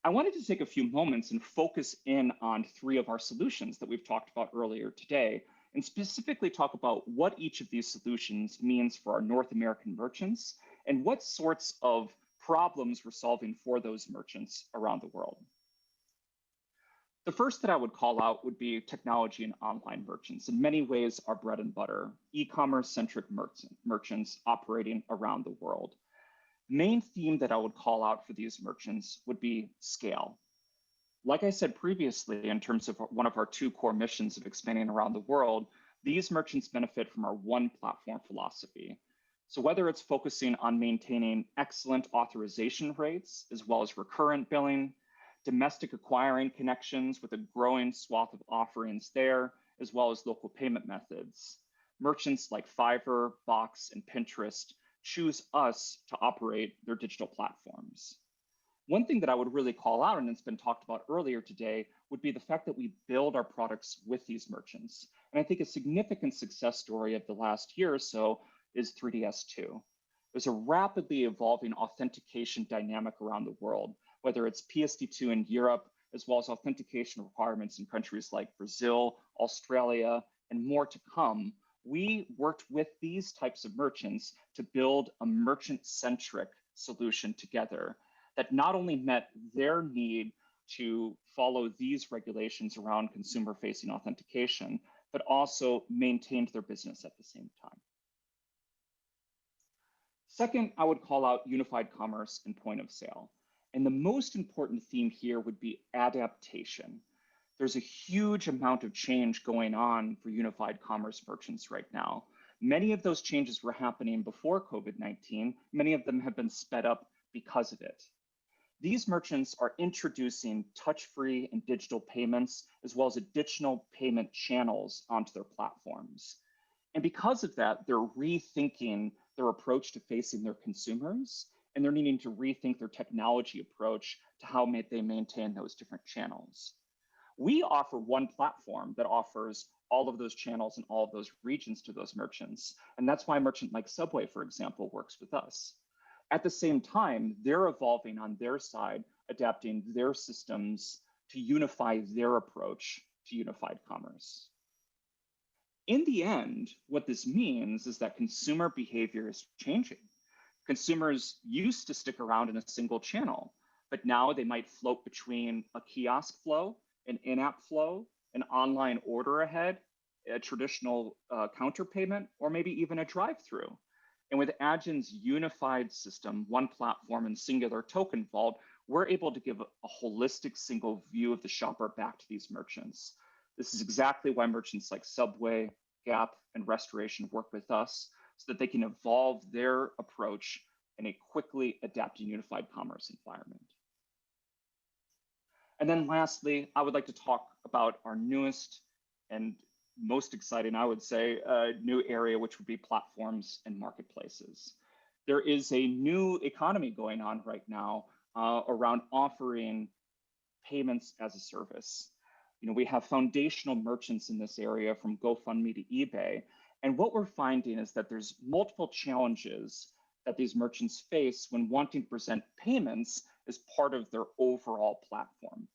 I wanted to take a few moments and focus in on 3 of our solutions that we've talked about earlier today, and specifically talk about what each of these solutions means for our North American merchants and what sorts of problems we're solving for those merchants around the world. The first that I would call out would be technology and online merchants. In many ways, our bread and butter, e-commerce centric merchants operating around the world. Main theme that I would call out for these merchants would be scale. Like I said previously, in terms of one of our 2 core missions of expanding around the world, these merchants benefit from our one platform philosophy. So whether it's focusing on maintaining excellent authorization rates, as well as recurrent billing, domestic acquiring connections with a growing swath of offerings there, as well as local payment methods, merchants like Fiverr, Box, and Pinterest choose us to operate their digital platforms. One thing that I would really call out, and it's been talked about earlier today, would be the fact that we build our products with these merchants. And I think a significant success story of the last year or so is 3DS2. There's a rapidly evolving authentication dynamic around the world, whether it's PSD2 in Europe, as well as authentication requirements in countries like Brazil, Australia, and more to come. We worked with these types of merchants to build a merchant-centric solution together that not only met their need to follow these regulations around consumer-facing authentication, but also maintained their business at the same time. Second, I would call out unified commerce and point of sale. And the most important theme here would be adaptation. There's a huge amount of change going on for unified commerce merchants right now. Many of those changes were happening before COVID-19. Many of them have been sped up because of it. These merchants are introducing touch-free and digital payments, as well as additional payment channels onto their platforms. And because of that, they're rethinking their approach to facing their consumers, and they're needing to rethink their technology approach to how they maintain those different channels. We offer one platform that offers all of those channels and all of those regions to those merchants. And that's why a merchant like Subway, for example, works with us. At the same time, they're evolving on their side, adapting their systems to unify their approach to unified commerce. In the end, what this means is that consumer behavior is changing. Consumers used to stick around in a single channel, but now they might float between a kiosk flow, an in-app flow, an online order ahead, a traditional counter payment, or maybe even a drive-through. And with ADYEN's unified system, one platform and singular token vault, we're able to give a holistic single view of the shopper back to these merchants. This is exactly why merchants like Subway, Gap, and Restoration work with us, so that they can evolve their approach in a quickly adapting unified commerce environment. And then lastly, I would like to talk about our newest and most exciting, I would say, new area, which would be platforms and marketplaces. There is a new economy going on right now around offering payments as a service. You know, we have foundational merchants in this area, from GoFundMe to eBay. And what we're finding is that there's multiple challenges that these merchants face when wanting to present payments as part of their overall platform.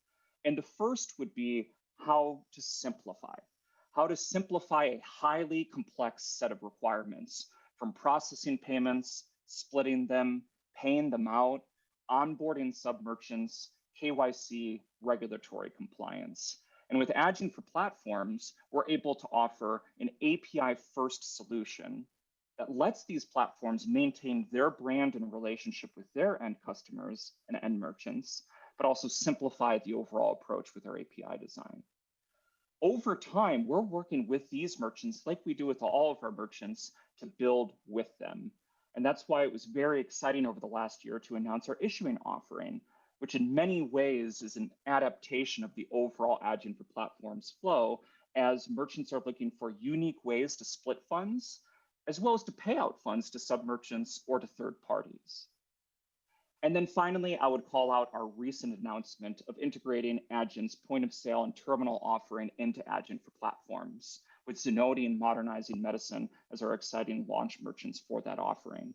And the first would be how to simplify a highly complex set of requirements, from processing payments, splitting them, paying them out, onboarding sub-merchants, KYC, regulatory compliance. And with ADYEN for Platforms, we're able to offer an API-first solution that lets these platforms maintain their brand and relationship with their end customers and end merchants, but also simplify the overall approach with our API design. Over time, we're working with these merchants, like we do with all of our merchants, to build with them. And that's why it was very exciting over the last year to announce our issuing offering, which in many ways is an adaptation of the overall ADYEN for Platforms flow, as merchants are looking for unique ways to split funds, as well as to pay out funds to sub-merchants or to third parties. And then finally, I would call out our recent announcement of integrating ADYEN's point of sale and terminal offering into ADYEN for platforms, with Zenoti and Modernizing Medicine as our exciting launch merchants for that offering.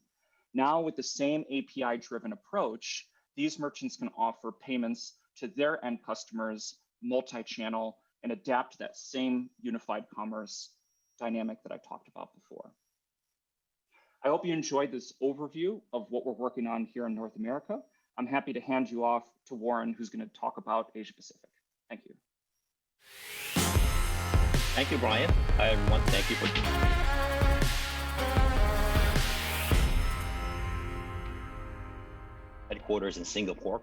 Now, with the same API-driven approach, these merchants can offer payments to their end customers, multi-channel, and adapt to that same unified commerce dynamic that I talked about before. I hope you enjoyed this overview of what we're working on here in North America. I'm happy to hand you off to Warren, who's going to talk about Asia Pacific. Thank you. Thank you, Brian. Hi, everyone. Thank you for headquarters in Singapore.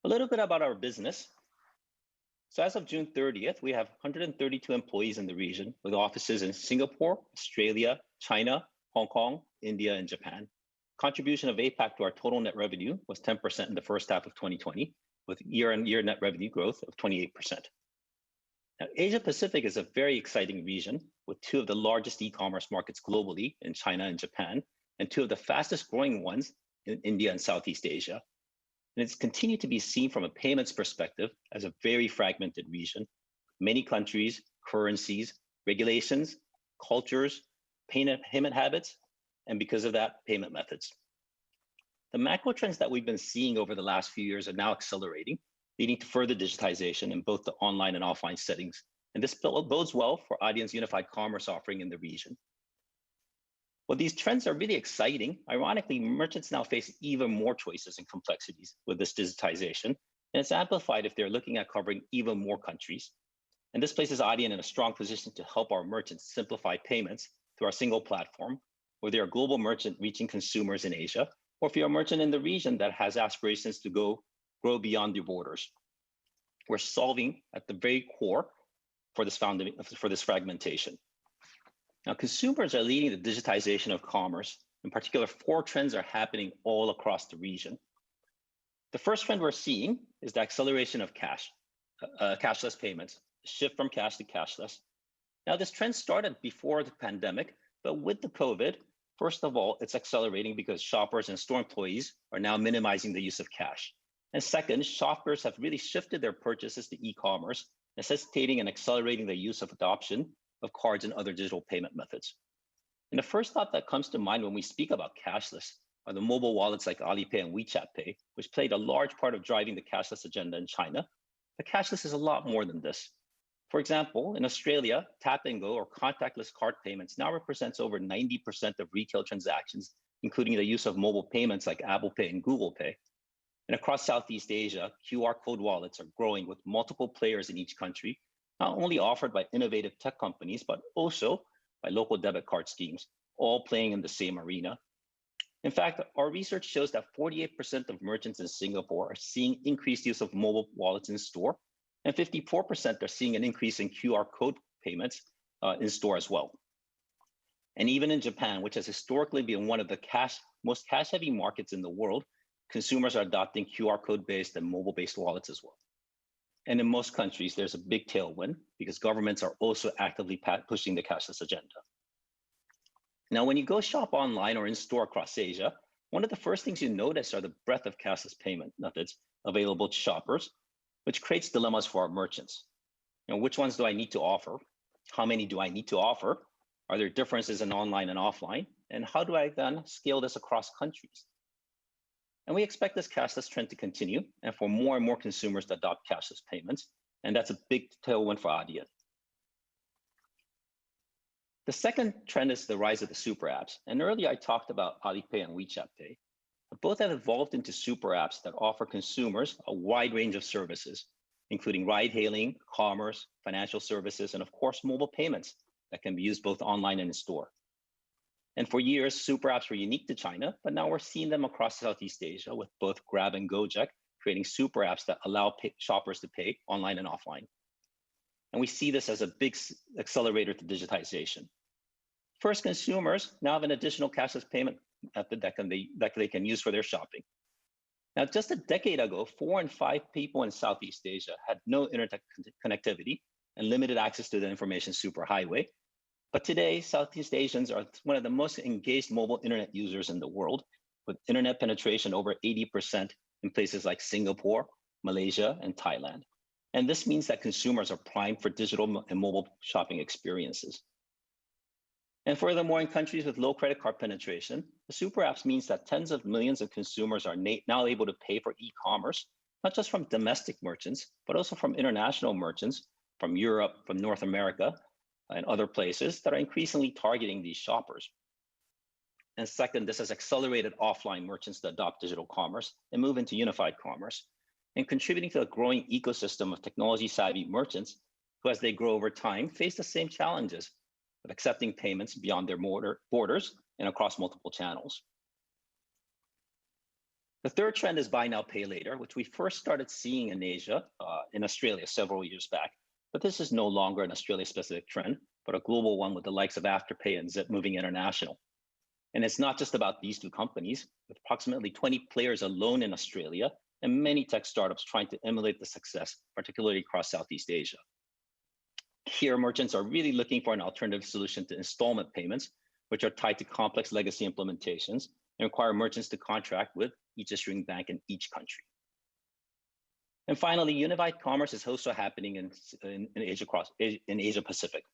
A little bit about our business. So as of June 30th, we have 132 employees in the region with offices in Singapore, Australia, China, Hong Kong, India, and Japan. Contribution of APAC to our total net revenue was 10% in the first half of 2020, with year-on-year net revenue growth of 28%. Now, Asia Pacific is a very exciting region with two of the largest e-commerce markets globally in China and Japan, and two of the fastest growing ones in India and Southeast Asia. And it's continued to be seen from a payments perspective as a very fragmented region. Many countries, currencies, regulations, cultures, payment habits, and because of that, payment methods. The macro trends that we've been seeing over the last few years are now accelerating, leading to further digitization in both the online and offline settings. And this bodes well for ADYEN's unified commerce offering in the region. Well, these trends are really exciting. Ironically, merchants now face even more choices and complexities with this digitization, and it's amplified if they're looking at covering even more countries. And this places ADYEN in a strong position to help our merchants simplify payments through our single platform, whether you're a global merchant reaching consumers in Asia, or if you're a merchant in the region that has aspirations to grow beyond your borders. We're solving at the very core for this fragmentation. Now, consumers are leading the digitization of commerce. In particular, 4 trends are happening all across the region. The first trend we're seeing is the acceleration of cashless payments, shift from cash to cashless. Now, this trend started before the pandemic, but with the COVID, first of all, it's accelerating because shoppers and store employees are now minimizing the use of cash. And second, shoppers have really shifted their purchases to e-commerce, necessitating and accelerating the use of adoption of cards and other digital payment methods. And the first thought that comes to mind when we speak about cashless are the mobile wallets like Alipay and WeChat Pay, which played a large part of driving the cashless agenda in China. But cashless is a lot more than this. For example, in Australia, tap and go or contactless card payments now represents over 90% of retail transactions, including the use of mobile payments like Apple Pay and Google Pay. And across Southeast Asia, QR code wallets are growing with multiple players in each country, not only offered by innovative tech companies, but also by local debit card schemes, all playing in the same arena. In fact, our research shows that 48% of merchants in Singapore are seeing increased use of mobile wallets in store, and 54% are seeing an increase in QR code payments in store as well. And even in Japan, which has historically been one of the most cash-heavy markets in the world, consumers are adopting QR code-based and mobile-based wallets as well. And in most countries, there's a big tailwind because governments are also actively pushing the cashless agenda. Now, when you go shop online or in store across Asia, one of the first things you notice are the breadth of cashless payment methods available to shoppers, which creates dilemmas for our merchants. You know, which ones do I need to offer? How many do I need to offer? Are there differences in online and offline? And how do I then scale this across countries? And we expect this cashless trend to continue and for more and more consumers to adopt cashless payments. And that's a big tailwind for ADYEN. The second trend is the rise of the super apps. And earlier I talked about Alipay and WeChat Pay. Both have evolved into super apps that offer consumers a wide range of services, including ride-hailing, commerce, financial services, and of course, mobile payments that can be used both online and in store. And for years, super apps were unique to China, but now we're seeing them across Southeast Asia with both Grab and Gojek creating super apps that allow shoppers to pay online and offline. And we see this as a big accelerator to digitization. First, consumers now have an additional cashless payment method that they can use for their shopping. Now, just a decade ago, 4 in 5 people in Southeast Asia had no internet connectivity and limited access to the information superhighway. But today, Southeast Asians are one of the most engaged mobile internet users in the world, with internet penetration over 80% in places like Singapore, Malaysia, and Thailand. And this means that consumers are primed for digital and mobile shopping experiences. And furthermore, in countries with low credit card penetration, the super apps means that tens of millions of consumers are now able to pay for e-commerce, not just from domestic merchants, but also from international merchants from Europe, from North America, and other places that are increasingly targeting these shoppers. And second, this has accelerated offline merchants to adopt digital commerce and move into unified commerce, and contributing to a growing ecosystem of technology-savvy merchants who, as they grow over time, face the same challenges of accepting payments beyond their borders and across multiple channels. The third trend is buy now, pay later, which we first started seeing in Asia, in Australia several years back. But this is no longer an Australia-specific trend, but a global one with the likes of Afterpay and Zip moving international. And it's not just about these two companies, with approximately 20 players alone in Australia and many tech startups trying to emulate the success, particularly across Southeast Asia. Here, merchants are really looking for an alternative solution to installment payments, which are tied to complex legacy implementations and require merchants to contract with each issuing bank in each country. And finally, unified commerce is also happening in Asia Pacific.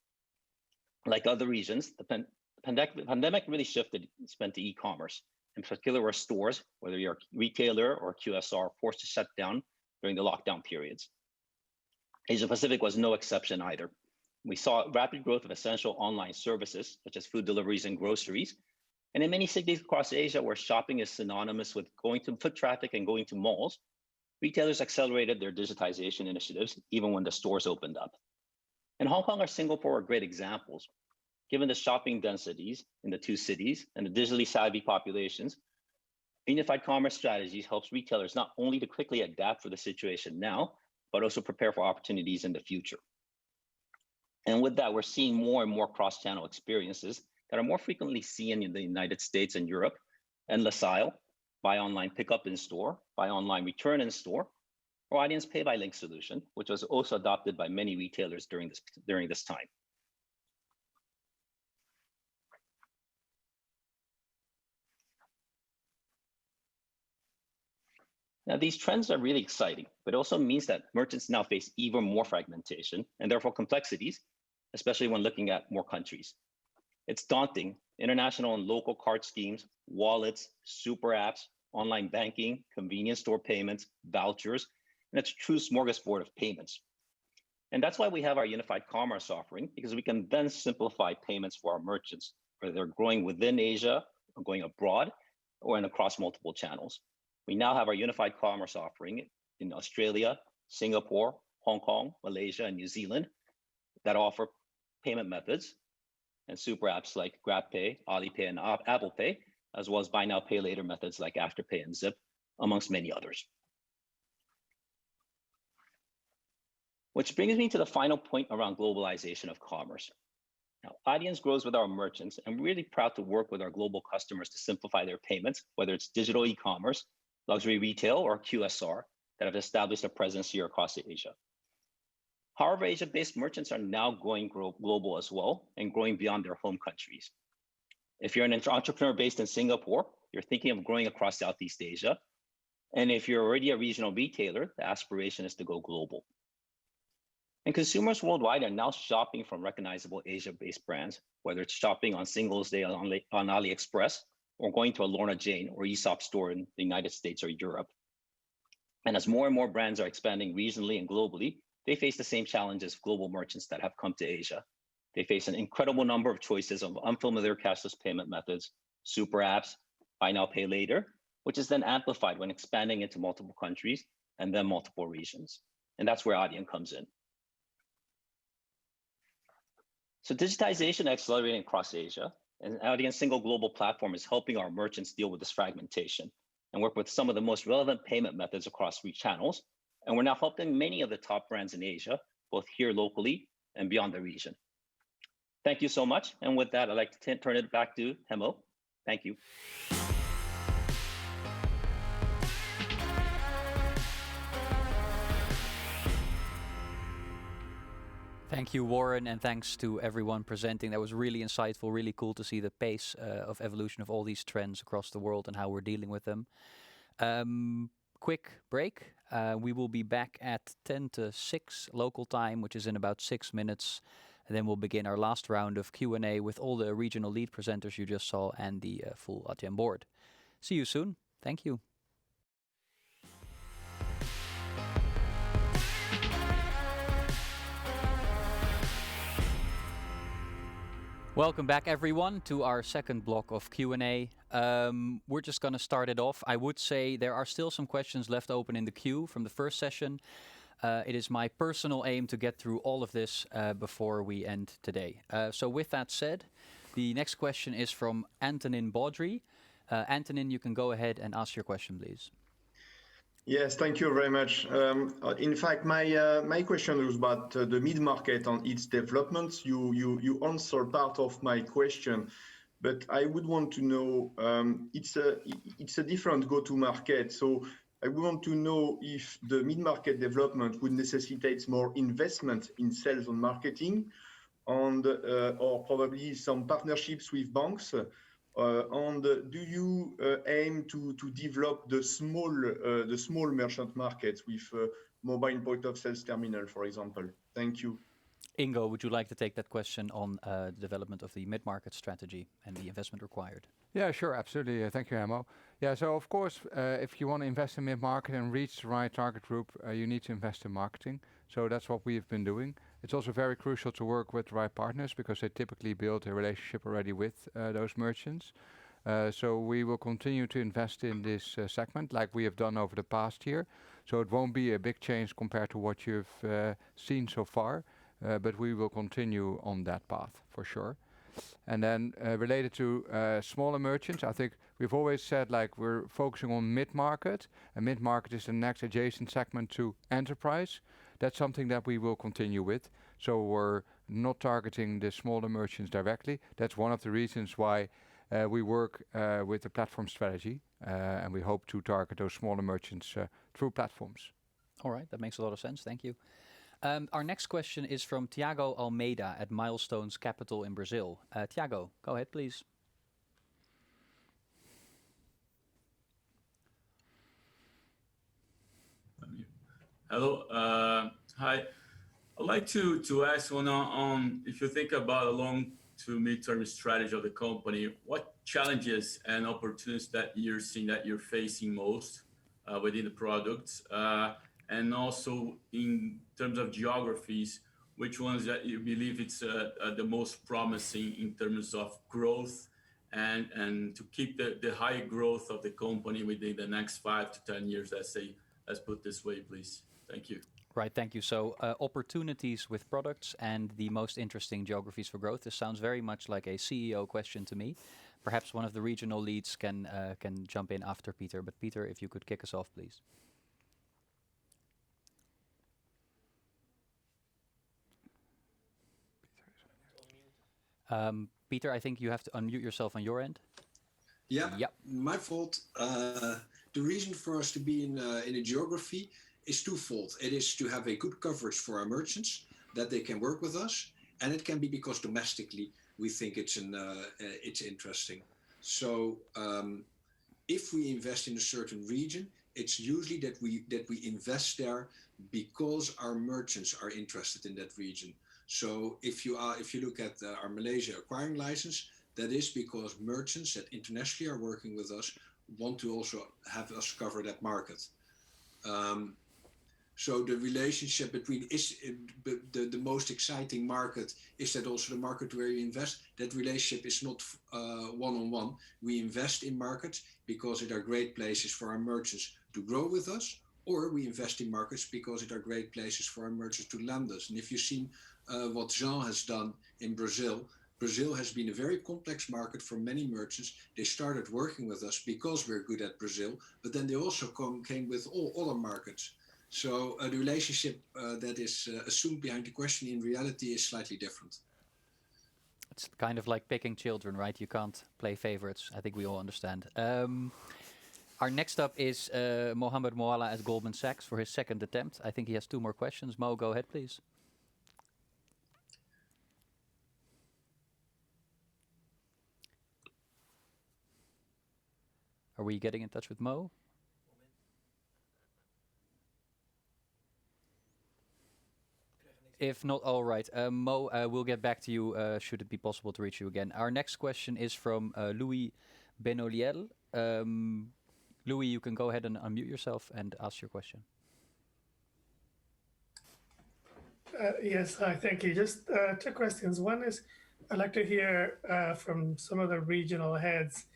Like other regions, the pandemic really spent to e-commerce, in particular where stores, whether you're a retailer or QSR, are forced to shut down during the lockdown periods. Asia Pacific was no exception either. We saw rapid growth of essential online services, such as food deliveries and groceries. And in many cities across Asia, where shopping is synonymous with going to foot traffic and going to malls, retailers accelerated their digitization initiatives even when the stores opened up. And Hong Kong or Singapore are great examples. Given the shopping densities in the two cities and the digitally savvy populations, unified commerce strategies helps retailers not only to quickly adapt for the situation now, but also prepare for opportunities in the future. And with that, we're seeing more and more cross-channel experiences that are more frequently seen in the United States and Europe, endless aisle, buy online, pick up in store, buy online, return in store, or Adyen's pay by link solution, which was also adopted by many retailers during this time. Now, these trends are really exciting, but it also means that merchants now face even more fragmentation and therefore complexities, especially when looking at more countries. It's daunting. International and local card schemes, wallets, super apps, online banking, convenience store payments, vouchers, and it's a true smorgasbord of payments. And that's why we have our unified commerce offering, because we can then simplify payments for our merchants, whether they're growing within Asia or going abroad or across multiple channels. We now have our unified commerce offering in Australia, Singapore, Hong Kong, Malaysia, and New Zealand that offer payment methods and super apps like GrabPay, Alipay, and Apple Pay, as well as buy now, pay later methods like Afterpay and Zip, amongst many others. Which brings me to the final point around globalization of commerce. Now, Adyen grows with our merchants, and we're really proud to work with our global customers to simplify their payments, whether it's digital e-commerce, luxury retail, or QSR that have established a presence here across Asia. However, Asia-based merchants are now going global as well and growing beyond their home countries. If you're an entrepreneur based in Singapore, you're thinking of growing across Southeast Asia. And if you're already a regional retailer, the aspiration is to go global. And consumers worldwide are now shopping from recognizable Asia-based brands, whether it's shopping on Singles Day on AliExpress or going to a Lorna Jane or Aesop store in the United States or Europe. And as more and more brands are expanding regionally and globally, they face the same challenges of global merchants that have come to Asia. They face an incredible number of choices of unfamiliar cashless payment methods, super apps, buy now, pay later, which is then amplified when expanding into multiple countries and then multiple regions. And that's where Adyen comes in. So digitization accelerating across Asia, and Adyen's single global platform is helping our merchants deal with this fragmentation and work with some of the most relevant payment methods across channels. And we're now helping many of the top brands in Asia, both here locally and beyond the region. Thank you so much. And with that, I'd like to turn it back to Hemo. Thank you. Thank you, Warren, and thanks to everyone presenting. That was really insightful, really cool to see the pace of evolution of all these trends across the world and how we're dealing with them. Quick break. We will be back at 10 to 6 local time, which is in about 6 minutes. And then we'll begin our last round of Q&A with all the regional lead presenters you just saw and the full ADYEN board. See you soon. Thank you. Welcome back, everyone, to our second block of Q&A. We're just going to start it off. I would say there are still some questions left open in the queue from the first session. It is my personal aim to get through all of this before we end today. So with that said, the next question is from Antonin Baudry. Antonin, you can go ahead and ask your question, please. Yes, thank you very much. In fact, my question was about the mid-market and its developments. You answered part of my question, but I would want to know, it's a different go-to-market. So I want to know if the mid-market development would necessitate more investment in sales and marketing, and or probably some partnerships with banks. And do you aim to develop the small merchant markets with mobile point of sales terminal, for example? Thank you. Ingo, would you like to take that question on the development of the mid-market strategy and the investment required? Yeah, sure, absolutely. Thank you, Hemo. Yeah, so of course, if you want to invest in mid-market and reach the right target group, you need to invest in marketing. So that's what we've been doing. It's also very crucial to work with the right partners because they typically build a relationship already with those merchants. So we will continue to invest in this segment like we have done over the past year. So it won't be a big change compared to what you've seen so far, but we will continue on that path for sure. And then related to smaller merchants, I think we've always said like we're focusing on mid-market, and mid-market is the next adjacent segment to enterprise. That's something that we will continue with. So we're not targeting the smaller merchants directly. That's one of the reasons why we work with the platform strategy, and we hope to target those smaller merchants through platforms. All right, that makes a lot of sense. Thank you. Our next question is from Tiago Almeida at Milestones Capital in Brazil. Tiago, go ahead, please. Hello. Hi. I'd like to ask one on if you think about a long to mid-term strategy of the company, what challenges and opportunities that you're seeing that you're facing most within the products? And also in terms of geographies, which ones that you believe it's the most promising in terms of growth and to keep the high growth of the company within the next 5 to 10 years, let's put this way, please. Thank you. Right, thank you. So opportunities with products and the most interesting geographies for growth. This sounds very much like a CEO question to me. Perhaps one of the regional leads can jump in after Peter. But Peter, if you could kick us off, please. Peter, I think you have to unmute yourself on your end. Yeah, yep. My fault. The reason for us to be in a geography is twofold. It is to have a good coverage for our merchants, that they can work with us, and it can be because domestically we think it's interesting. So if we invest in a certain region, it's usually that we invest there because our merchants are interested in that region. So if you look at our Malaysia acquiring license, that is because merchants that internationally are working with us want to also have us cover that market. So the relationship between the most exciting market, is that also the market where you invest? That relationship is not one-on-one. We invest in markets because it are great places for our merchants to grow with us, or we invest in markets because it are great places for our merchants to land us. And if you've seen what Jean has done in Brazil, Brazil has been a very complex market for many merchants. They started working with us because we're good at Brazil, but then they also came with all other markets. So the relationship that is assumed behind the question in reality is slightly different. It's kind of like picking children, right? You can't play favorites. I think we all understand. Our next up is Mohammed Moala at Goldman Sachs for his second attempt. I think he has 2 more questions. Mo, go ahead, please. Are we getting in touch with Mo? If not, all right. Mo, we'll get back to you should it be possible to reach you again. Our next question is from Louis Benoliel. Louis, you can go ahead and unmute yourself and ask your question. Yes, hi, thank you. Just two questions. One is, I'd like to hear from some of the regional heads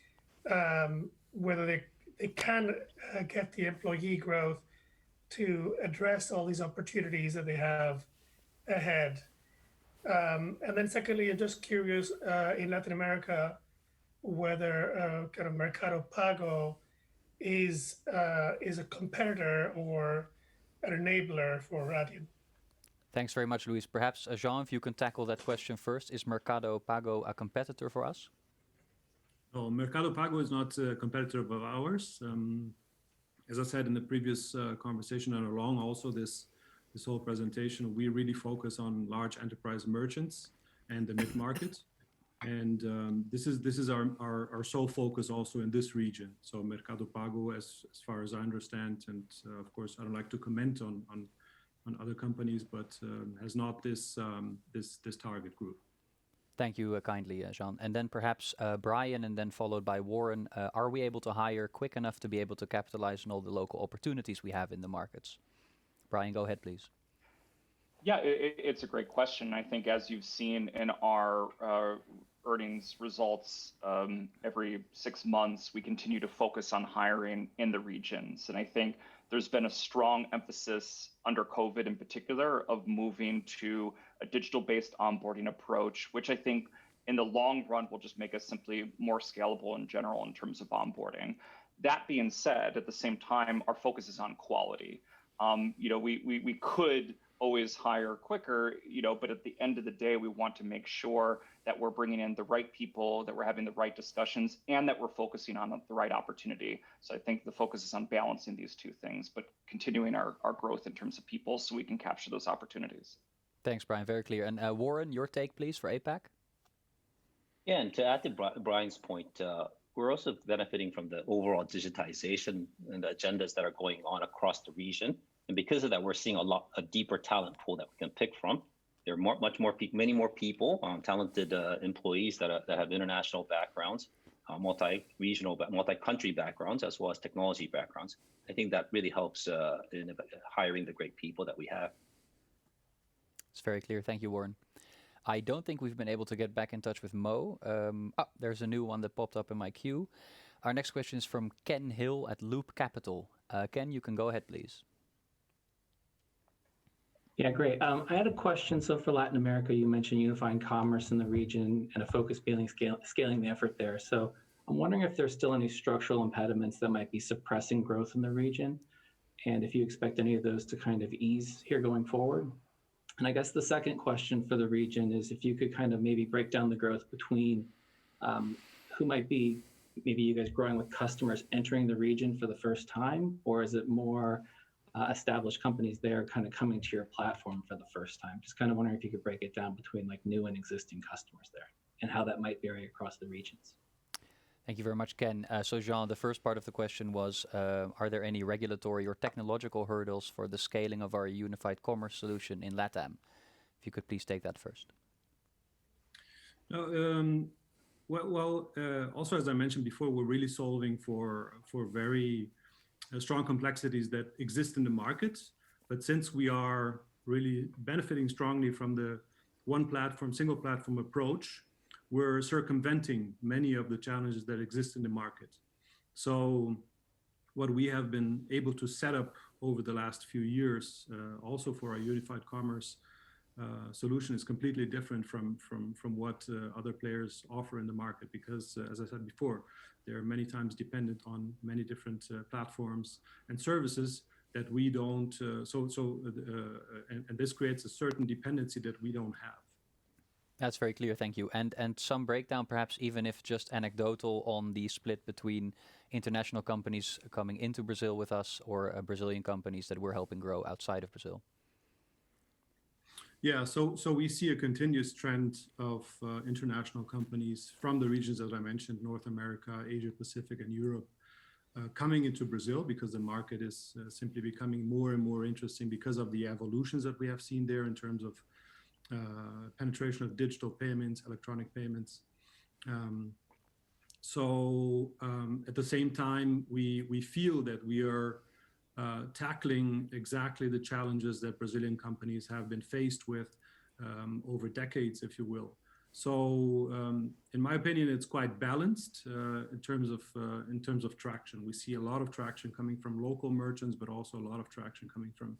whether they can get the employee growth to address all these opportunities that they have ahead. And then secondly, I'm just curious in Latin America, whether kind of Mercado Pago is a competitor or an enabler for ADYEN. Thanks very much, Luis. Perhaps, Jean, if you can tackle that question first. Is Mercado Pago a competitor for us? No, Mercado Pago is not a competitor of ours. As I said in the previous conversation and along also this whole presentation, we really focus on large enterprise merchants and the mid-market. And this is our sole focus also in this region. So Mercado Pago, as far as I understand, and of course, I don't like to comment on other companies, but has not this target group. Thank you kindly, Jean. And then perhaps Brian, and then followed by Warren. Are we able to hire quick enough to be able to capitalize on all the local opportunities we have in the markets? Brian, go ahead, please. Yeah, it's a great question. I think as you've seen in our earnings results every 6 months, we continue to focus on hiring in the regions. And I think there's been a strong emphasis under COVID in particular of moving to a digital-based onboarding approach, which I think in the long run will just make us simply more scalable in general in terms of onboarding. That being said, at the same time, our focus is on quality. We could always hire quicker, but at the end of the day, we want to make sure that we're bringing in the right people, that we're having the right discussions, and that we're focusing on the right opportunity. So I think the focus is on balancing these two things, but continuing our growth in terms of people so we can capture those opportunities. Thanks, Brian. Very clear. And Warren, your take, please, for APAC? Yeah, and to add to Brian's point, we're also benefiting from the overall digitization and the agendas that are going on across the region. And because of that, we're seeing a deeper talent pool that we can pick from. There are many more people, talented employees that have international backgrounds, multi-regional, multi-country backgrounds, as well as technology backgrounds. I think that really helps in hiring the great people that we have. It's very clear. Thank you, Warren. I don't think we've been able to get back in touch with Mo. There's a new one that popped up in my queue. Our next question is from Ken Hill at Loop Capital. Ken, you can go ahead, please. Yeah, great. I had a question. So for Latin America, you mentioned unifying commerce in the region and a focus being scaling the effort there. So I'm wondering if there's still any structural impediments that might be suppressing growth in the region, and if you expect any of those to kind of ease here going forward. And I guess the second question for the region is if you could kind of maybe break down the growth between who might be maybe you guys growing with customers entering the region for the first time, or is it more established companies there kind of coming to your platform for the first time? Just kind of wondering if you could break it down between like new and existing customers there and how that might vary across the regions. Thank you very much, Ken. So Jean, the first part of the question was, are there any regulatory or technological hurdles for the scaling of our unified commerce solution in LATAM? If you could please take that first. Also, as I mentioned before, we're really solving for very strong complexities that exist in the market. But since we are really benefiting strongly from the one platform, single platform approach, we're circumventing many of the challenges that exist in the market. So what we have been able to set up over the last few years, also for our unified commerce solution, is completely different from what other players offer in the market, because as I said before, they're many times dependent on many different platforms and services that we don't, and this creates a certain dependency that we don't have. That's very clear, thank you. And some breakdown, perhaps even if just anecdotal, on the split between international companies coming into Brazil with us or Brazilian companies that we're helping grow outside of Brazil. Yeah, so we see a continuous trend of international companies from the regions that I mentioned, North America, Asia Pacific, and Europe, coming into Brazil because the market is simply becoming more and more interesting because of the evolutions that we have seen there in terms of penetration of digital payments, electronic payments. At the same time, we feel that we are tackling exactly the challenges that Brazilian companies have been faced with over decades, if you will. In my opinion, it's quite balanced in terms of traction. We see a lot of traction coming from local merchants, but also a lot of traction coming from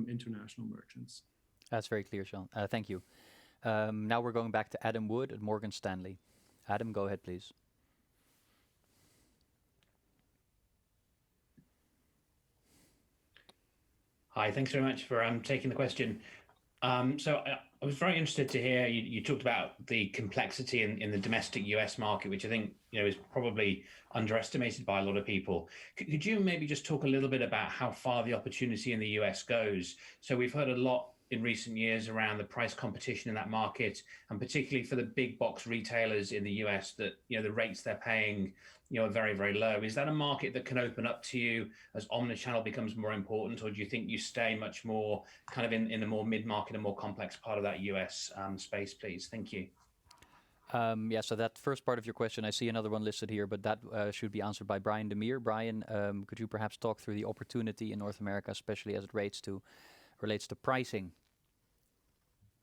international merchants. That's very clear, Sean. Thank you. Now we're going back to Adam Wood at Morgan Stanley. Adam, go ahead, please. Hi, thanks very much for taking the question. I was very interested to hear you talked about the complexity in the domestic US market, which I think is probably underestimated by a lot of people. Could you maybe just talk a little bit about how far the opportunity in the US goes? So we've heard a lot in recent years around the price competition in that market, and particularly for the big box retailers in the US that the rates they're paying are very, very low. Is that a market that can open up to you as omnichannel becomes more important, or do you think you stay much more kind of in the more mid-market and more complex part of that US space, please? Thank you. Yeah, so that first part of your question, I see another one listed here, but that should be answered by Brian Demir. Brian, could you perhaps talk through the opportunity in North America, especially as it relates to pricing?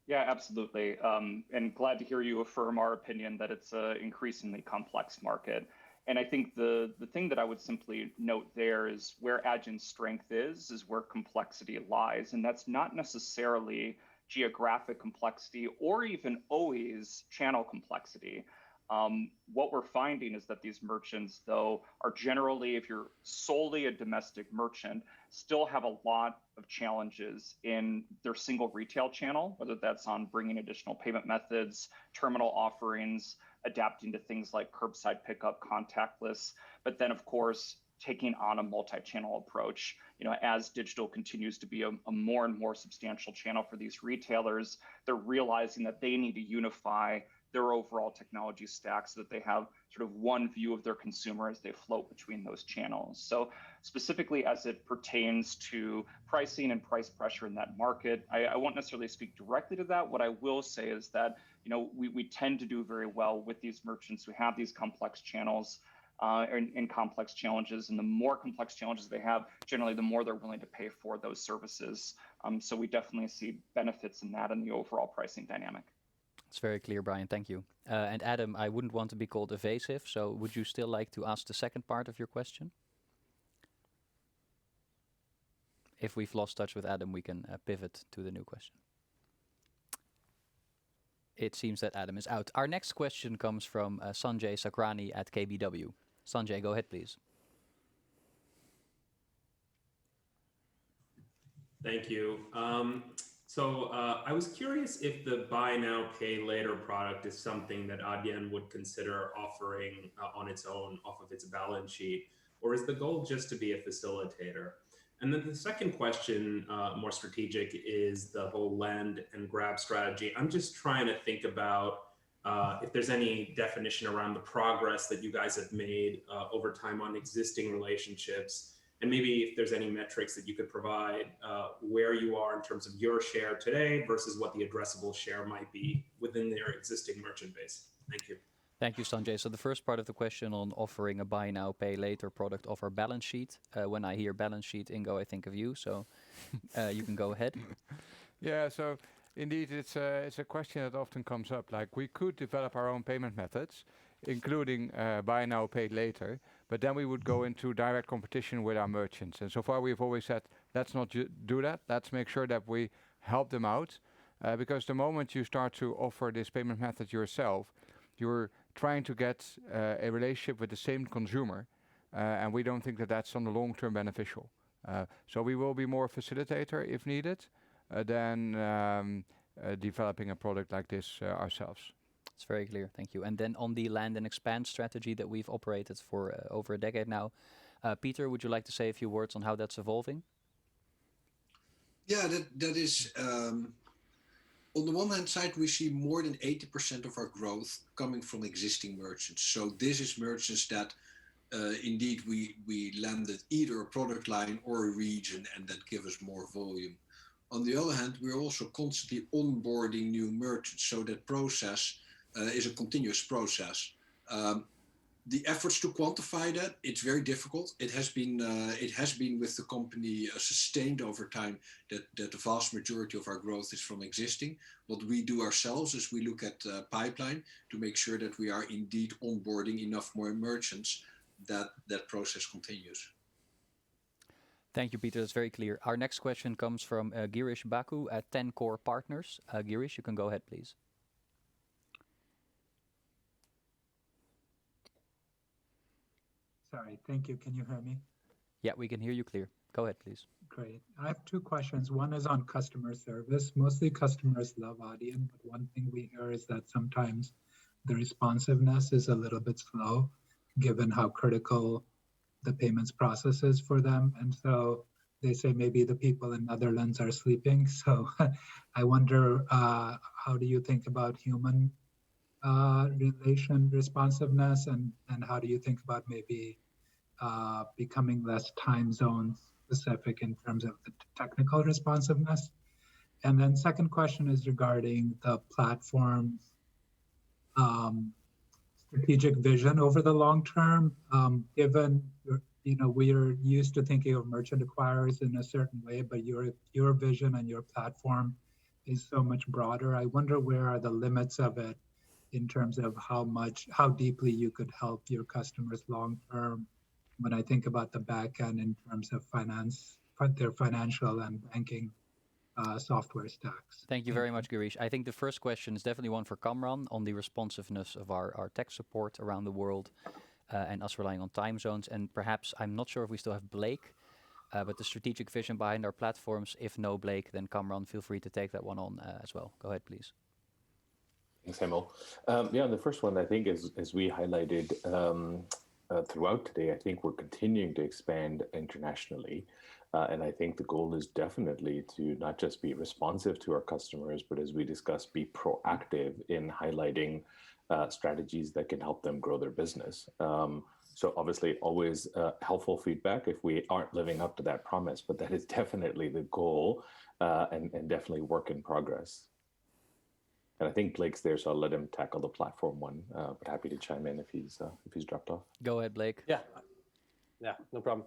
Yeah, absolutely. And glad to hear you affirm our opinion that it's an increasingly complex market. And I think the thing that I would simply note there is where Adyen's strength is where complexity lies. And that's not necessarily geographic complexity or even always channel complexity. What we're finding is that these merchants, though, are generally, if you're solely a domestic merchant, still have a lot of challenges in their single retail channel, whether that's on bringing additional payment methods, terminal offerings, adapting to things like curbside pickup, contactless, but then, of course, taking on a multi-channel approach. As digital continues to be a more and more substantial channel for these retailers, they're realizing that they need to unify their overall technology stack so that they have sort of one view of their consumer as they float between those channels. So specifically as it pertains to pricing and price pressure in that market, I won't necessarily speak directly to that. What I will say is that we tend to do very well with these merchants who have these complex channels and complex challenges. And the more complex challenges they have, generally the more they're willing to pay for those services. So we definitely see benefits in that and the overall pricing dynamic. It's very clear, Brian. Thank you. And Adam, I wouldn't want to be called evasive, so would you still like to ask the second part of your question? If we've lost touch with Adam, we can pivot to the new question. It seems that Adam is out. Our next question comes from Sanjay Sakrani at KBW. Sanjay, go ahead, please. Thank you. I was curious if the buy now, pay later product is something that Adyen would consider offering on its own off of its balance sheet, or is the goal just to be a facilitator? And then the second question, more strategic, is the whole land and grab strategy. I'm just trying to think about if there's any definition around the progress that you guys have made over time on existing relationships. And maybe if there's any metrics that you could provide where you are in terms of your share today versus what the addressable share might be within their existing merchant base. Thank you. Thank you, Sanjay. So the first part of the question on offering a buy now, pay later product off our balance sheet. When I hear balance sheet, Ingo, I think of you. So you can go ahead. Yeah, so indeed, it's a question that often comes up. Like, we could develop our own payment methods, including buy now, pay later, but then we would go into direct competition with our merchants. And so far, we've always said, let's not do that. Let's make sure that we help them out. Because the moment you start to offer this payment method yourself, you're trying to get a relationship with the same consumer. And we don't think that that's on the long term beneficial. So we will be more facilitator if needed than developing a product like this ourselves. It's very clear. Thank you. And then on the land and expand strategy that we've operated for over a decade now, Peter, would you like to say a few words on how that's evolving? Yeah, that is, on the one hand side, we see more than 80% of our growth coming from existing merchants. So this is merchants that indeed we landed either a product line or a region, and that give us more volume. On the other hand, we're also constantly onboarding new merchants, so that process is a continuous process. The efforts to quantify that, it's very difficult. It has been with the company sustained over time that the vast majority of our growth is from existing. What we do ourselves is we look at pipeline to make sure that we are indeed onboarding enough more merchants that process continues. Thank you, Peter. That's very clear. Our next question comes from Girish Baku at 10 Core Partners. Girish, you can go ahead, please. Sorry, thank you. Can you hear me? Yeah, we can hear you clear. Go ahead, please. Great. I have two questions. One is on customer service. Mostly customers love ADYEN, but one thing we hear is that sometimes the responsiveness is a little bit slow, given how critical the payments process is for them. And so they say maybe the people in Netherlands are sleeping. So I wonder, how do you think about human relation responsiveness, and how do you think about maybe becoming less time zone specific in terms of the technical responsiveness? And then second question is regarding the platform's strategic vision over the long term. Given we are used to thinking of merchant acquirers in a certain way, but your vision and your platform is so much broader. I wonder where are the limits of it in terms of how deeply you could help your customers long term. When I think about the back end in terms of their financial and banking software stacks. Thank you very much, Girish. I think the first question is definitely one for Kamran on the responsiveness of our tech support around the world and us relying on time zones. And perhaps, I'm not sure if we still have Blake, but the strategic vision behind our platforms. If no Blake, then Kamran, feel free to take that one on as well. Go ahead, please. Thanks, Hemo. Yeah, the first one, I think, as we highlighted throughout today, I think we're continuing to expand internationally. And I think the goal is definitely to not just be responsive to our customers, but as we discussed, be proactive in highlighting strategies that can help them grow their business. So obviously always helpful feedback if we aren't living up to that promise, but that is definitely the goal and definitely work in progress. And I think Blake's there, so I'll let him tackle the platform one, but happy to chime in if he's dropped off. Go ahead, Blake. Yeah, no problem.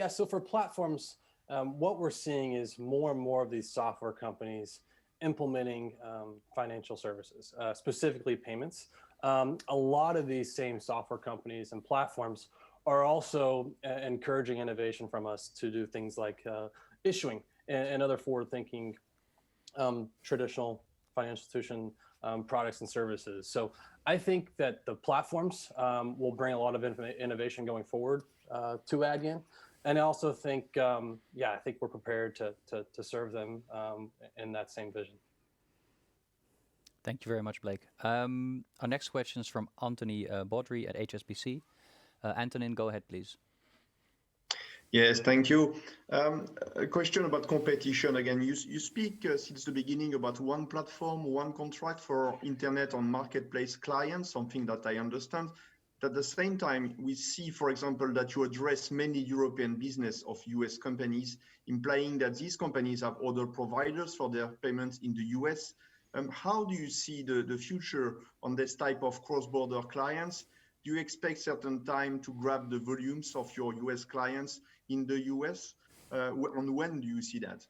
So for platforms, what we're seeing is more and more of these software companies implementing financial services, specifically payments. A lot of these same software companies and platforms are also encouraging innovation from us to do things like issuing and other forward-thinking traditional financial institution products and services. So I think that the platforms will bring a lot of innovation going forward to ADYEN. And I also think, I think we're prepared to serve them in that same vision. Thank you very much, Blake. Our next question is from Anthony Baudry at HSBC. Antonin, go ahead, please. Yes, thank you. A question about competition again. You speak since the beginning about one platform, one contract for internet on marketplace clients, something that I understand. But at the same time, we see, for example, that you address many European business of US companies, implying that these companies have other providers for their payments in the US. How do you see the future on this type of cross-border clients? Do you expect certain time to grab the volumes of your US clients in the US? And when do you see that?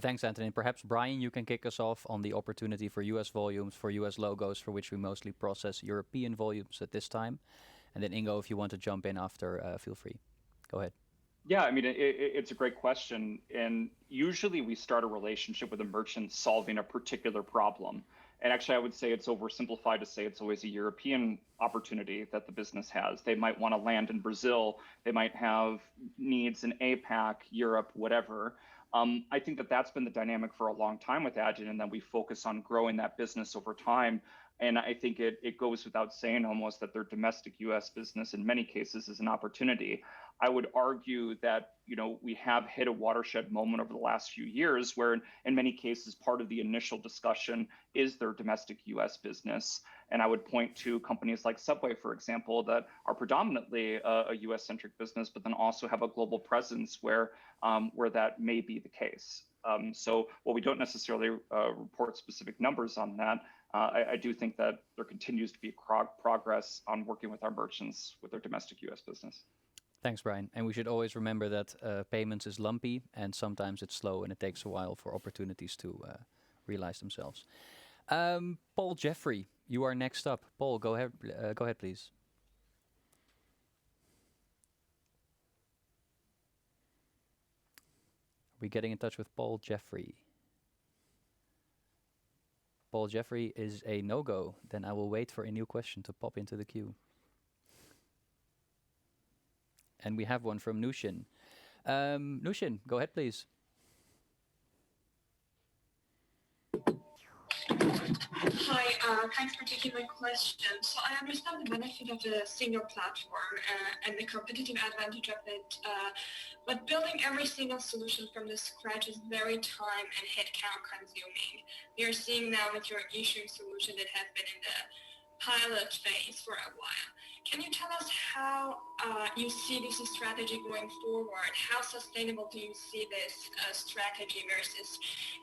Thanks, Anthony. Perhaps, Brian, you can kick us off on the opportunity for US volumes, for US logos, for which we mostly process European volumes at this time. And then Ingo, if you want to jump in after, feel free. Go ahead. Yeah, I mean, it's a great question. And usually we start a relationship with a merchant solving a particular problem. And actually, I would say it's oversimplified to say it's always a European opportunity that the business has. They might want to land in Brazil. They might have needs in APAC, Europe, whatever. I think that that's been the dynamic for a long time with ADYEN, and then we focus on growing that business over time And I think it goes without saying almost that their domestic US business in many cases is an opportunity. I would argue that, we have hit a watershed moment over the last few years where in many cases, part of the initial discussion is their domestic US business. And I would point to companies like Subway, for example, that are predominantly a US centric business, but then also have a global presence where that may be the case. So while we don't necessarily report specific numbers on that, I do think that there continues to be progress on working with our merchants with their domestic US business. Thanks, Brian. And we should always remember that payments is lumpy and sometimes it's slow and it takes a while for opportunities to realize themselves. Paul Jeffrey, you are next up. Paul, go ahead, please. Are we getting in touch with Paul Jeffrey? Paul Jeffrey is a no-go. Then I will wait for a new question to pop into the queue. And we have one from Nushin. Nushin, go ahead, please. Hi, thanks for taking my question. So I understand the benefit of the single platform and the competitive advantage of it, but building every single solution from the scratch is very time and headcount consuming. We are seeing now with your issuing solution that has been in the pilot phase for a while. Can you tell us how you see this strategy going forward? How sustainable do you see this strategy versus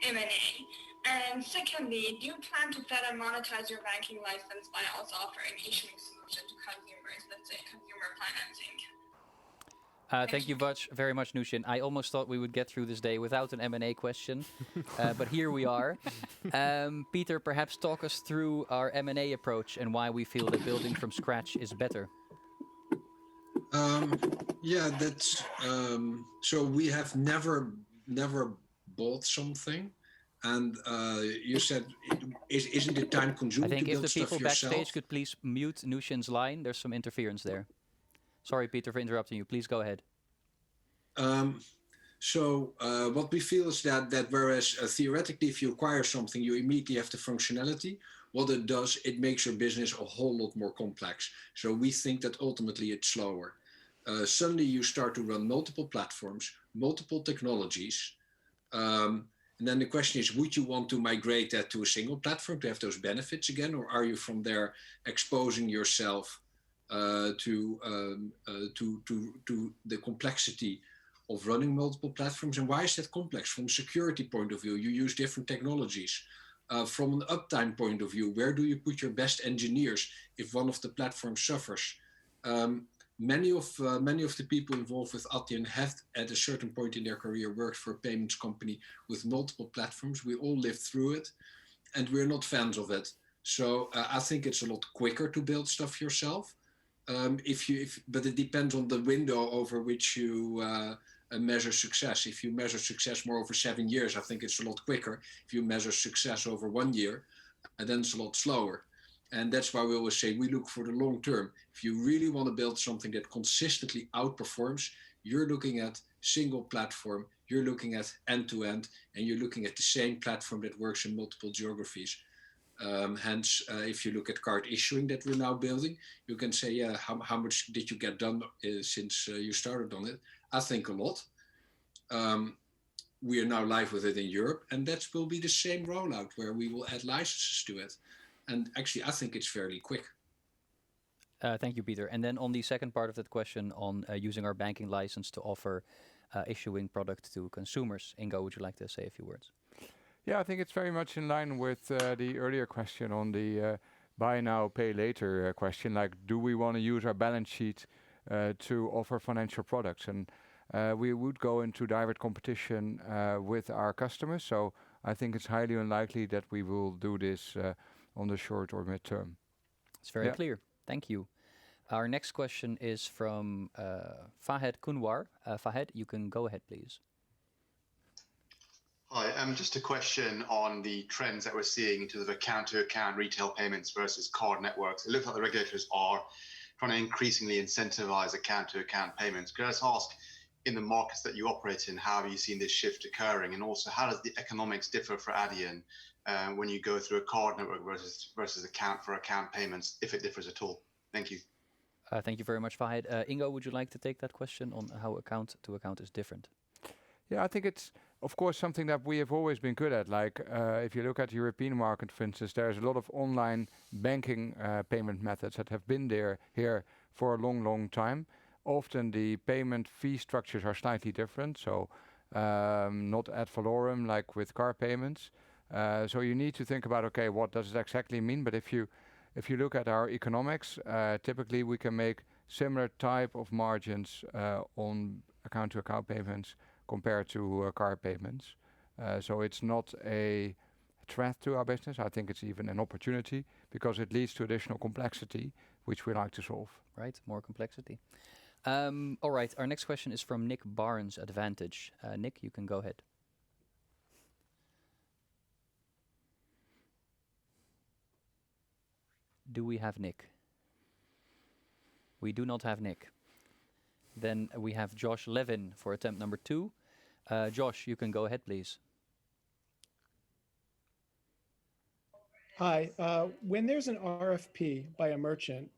M&A? And secondly, do you plan to better monetize your banking license by also offering issuing solution to consumers, let's say consumer financing? Thank you very much, Nushin. I almost thought we would get through this day without an M&A question, but here we are. Peter, perhaps talk us through our M&A approach and why we feel that building from scratch is better. That's so we have never bought something. And you said, isn't it time consuming to build stuff yourself? I think if the people backstage could please mute Nushin's line, there's some interference there. Sorry, Peter, for interrupting you. Please go ahead. What we feel is that whereas theoretically, if you acquire something, you immediately have the functionality. What it does, it makes your business a whole lot more complex. So we think that ultimately it's slower. Suddenly you start to run multiple platforms, multiple technologies. And then the question is, would you want to migrate that to a single platform to have those benefits again? Or are you from there exposing yourself to the complexity of running multiple platforms? And why is that complex? From a security point of view, you use different technologies. From an uptime point of view, where do you put your best engineers if one of the platforms suffers? Many of the people involved with ADYEN have, at a certain point in their career, worked for a payments company with multiple platforms. We all lived through it, and we're not fans of it. So I think it's a lot quicker to build stuff yourself. But it depends on the window over which you measure success. If you measure success more over 7 years, I think it's a lot quicker. If you measure success over 1 year, then it's a lot slower. And that's why we always say we look for the long term. If you really want to build something that consistently outperforms, you're looking at single platform, you're looking at end-to-end, and you're looking at the same platform that works in multiple geographies. Hence, if you look at card issuing that we're now building, you can say, yeah, how much did you get done since you started on it? I think a lot. We are now live with it in Europe, and that will be the same rollout where we will add licenses to it. And actually, I think it's fairly quick. Thank you, Peter. And then on the second part of that question on using our banking license to offer issuing product to consumers, Ingo, would you like to say a few words? Yeah, I think it's very much in line with the earlier question on the buy now, pay later question. Like, do we want to use our balance sheet to offer financial products? And we would go into direct competition with our customers. So I think it's highly unlikely that we will do this on the short or mid-term. It's very clear. Thank you. Our next question is from Fahed Kunwar. Fahed, you can go ahead, please. Hi, just a question on the trends that we're seeing in terms of account-to-account retail payments versus card networks. It looks like the regulators are trying to increasingly incentivize account-to-account payments. Could I just ask, in the markets that you operate in, how have you seen this shift occurring? And also, how does the economics differ for ADYEN when you go through a card network versus account for account payments, if it differs at all? Thank you. Thank you very much, Fahid. Ingo, would you like to take that question on how account to account is different? Yeah, I think it's, of course, something that we have always been good at. Like, if you look at the European market, for instance, there's a lot of online banking payment methods that have been here for a long, long time. Often the payment fee structures are slightly different, so not ad valorem like with car payments. So you need to think about, okay, what does it exactly mean? But if you look at our economics, typically we can make similar type of margins on account-to-account payments compared to car payments. So it's not a threat to our business. I think it's even an opportunity because it leads to additional complexity, which we like to solve. Right, more complexity. All right, our next question is from Nick Barnes, Advantage. Nick, you can go ahead. Do we have Nick? We do not have Nick. Then we have Josh Levin for attempt number 2. Josh, you can go ahead, please. Hi. When there's an RFP by a merchant,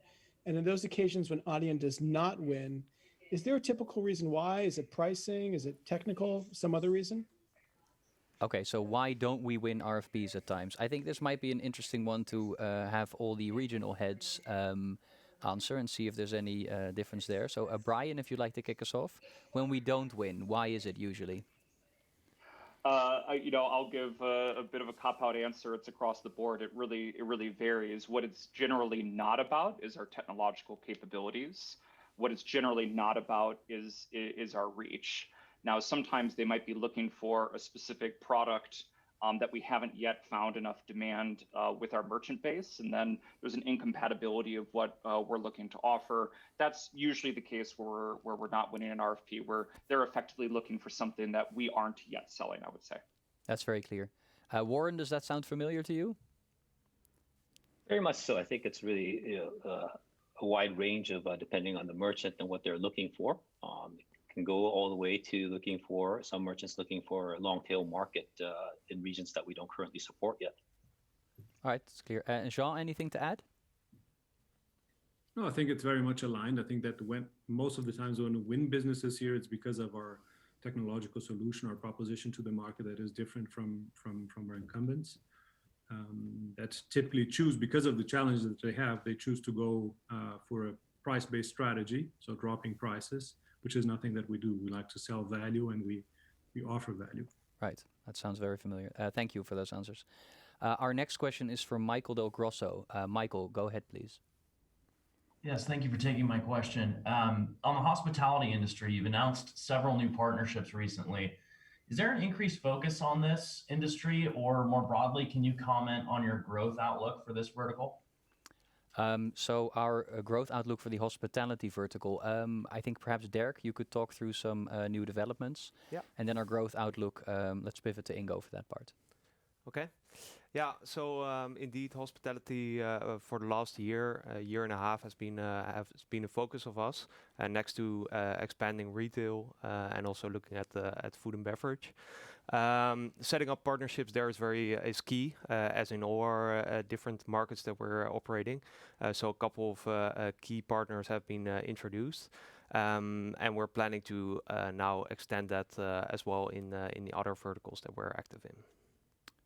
and in those occasions when Adyen does not win, is there a typical reason why? Is it pricing? Is it technical? Some other reason? Okay, so why don't we win RFPs at times? I think this might be an interesting one to have all the regional heads answer and see if there's any difference there. So Brian, if you'd like to kick us off. When we don't win, why is it usually? I'll give a bit of a cop-out answer. It's across the board. It really varies. What it's generally not about is our technological capabilities. What it's generally not about is our reach. Now, sometimes they might be looking for a specific product that we haven't yet found enough demand with our merchant base, and then there's an incompatibility of what we're looking to offer. That's usually the case where we're not winning an RFP, where they're effectively looking for something that we aren't yet selling, I would say. That's very clear. Warren, does that sound familiar to you? Very much so. I think it's really a wide range of depending on the merchant and what they're looking for. It can go all the way to looking for some merchants looking for a long tail market in regions that we don't currently support yet. All right, it's clear. And Jean, anything to add? No, I think it's very much aligned. I think that when most of the times when we win businesses here, it's because of our technological solution, our proposition to the market that is different from our incumbents. That typically choose, because of the challenges that they choose to go for a price-based strategy, so dropping prices, which is nothing that we do. We like to sell value and we offer value. Right, that sounds very familiar. Thank you for those answers. Our next question is from Michael Del Grosso. Michael, go ahead, please. Yes, thank you for taking my question. On the hospitality industry, you've announced several new partnerships recently. Is there an increased focus on this industry, or more broadly, can you comment on your growth outlook for this vertical? So our growth outlook for the hospitality vertical, I think perhaps Dirk, you could talk through some new developments. Yeah. And then our growth outlook, let's pivot to Ingo for that part. Okay. Yeah, so indeed, hospitality for the last year and a half has been a focus of us, next to expanding retail and also looking at food and beverage. Setting up partnerships there is key, as in all our different markets that we're operating. So a couple of key partners have been introduced, and we're planning to now extend that as well in the other verticals that we're active in.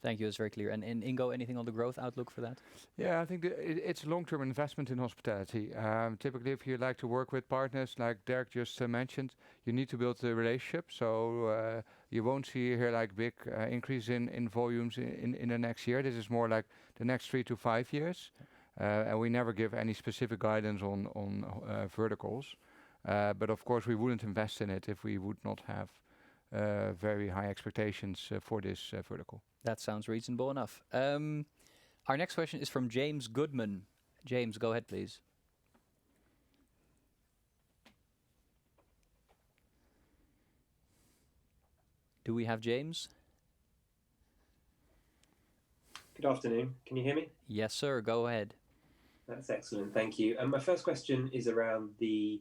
Thank you, it's very clear. And Ingo, anything on the growth outlook for that? Yeah, I think it's a long-term investment in hospitality. Typically, if you like to work with partners, like Dirk just mentioned, you need to build a relationship. So you won't see here like big increase in volumes in the next year. This is more like the next 3 to 5 years. And we never give any specific guidance on verticals. But of course, we wouldn't invest in it if we would not have very high expectations for this vertical. That sounds reasonable enough. Our next question is from James Goodman. James, go ahead, please. Do we have James? Good afternoon. Can you hear me? Yes, sir. Go ahead. That's excellent. Thank you. And my first question is around the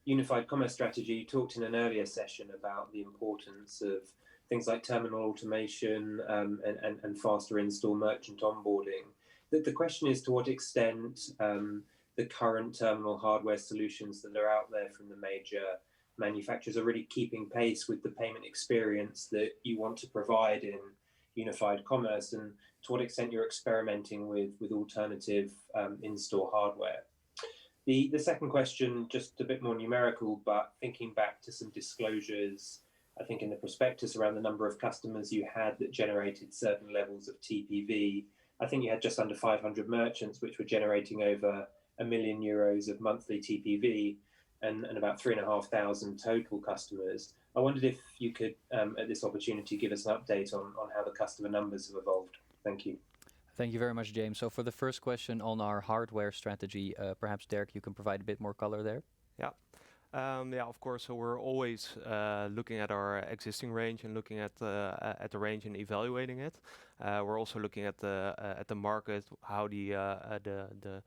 unified commerce strategy. You talked in an earlier session about the importance of things like terminal automation and faster in-store merchant onboarding. The question is to what extent the current terminal hardware solutions that are out there from the major manufacturers are really keeping pace with the payment experience that you want to provide in unified commerce, and to what extent you're experimenting with alternative in-store hardware. The second question, just a bit more numerical, but thinking back to some disclosures, I think in the prospectus around the number of customers you had that generated certain levels of TPV, I think you had just under 500 merchants which were generating over €1 million of monthly TPV and about 3,500 total customers. I wondered if you could, at this opportunity, give us an update on how the customer numbers have evolved. Thank you. Thank you very much, James. So for the first question on our hardware strategy, perhaps Dirk, you can provide a bit more color there. Yeah. Yeah, of course. So we're always looking at our existing range and looking at the range and evaluating it. We're also looking at the market, how the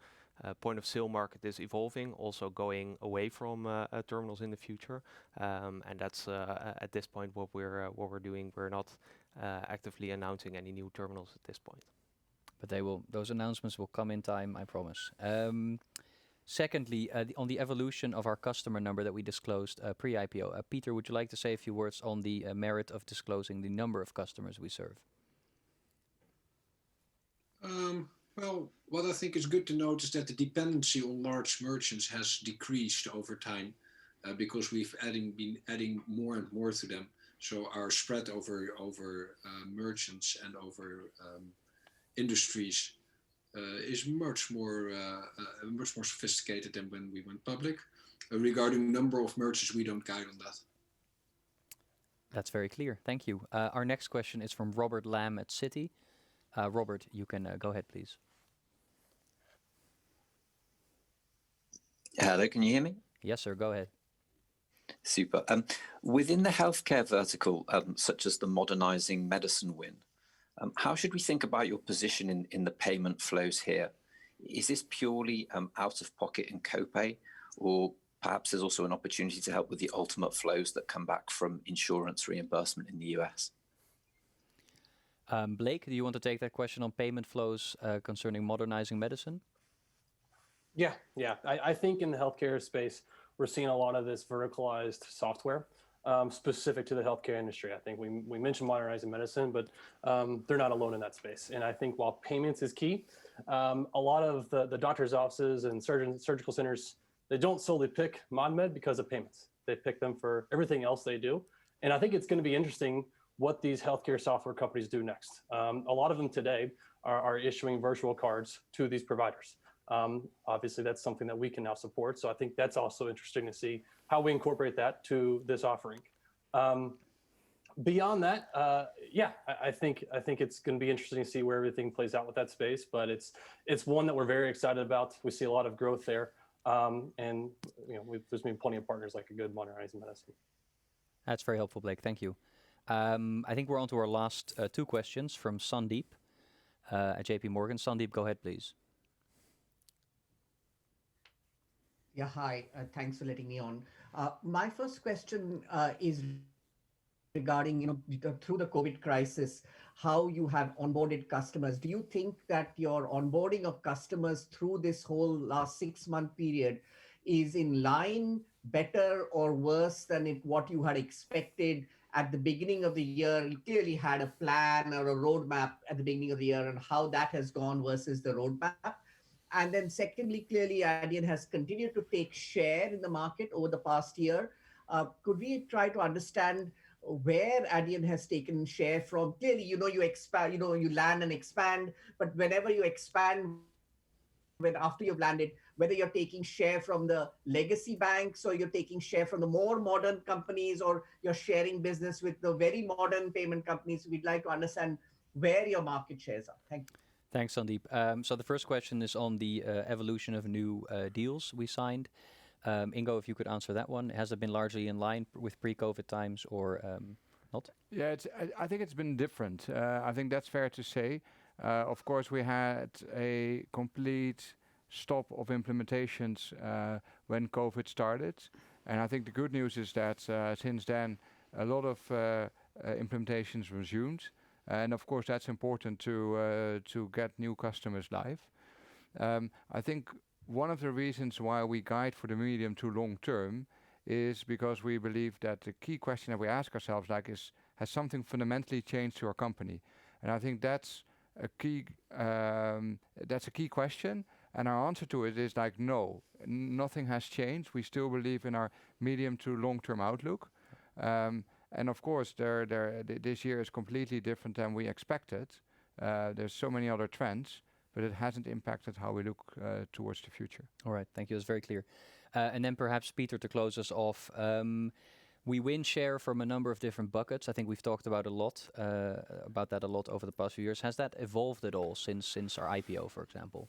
point of sale market is evolving, also going away from terminals in the future. And that's at this point what we're doing. We're not actively announcing any new terminals at this point. But those announcements will come in time, I promise. Secondly, on the evolution of our customer number that we disclosed pre-IPO, Peter, would you like to say a few words on the merit of disclosing the number of customers we serve? Well, what I think is good to note is that the dependency on large merchants has decreased over time because we've been adding more and more to them. So our spread over merchants and over industries is much more sophisticated than when we went public. Regarding number of merchants, we don't guide on that. That's very clear. Thank you. Our next question is from Robert Lamb at Citi. Robert, you can go ahead, please. Hello, can you hear me? Yes, sir. Go ahead. Super. Within the healthcare vertical, such as the modernizing medicine win, how should we think about your position in the payment flows here? Is this purely out of pocket and copay, or perhaps there's also an opportunity to help with the ultimate flows that come back from insurance reimbursement in the US? Blake, do you want to take that question on payment flows concerning modernizing medicine? Yeah. I think in the healthcare space, we're seeing a lot of this verticalized software specific to the healthcare industry. I think we mentioned modernizing medicine, but they're not alone in that space. And I think while payments is key, a lot of the doctor's offices and surgical centers, they don't solely pick ModMed because of payments. They pick them for everything else they do. And I think it's going to be interesting what these healthcare software companies do next. A lot of them today are issuing virtual cards to these providers. Obviously, that's something that we can now support. So I think that's also interesting to see how we incorporate that to this offering. Beyond that, I think it's going to be interesting to see where everything plays out with that space. But it's one that we're very excited about. We see a lot of growth there, and there's been plenty of partners like a good modernizing medicine. That's very helpful, Blake. Thank you. I think we're on to our last two questions from Sandeep at JP Morgan. Sandeep, go ahead, please. Yeah, hi. Thanks for letting me on. My first question is regarding, through the COVID crisis, how you have onboarded customers. Do you think that your onboarding of customers through this whole last 6-month period is in line, better, or worse than what you had expected at the beginning of the year? You clearly had a plan or a roadmap at the beginning of the year, and how that has gone versus the roadmap. And then secondly, clearly ADYEN has continued to take share in the market over the past year. Could we try to understand where ADYEN has taken share from? Clearly, you expand, you land and expand, but whenever you expand, after you've landed, whether you're taking share from the legacy banks or you're taking share from the more modern companies, or you're sharing business with the very modern payment companies, we'd like to understand where your market shares are. Thank you. Thanks, Sandeep. So the first question is on the evolution of new deals we signed. Ingo, if you could answer that one. Has it been largely in line with pre-COVID times or not? Yeah, I think it's been different. I think that's fair to say. Of course, we had a complete stop of implementations when COVID started. And I think the good news is that since then, a lot of implementations resumed. And of course, that's important to get new customers live. I think one of the reasons why we guide for the medium to long term is because we believe that the key question that we ask ourselves has something fundamentally changed to our company? And I think that's a key question. And our answer to it is no, nothing has changed. We still believe in our medium to long term outlook. And of course, this year is completely different than we expected. There's so many other trends, but it hasn't impacted how we look towards the future. All right, thank you. That's very clear. And then perhaps Peter, to close us off, we win share from a number of different buckets. I think we've talked about that a lot over the past few years. Has that evolved at all since our IPO, for example?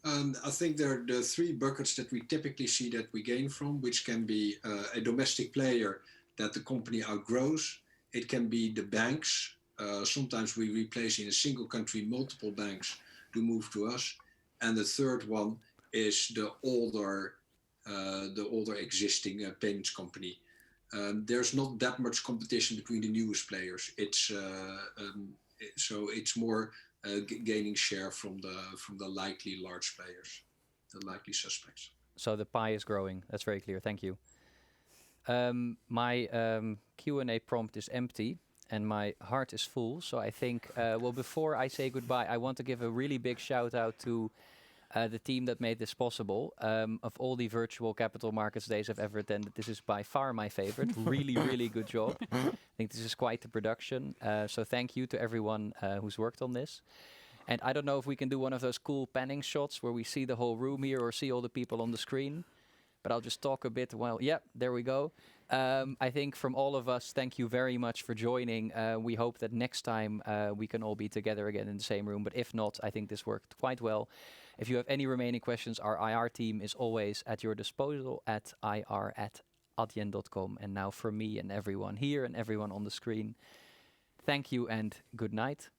I think there are the three buckets that we typically see that we gain from, which can be a domestic player that the company outgrows. It can be the banks. Sometimes we replace in a single country multiple banks to move to us. And the third one is the older existing payments company. There's not that much competition between the newest players. So it's more gaining share from the likely large players, the likely suspects. So the pie is growing. That's very clear. Thank you. My Q&A prompt is empty and my heart is full. So I think, before I say goodbye, I want to give a really big shout out to the team that made this possible. Of all the virtual capital markets days I've ever attended, this is by far my favorite. Really, really good job. I think this is quite the production. So thank you to everyone who's worked on this. And I don't know if we can do one of those cool panning shots where we see the whole room here or see all the people on the screen. But I'll just talk a bit while, there we go. I think from all of us, thank you very much for joining. We hope that next time we can all be together again in the same room. But if not, I think this worked quite well. If you have any remaining questions, our IR team is always at your disposal at ir@adyen.com. And now for me and everyone here and everyone on the screen, thank you and good night.